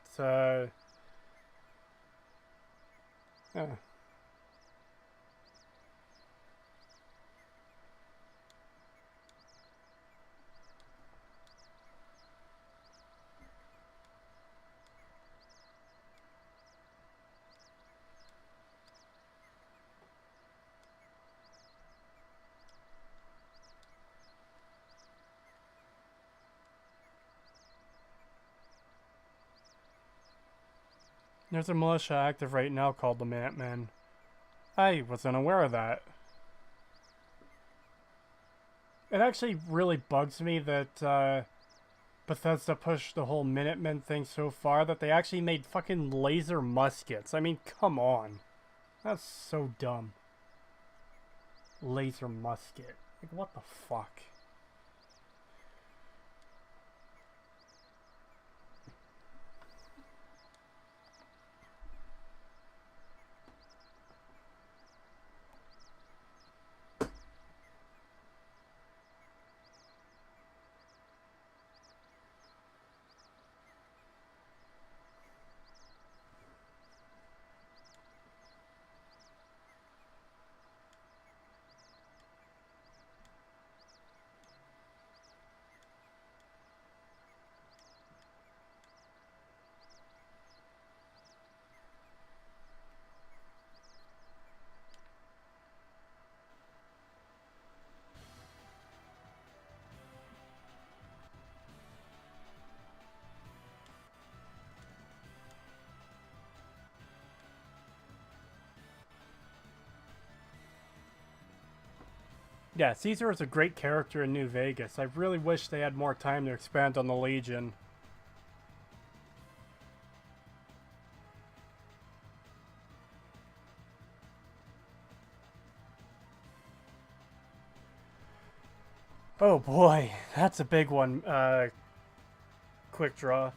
There's a militia active right now called the Minutemen. I wasn't aware of that. It actually really bugs me that Bethesda pushed the whole Minutemen thing so far that they actually made fucking laser muskets. I mean, come on. That's so dumb. Laser musket. Like, what the fuck? Yeah, Caesar is a great character in New Vegas. I really wish they had more time to expand on the Legion. Oh boy, that's a big one. Quick draw.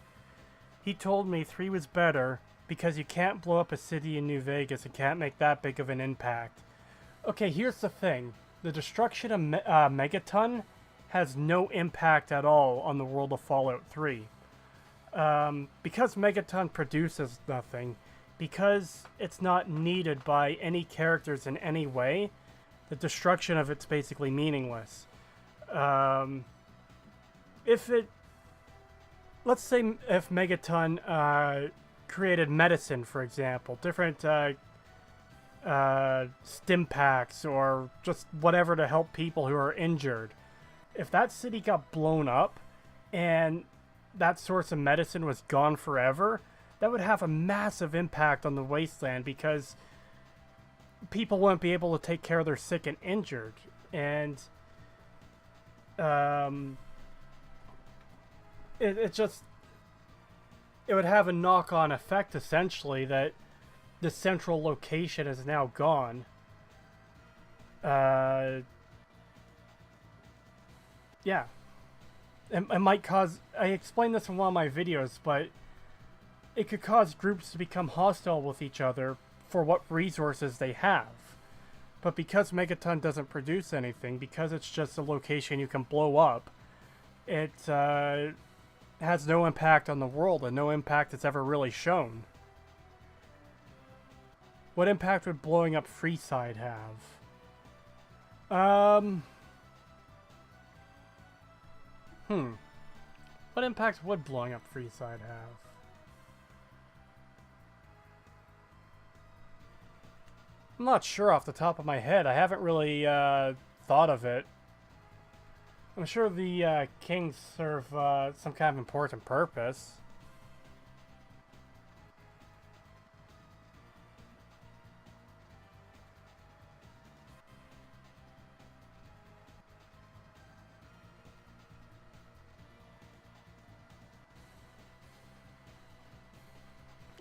He told me 3 was better because you can't blow up a city in New Vegas and can't make that big of an impact. Okay, here's the thing. The destruction of Megaton has no impact at all on the world of Fallout 3. Because Megaton produces nothing, because it's not needed by any characters in any way, the destruction of it's basically meaningless. Let's say if Megaton created medicine, for example, different stim packs or just whatever to help people who are injured. If that city got blown up and that source of medicine was gone forever, that would have a massive impact on the wasteland because people wouldn't be able to take care of their sick and injured. And it would have a knock-on effect, essentially, that the central location is now gone. Yeah. It might cause... I explained this in one of my videos, but it could cause groups to become hostile with each other for what resources they have. But because Megaton doesn't produce anything, because it's just a location you can blow up, it has no impact on the world, and no impact is ever really shown. What impact would blowing up Freeside have? What impact would blowing up Freeside have? I'm not sure off the top of my head. I haven't really thought of it. I'm sure the kings serve some kind of important purpose.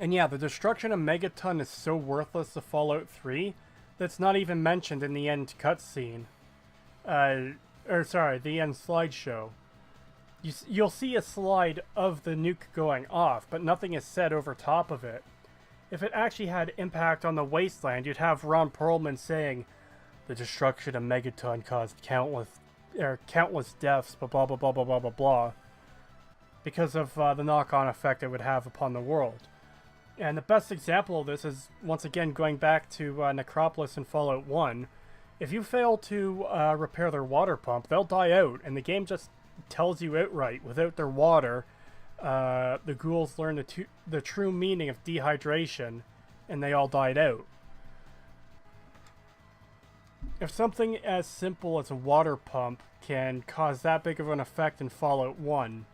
And yeah, the destruction of Megaton is so worthless to Fallout 3 that's not even mentioned in the end cutscene. The end slideshow. You'll see a slide of the nuke going off, but nothing is said over top of it. If it actually had impact on the wasteland, you'd have Ron Perlman saying, "The destruction of Megaton caused countless deaths, blah blah blah blah blah blah blah blah," because of the knock-on effect it would have upon the world. And the best example of this is, once again, going back to Necropolis in Fallout 1. If you fail to repair their water pump, they'll die out, and the game just tells you outright, without their water, the ghouls learned the true meaning of dehydration, and they all died out. If something as simple as a water pump can cause that big of an effect in Fallout 1,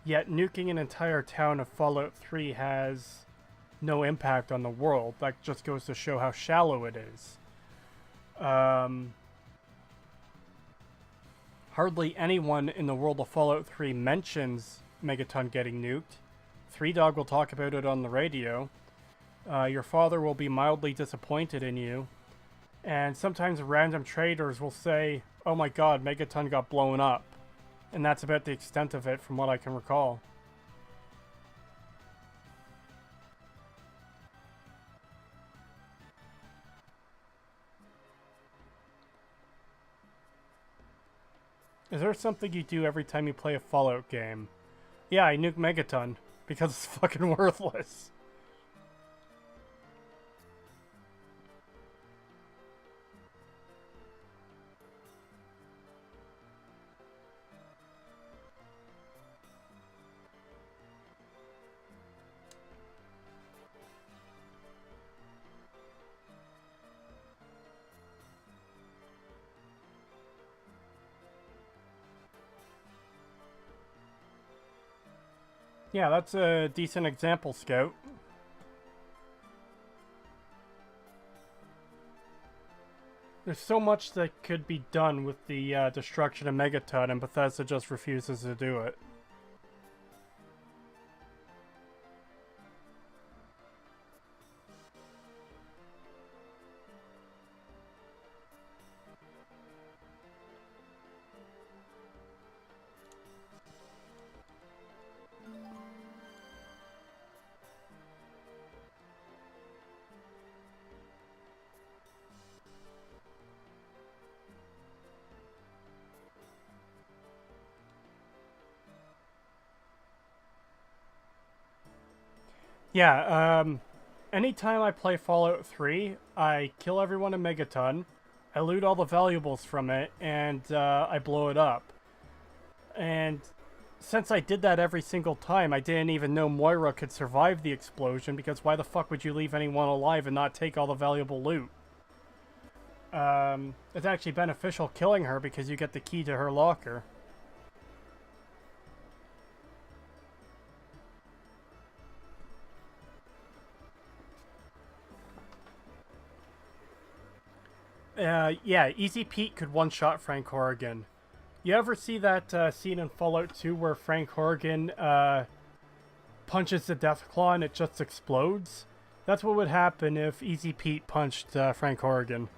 yet nuking an entire town of Fallout 3 has no impact on the world, that just goes to show how shallow it is. Hardly anyone in the world of Fallout 3 mentions Megaton getting nuked. Three Dog will talk about it on the radio. Your father will be mildly disappointed in you. And sometimes random traders will say, oh my god, Megaton got blown up. And that's about the extent of it from what I can recall. Is there something you do every time you play a Fallout game? Yeah, I nuke Megaton, because it's fucking worthless. Yeah, that's a decent example, Scout. There's so much that could be done with the destruction of Megaton, and Bethesda just refuses to do it. Yeah, anytime I play Fallout 3, I kill everyone in Megaton, I loot all the valuables from it, and I blow it up. And since I did that every single time, I didn't even know Moira could survive the explosion, because why the fuck would you leave anyone alive and not take all the valuable loot? It's actually beneficial killing her because you get the key to her locker. Yeah, Easy Pete could one-shot Frank Horrigan. You ever see that scene in Fallout 2 where Frank Horrigan punches the Deathclaw and it just explodes? That's what would happen if Easy Pete punched Frank Horrigan.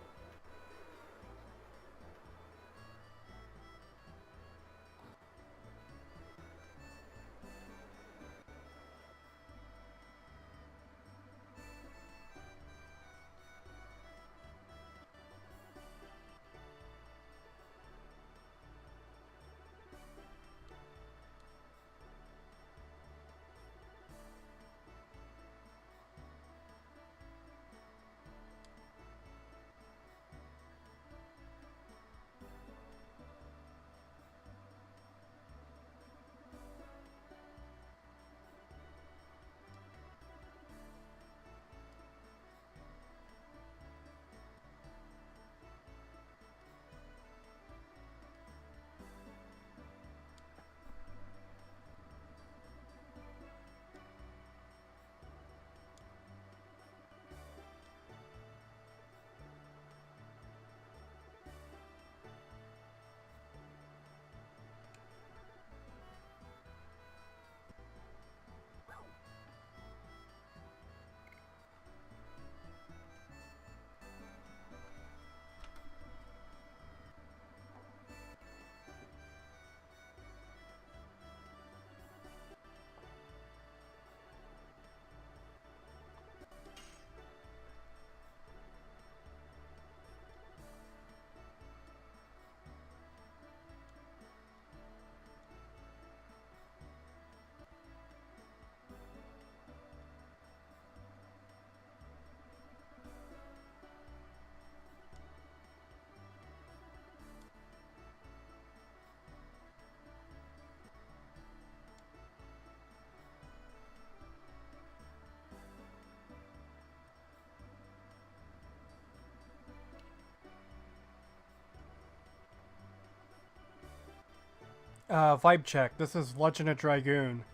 Vibe check. This is Legend of Dragoon,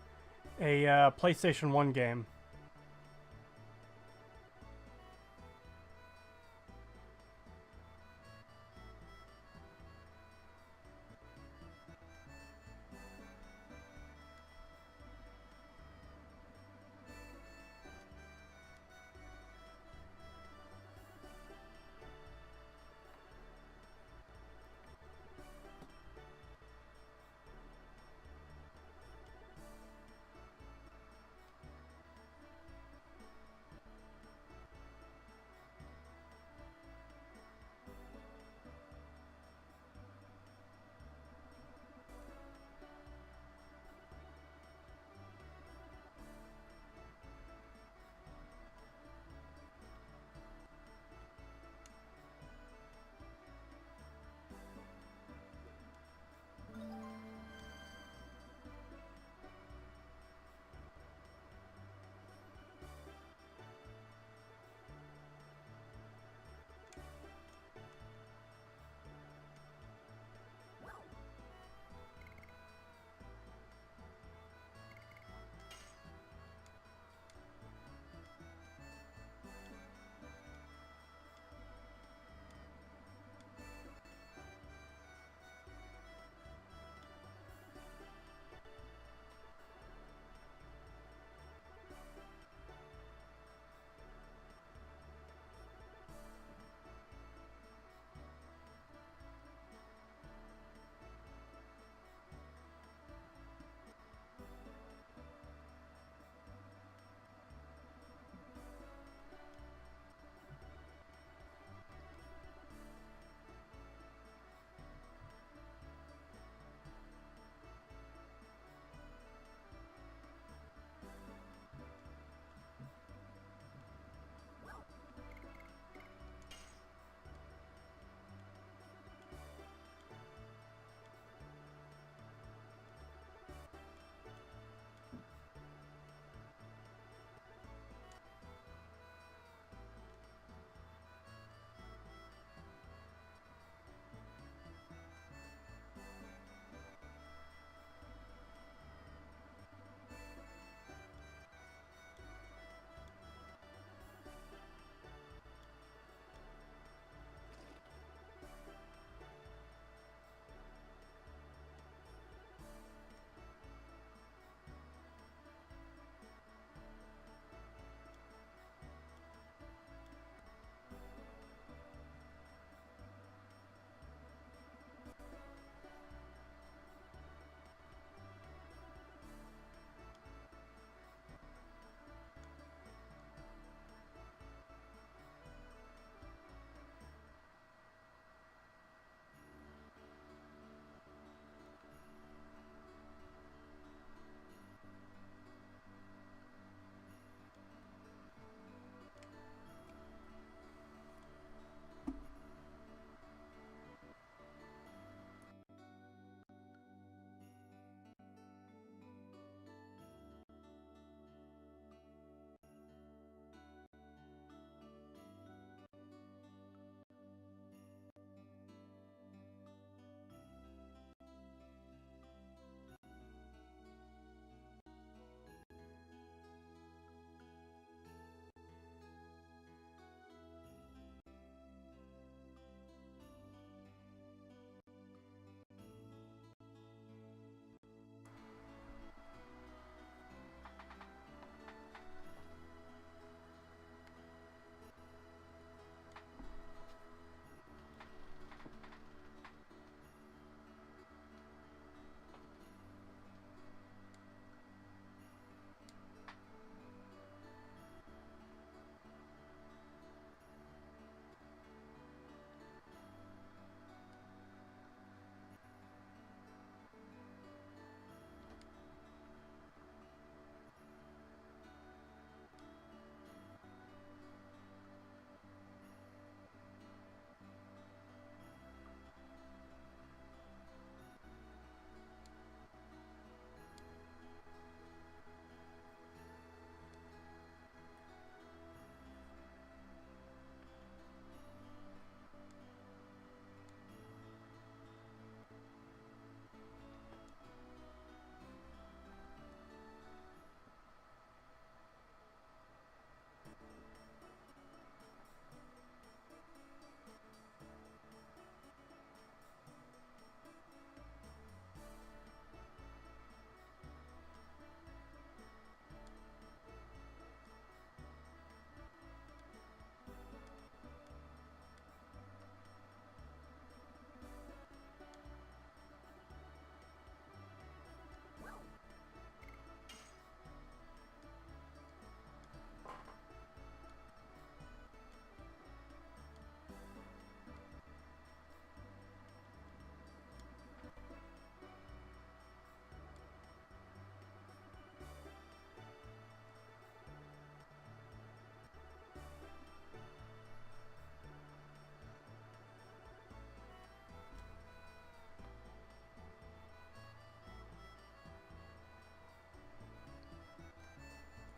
a PlayStation 1 game.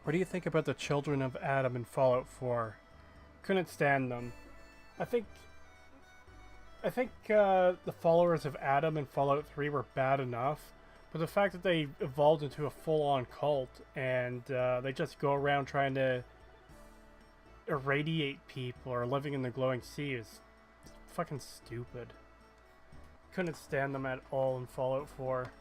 What do you think about the children of Adam in Fallout 4? Couldn't stand them. I think the followers of Adam in Fallout 3 were bad enough, but the fact that they evolved into a full-on cult and they just go around trying to irradiate people or living in the glowing sea is fucking stupid. Couldn't stand them at all in Fallout 4.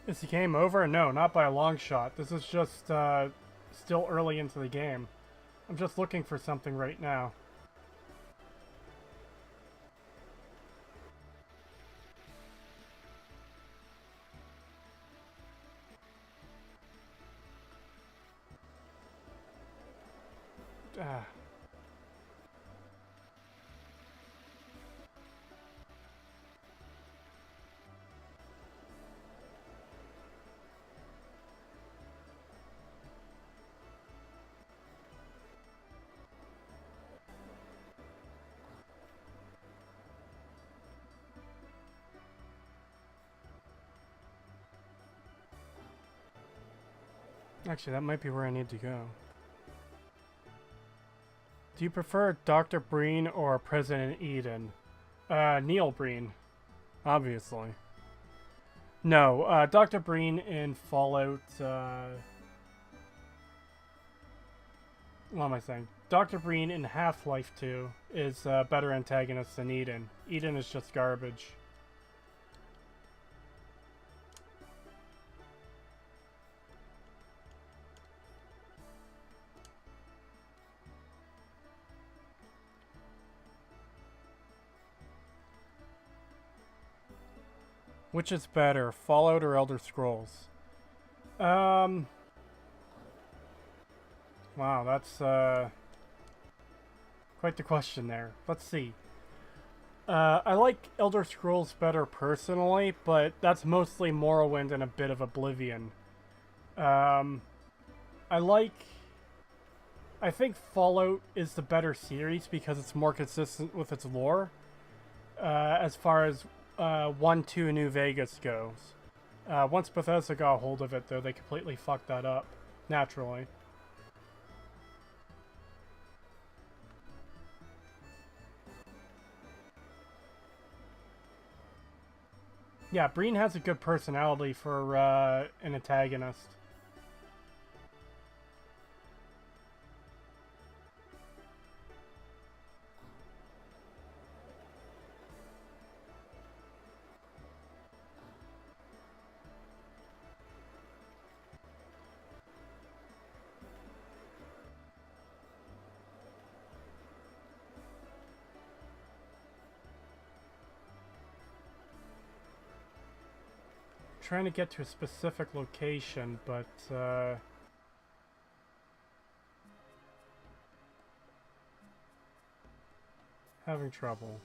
Is the game over? No, not by a long shot. This is just still early into the game. I'm just looking for something right now. Ah. Actually, that might be where I need to go. Do you prefer Dr. Breen or President Eden? Neil Breen, obviously. No, Dr. Breen in Fallout, what am I saying? Dr. Breen in Half-Life 2 is a better antagonist than Eden. Eden is just garbage. Which is better, Fallout or Elder Scrolls? Wow, that's quite the question there. Let's see. I like Elder Scrolls better personally, but that's mostly Morrowind and a bit of Oblivion. I think Fallout is the better series because it's more consistent with its lore. As far as 1, 2 New Vegas goes. Once Bethesda got a hold of it, though, they completely fucked that up, naturally. Yeah, Breen has a good personality for an antagonist. Trying to get to a specific location, but having trouble.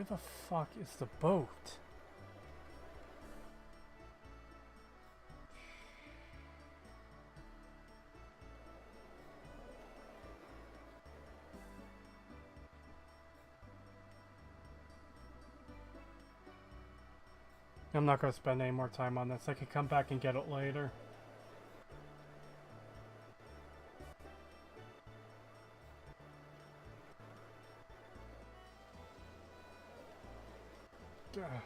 Where the fuck is the boat? I'm not going to spend any more time on this. I can come back and get it later. Ugh.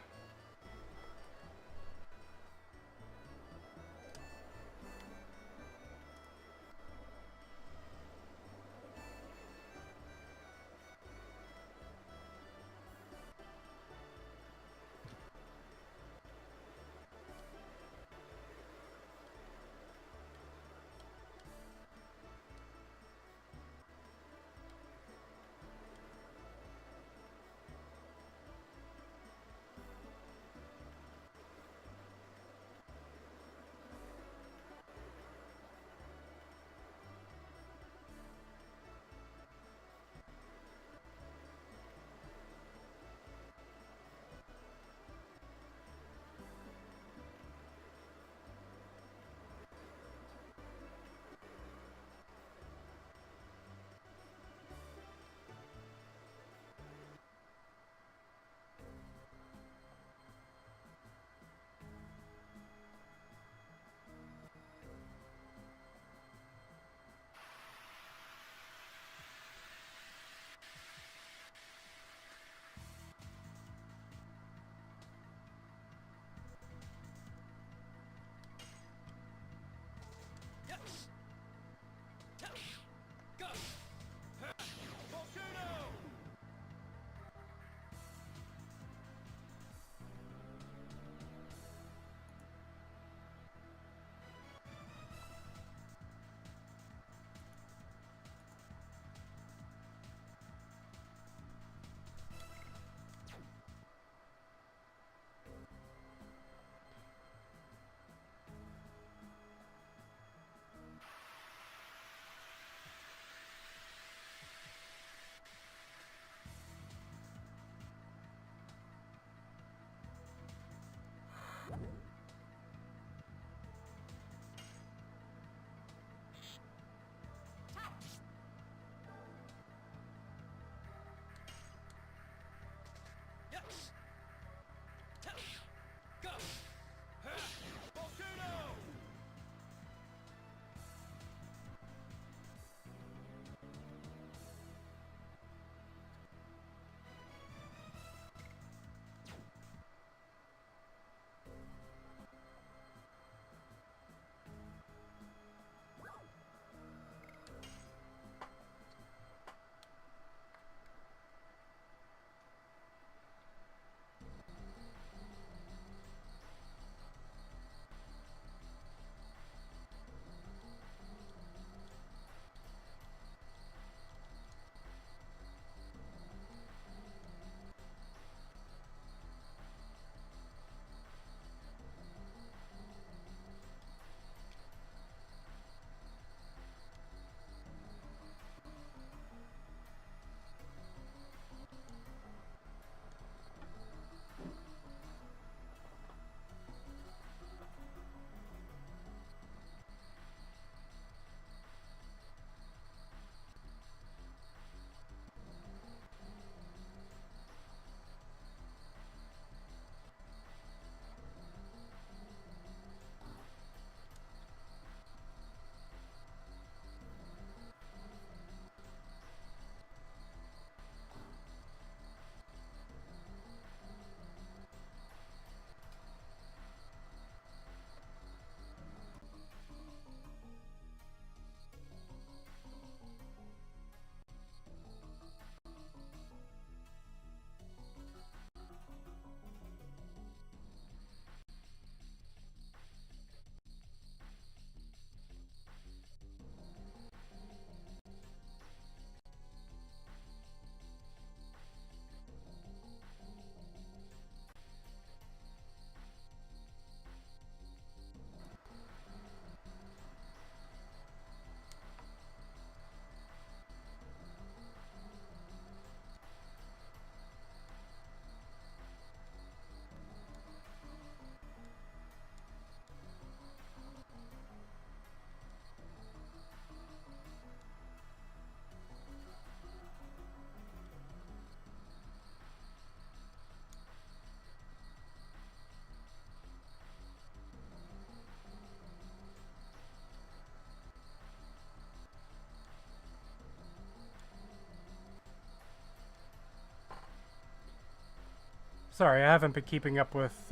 Sorry, I haven't been keeping up with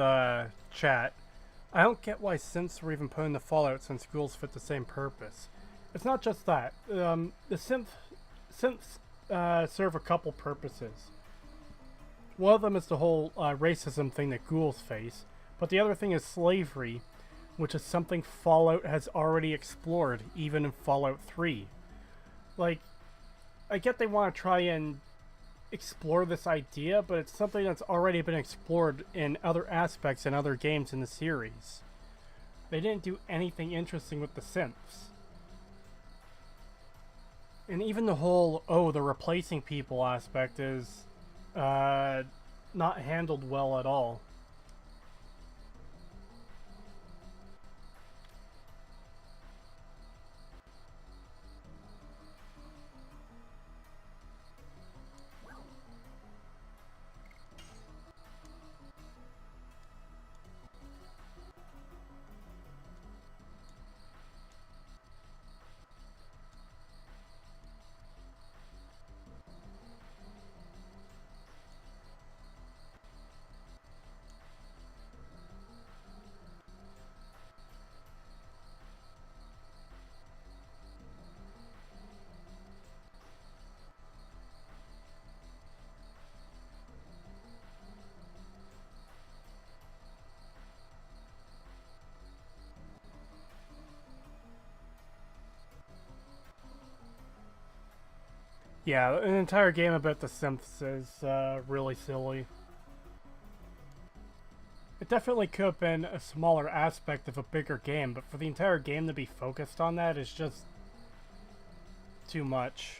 chat. I don't get why synths were even put into Fallout since ghouls fit the same purpose. It's not just that. The synths serve a couple purposes. One of them is the whole racism thing that ghouls face, but the other thing is slavery, which is something Fallout has already explored, even in Fallout 3. Like, I get they want to try and explore this idea, but it's something that's already been explored in other aspects in other games in the series. They didn't do anything interesting with the synths. And even the whole, oh, they're replacing people aspect is not handled well at all. Yeah, an entire game about the synths is really silly. It definitely could have been a smaller aspect of a bigger game, but for the entire game to be focused on that is just too much.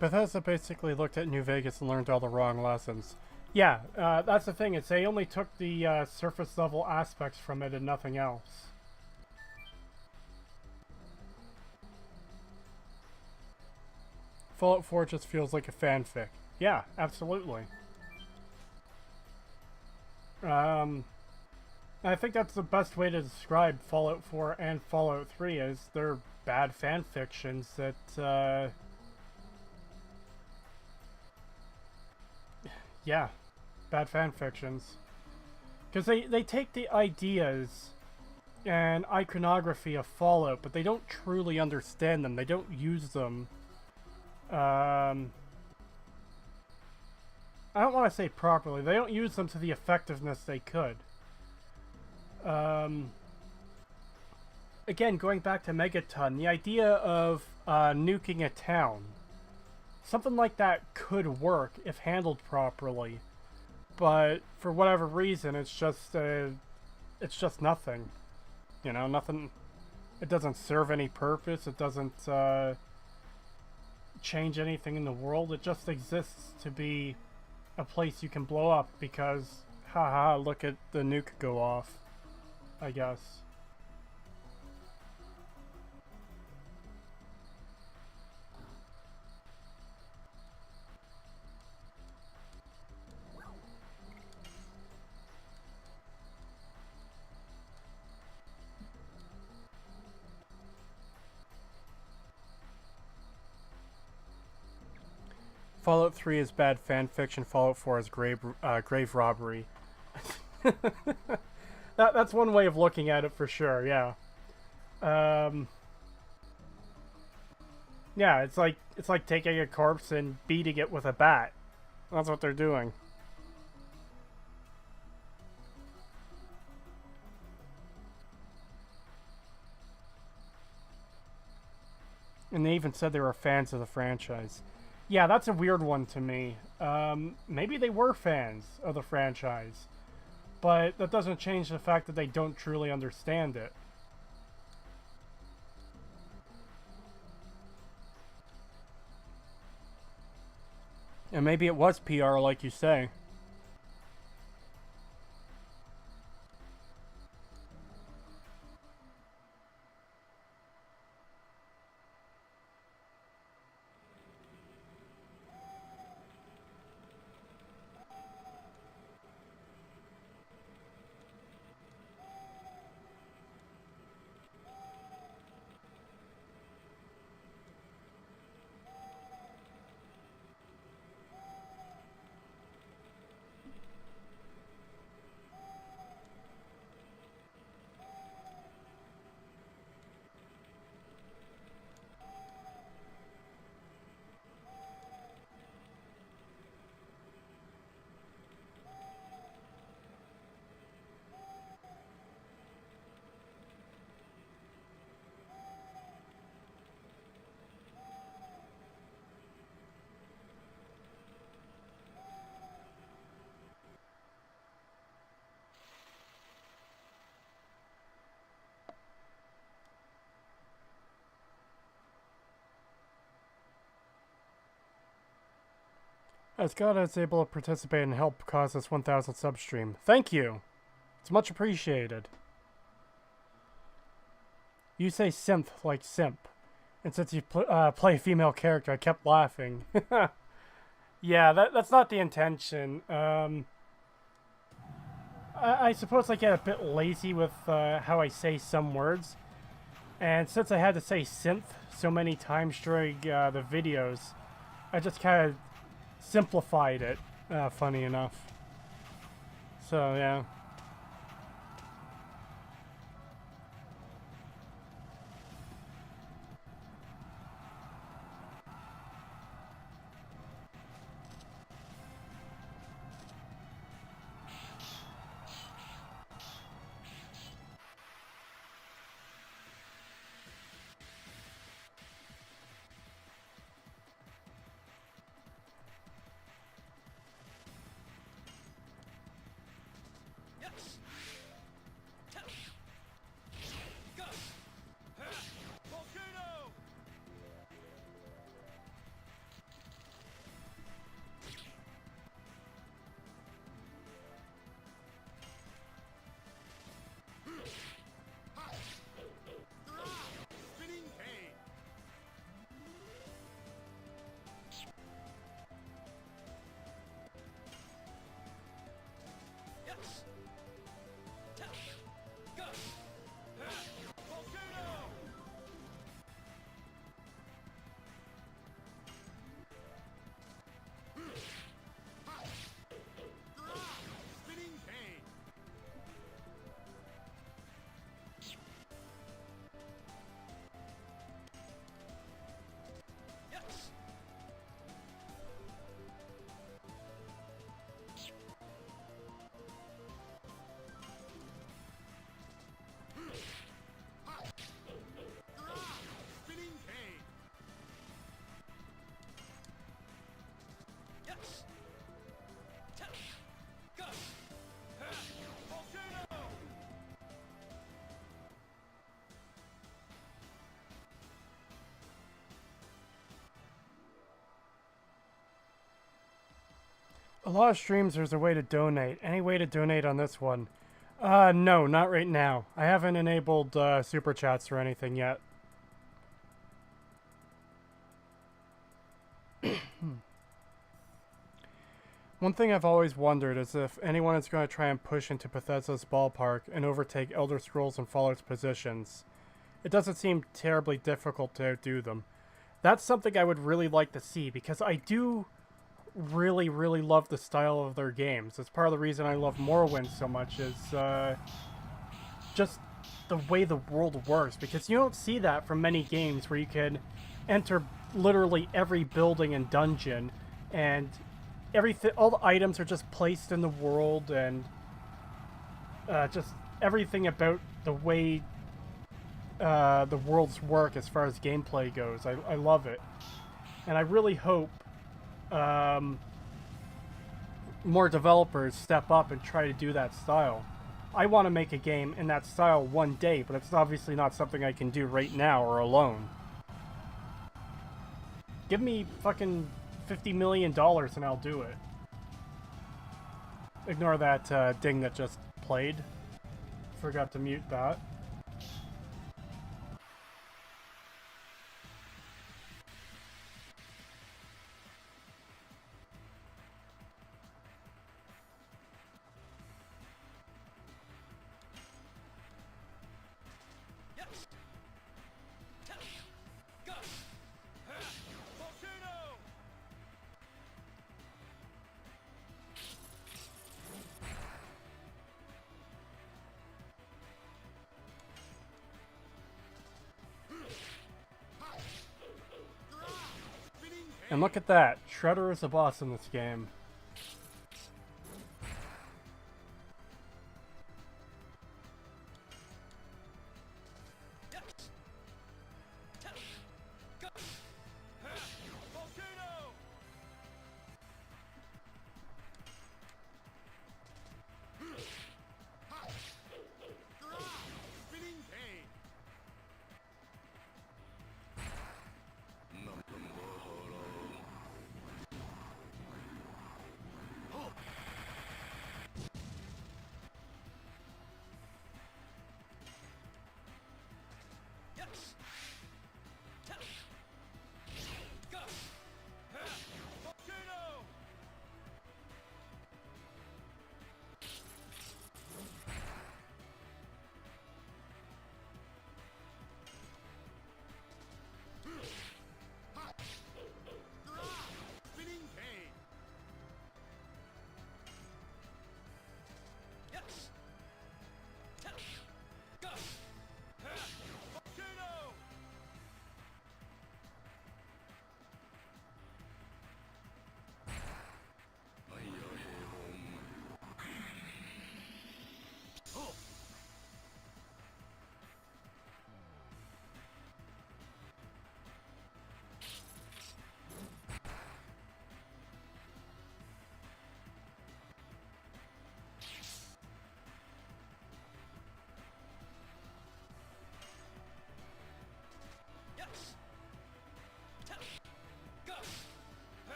Bethesda basically looked at New Vegas and learned all the wrong lessons. Yeah, that's the thing, is they only took the surface level aspects from it and nothing else. Fallout 4 just feels like a fanfic. Yeah, absolutely. I think that's the best way to describe Fallout 4 and Fallout 3 is they're bad fanfictions that, yeah, bad fanfictions. Because they take the ideas and iconography of Fallout, but they don't truly understand them. They don't use them. I don't want to say properly. They don't use them to the effectiveness they could. Again, going back to Megaton, the idea of nuking a town. Something like that could work if handled properly, but for whatever reason, it's just nothing. You know, nothing. It doesn't serve any purpose. It doesn't change anything in the world. It just exists to be a place you can blow up because, haha, look at the nuke go off, I guess. Fallout 3 is bad fan fiction. Fallout 4 is grave robbery. That's one way of looking at it for sure. Yeah. Yeah, it's like taking a corpse and beating it with a bat. That's what they're doing. And they even said they were fans of the franchise. Yeah, that's a weird one to me. Maybe they were fans of the franchise, but that doesn't change the fact that they don't truly understand it. And maybe it was PR, like you say. As God is able to participate and help cause this 1,000 substream. Thank you. It's much appreciated. You say synth like simp. And since you play a female character, I kept laughing. Yeah, that's not the intention. I suppose I get a bit lazy with how I say some words. And since I had to say synth so many times during the videos, I just kind of simplified it, funny enough. So, yeah. A lot of streams, there's a way to donate. Any way to donate on this one? No, not right now. I haven't enabled super chats or anything yet. One thing I've always wondered is if anyone is going to try and push into Bethesda's ballpark and overtake Elder Scrolls and Fallout's positions. It doesn't seem terribly difficult to outdo them. That's something I would really like to see, because I do really, really love the style of their games. It's part of the reason I love Morrowind so much, is just the way the world works, because you don't see that from many games where you can enter literally every building and dungeon, and everything, all the items are just placed in the world, and just everything about the way the worlds work as far as gameplay goes. I love it, and I really hope more developers step up and try to do that style. I want to make a game in that style one day, but it's obviously not something I can do right now or alone. Give me fucking $50 million and I'll do it. Ignore that ding that just played. Forgot to mute that. And look at that, Shredder is a boss in this game.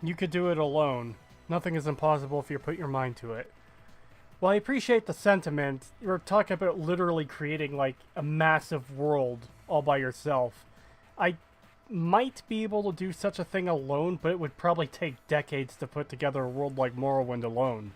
You could do it alone. Nothing is impossible if you put your mind to it. Well, I appreciate the sentiment. You're talking about literally creating, like, a massive world all by yourself. I might be able to do such a thing alone, but it would probably take decades to put together a world like Morrowind alone.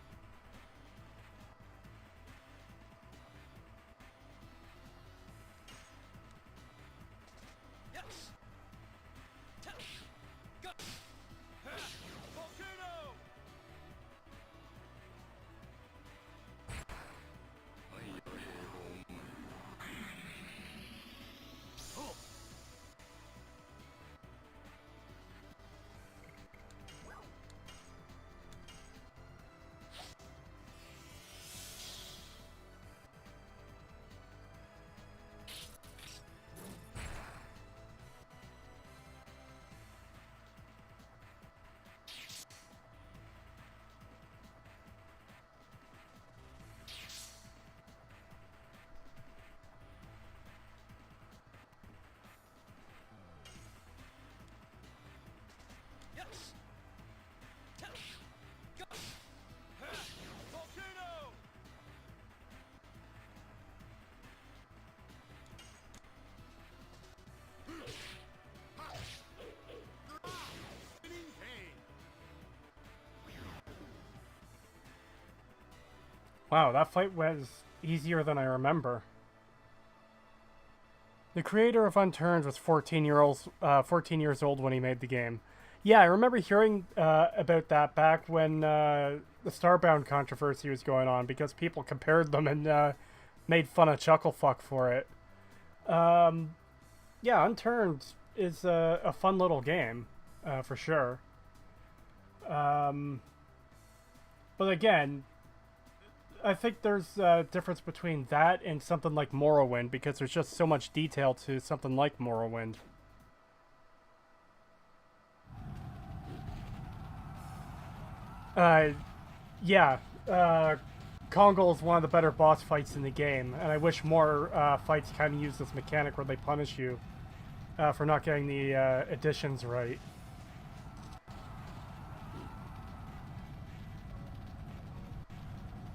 Wow, that fight was easier than I remember. The creator of Unturned was 14 years old when he made the game. Yeah, I remember hearing about that back when the Starbound controversy was going on because people compared them and made fun of Chucklefuck for it. Yeah, Unturned is a fun little game, for sure. But again, I think there's a difference between that and something like Morrowind because there's just so much detail to something like Morrowind. Yeah, Kongol is one of the better boss fights in the game, and I wish more fights kind of use this mechanic where they punish you for not getting the additions right.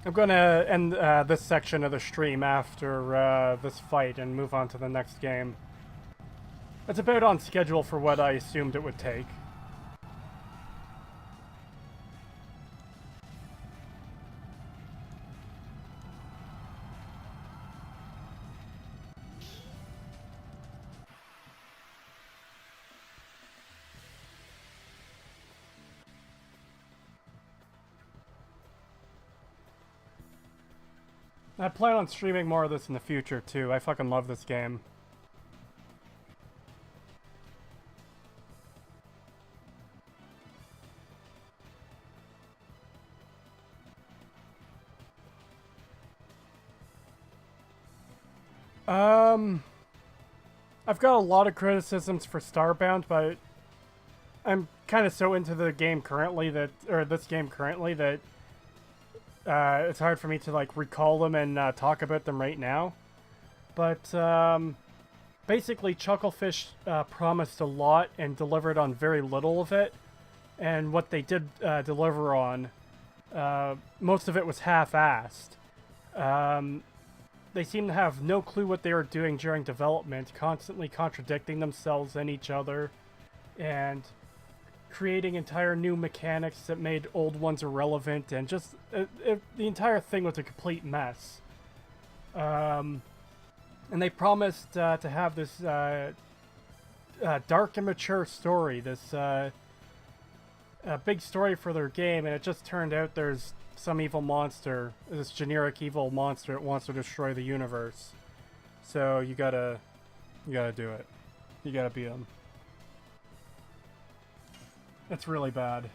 I'm going to end this section of the stream after this fight and move on to the next game. It's about on schedule for what I assumed it would take. I plan on streaming more of this in the future, too. I fucking love this game. I've got a lot of criticisms for Starbound, but I'm kind of so into the game currently that, or this game currently, that it's hard for me to like recall them and talk about them right now. But basically, Chucklefish promised a lot and delivered on very little of it. And what they did deliver on, most of it was half-assed. They seem to have no clue what they were doing during development, constantly contradicting themselves and each other, and creating entire new mechanics that made old ones irrelevant, and just the entire thing was a complete mess. And they promised to have this dark and mature story, this big story for their game, and it just turned out there's some evil monster, this generic evil monster that wants to destroy the universe. So you gotta do it. You gotta beat him. It's really bad.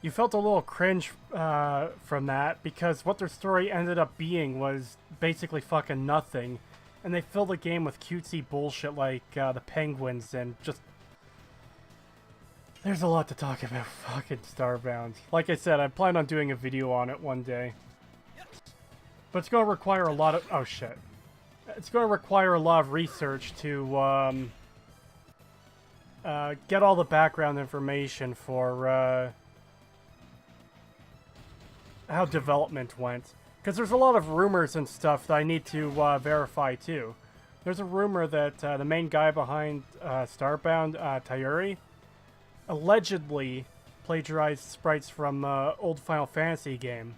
You felt a little cringe from that because what their story ended up being was basically fucking nothing, and they filled the game with cutesy bullshit like the penguins and just... There's a lot to talk about fucking Starbound. Like I said, I plan on doing a video on it one day. But it's going to require a lot of... Oh, shit. It's going to require a lot of research to get all the background information for how development went. Because there's a lot of rumors and stuff that I need to verify, too. There's a rumor that the main guy behind Starbound, Tayuri, allegedly plagiarized sprites from old Final Fantasy game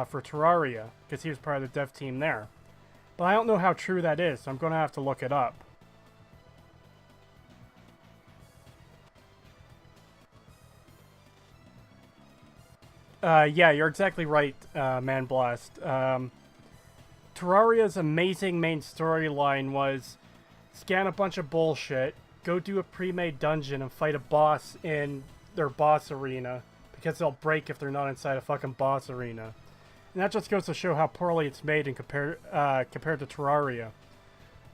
for Terraria, because he was part of the dev team there. But I don't know how true that is, so I'm going to have to look it up. Yeah, you're exactly right, Man Blast. Terraria's amazing main storyline was scan a bunch of bullshit, go do a pre-made dungeon, and fight a boss in their boss arena, because they'll break if they're not inside a fucking boss arena. And that just goes to show how poorly it's made in compared to Terraria.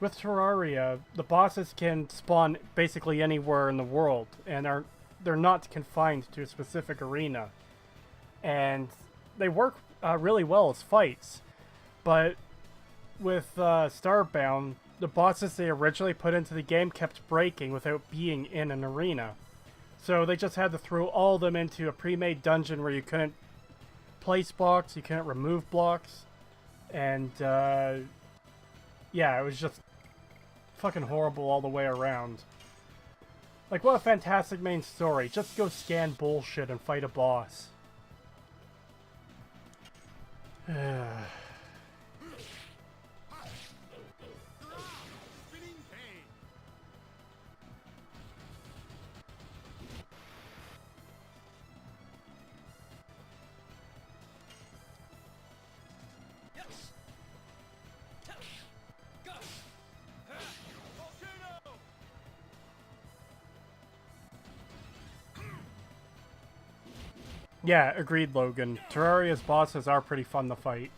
With Terraria, the bosses can spawn basically anywhere in the world, and they're not confined to a specific arena. And they work really well as fights. But with Starbound, the bosses they originally put into the game kept breaking without being in an arena. So they just had to throw all of them into a pre-made dungeon where you couldn't place blocks, you couldn't remove blocks. And, yeah, it was just fucking horrible all the way around. Like, what a fantastic main story. Just go scan bullshit and fight a boss. Yeah, agreed, Logan. Terraria's bosses are pretty fun to fight.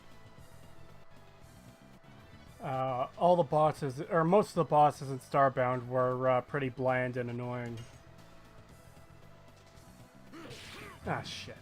All the bosses, or most of the bosses in Starbound were pretty bland and annoying. Ah, shit.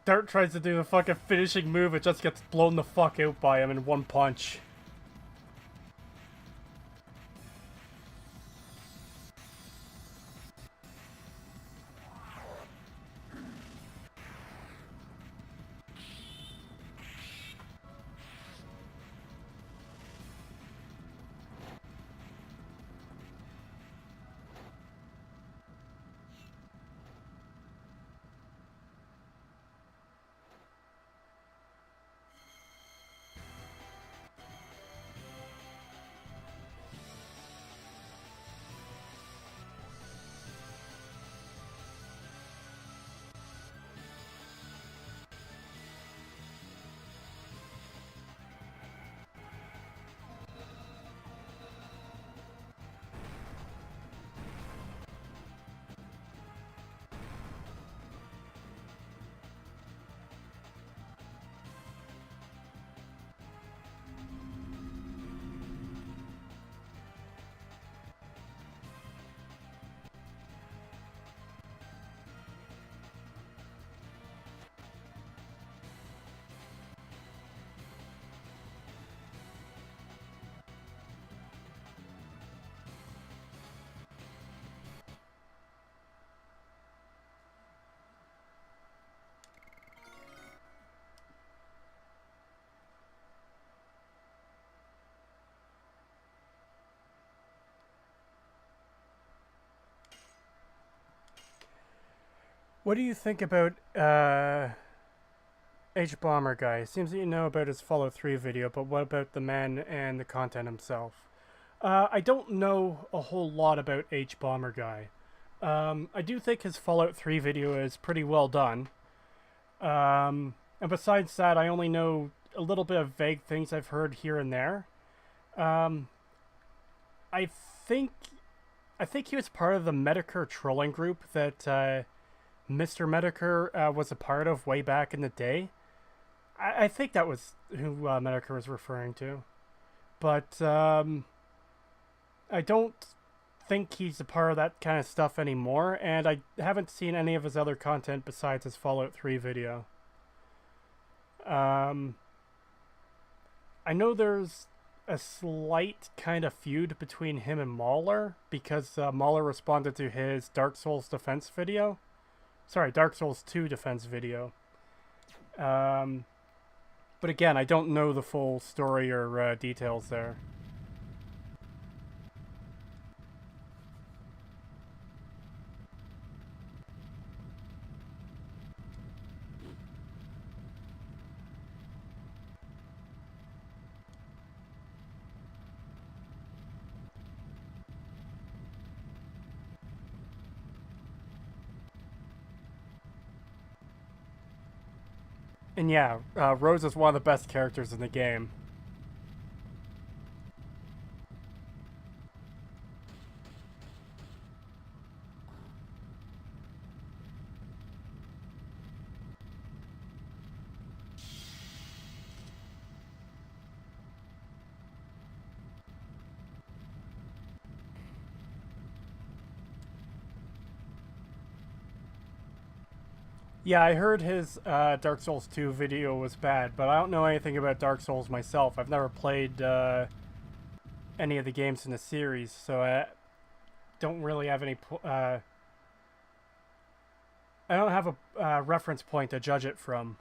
Dart tries to do the fucking finishing move, it just gets blown the fuck out by him in one punch. What do you think about H Bomber guy? It seems that you know about his Fallout 3 video, but what about the man and the content himself? I don't know a whole lot about H Bomber guy. I do think his Fallout 3 video is pretty well done. And besides that, I only know a little bit of vague things I've heard here and there. I think he was part of the Medicare trolling group that Mr. Medicare was a part of way back in the day. I think that was who Medicare was referring to. But I don't think he's a part of that kind of stuff anymore, and I haven't seen any of his other content besides his Fallout 3 video. I know there's a slight kind of feud between him and Mauler, because Mauler responded to his Dark Souls defense video. Sorry, Dark Souls 2 defense video. But again, I don't know the full story or details there. And yeah, Rose is one of the best characters in the game. Yeah, I heard his Dark Souls 2 video was bad, but I don't know anything about Dark Souls myself. I've never played any of the games in the series, so I don't really have any... I don't have a reference point to judge it from.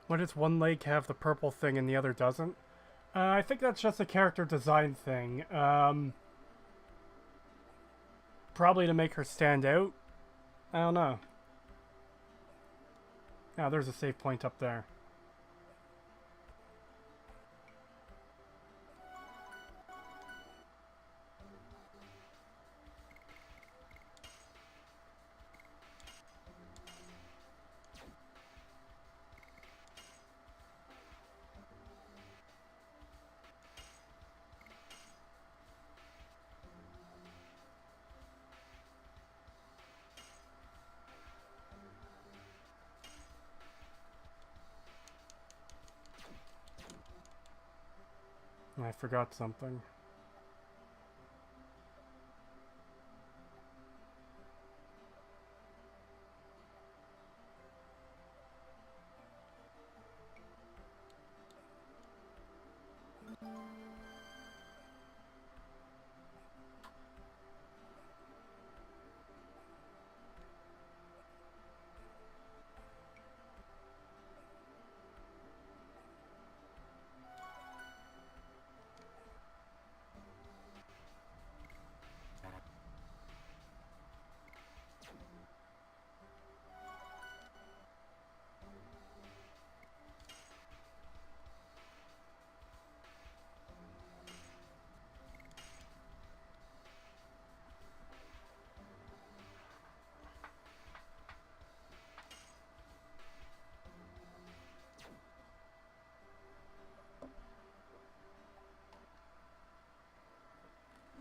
Why does one leg have the purple thing and the other doesn't? I think that's just a character design thing. Probably to make her stand out. I don't know. Yeah, there's a save point up there. I forgot something.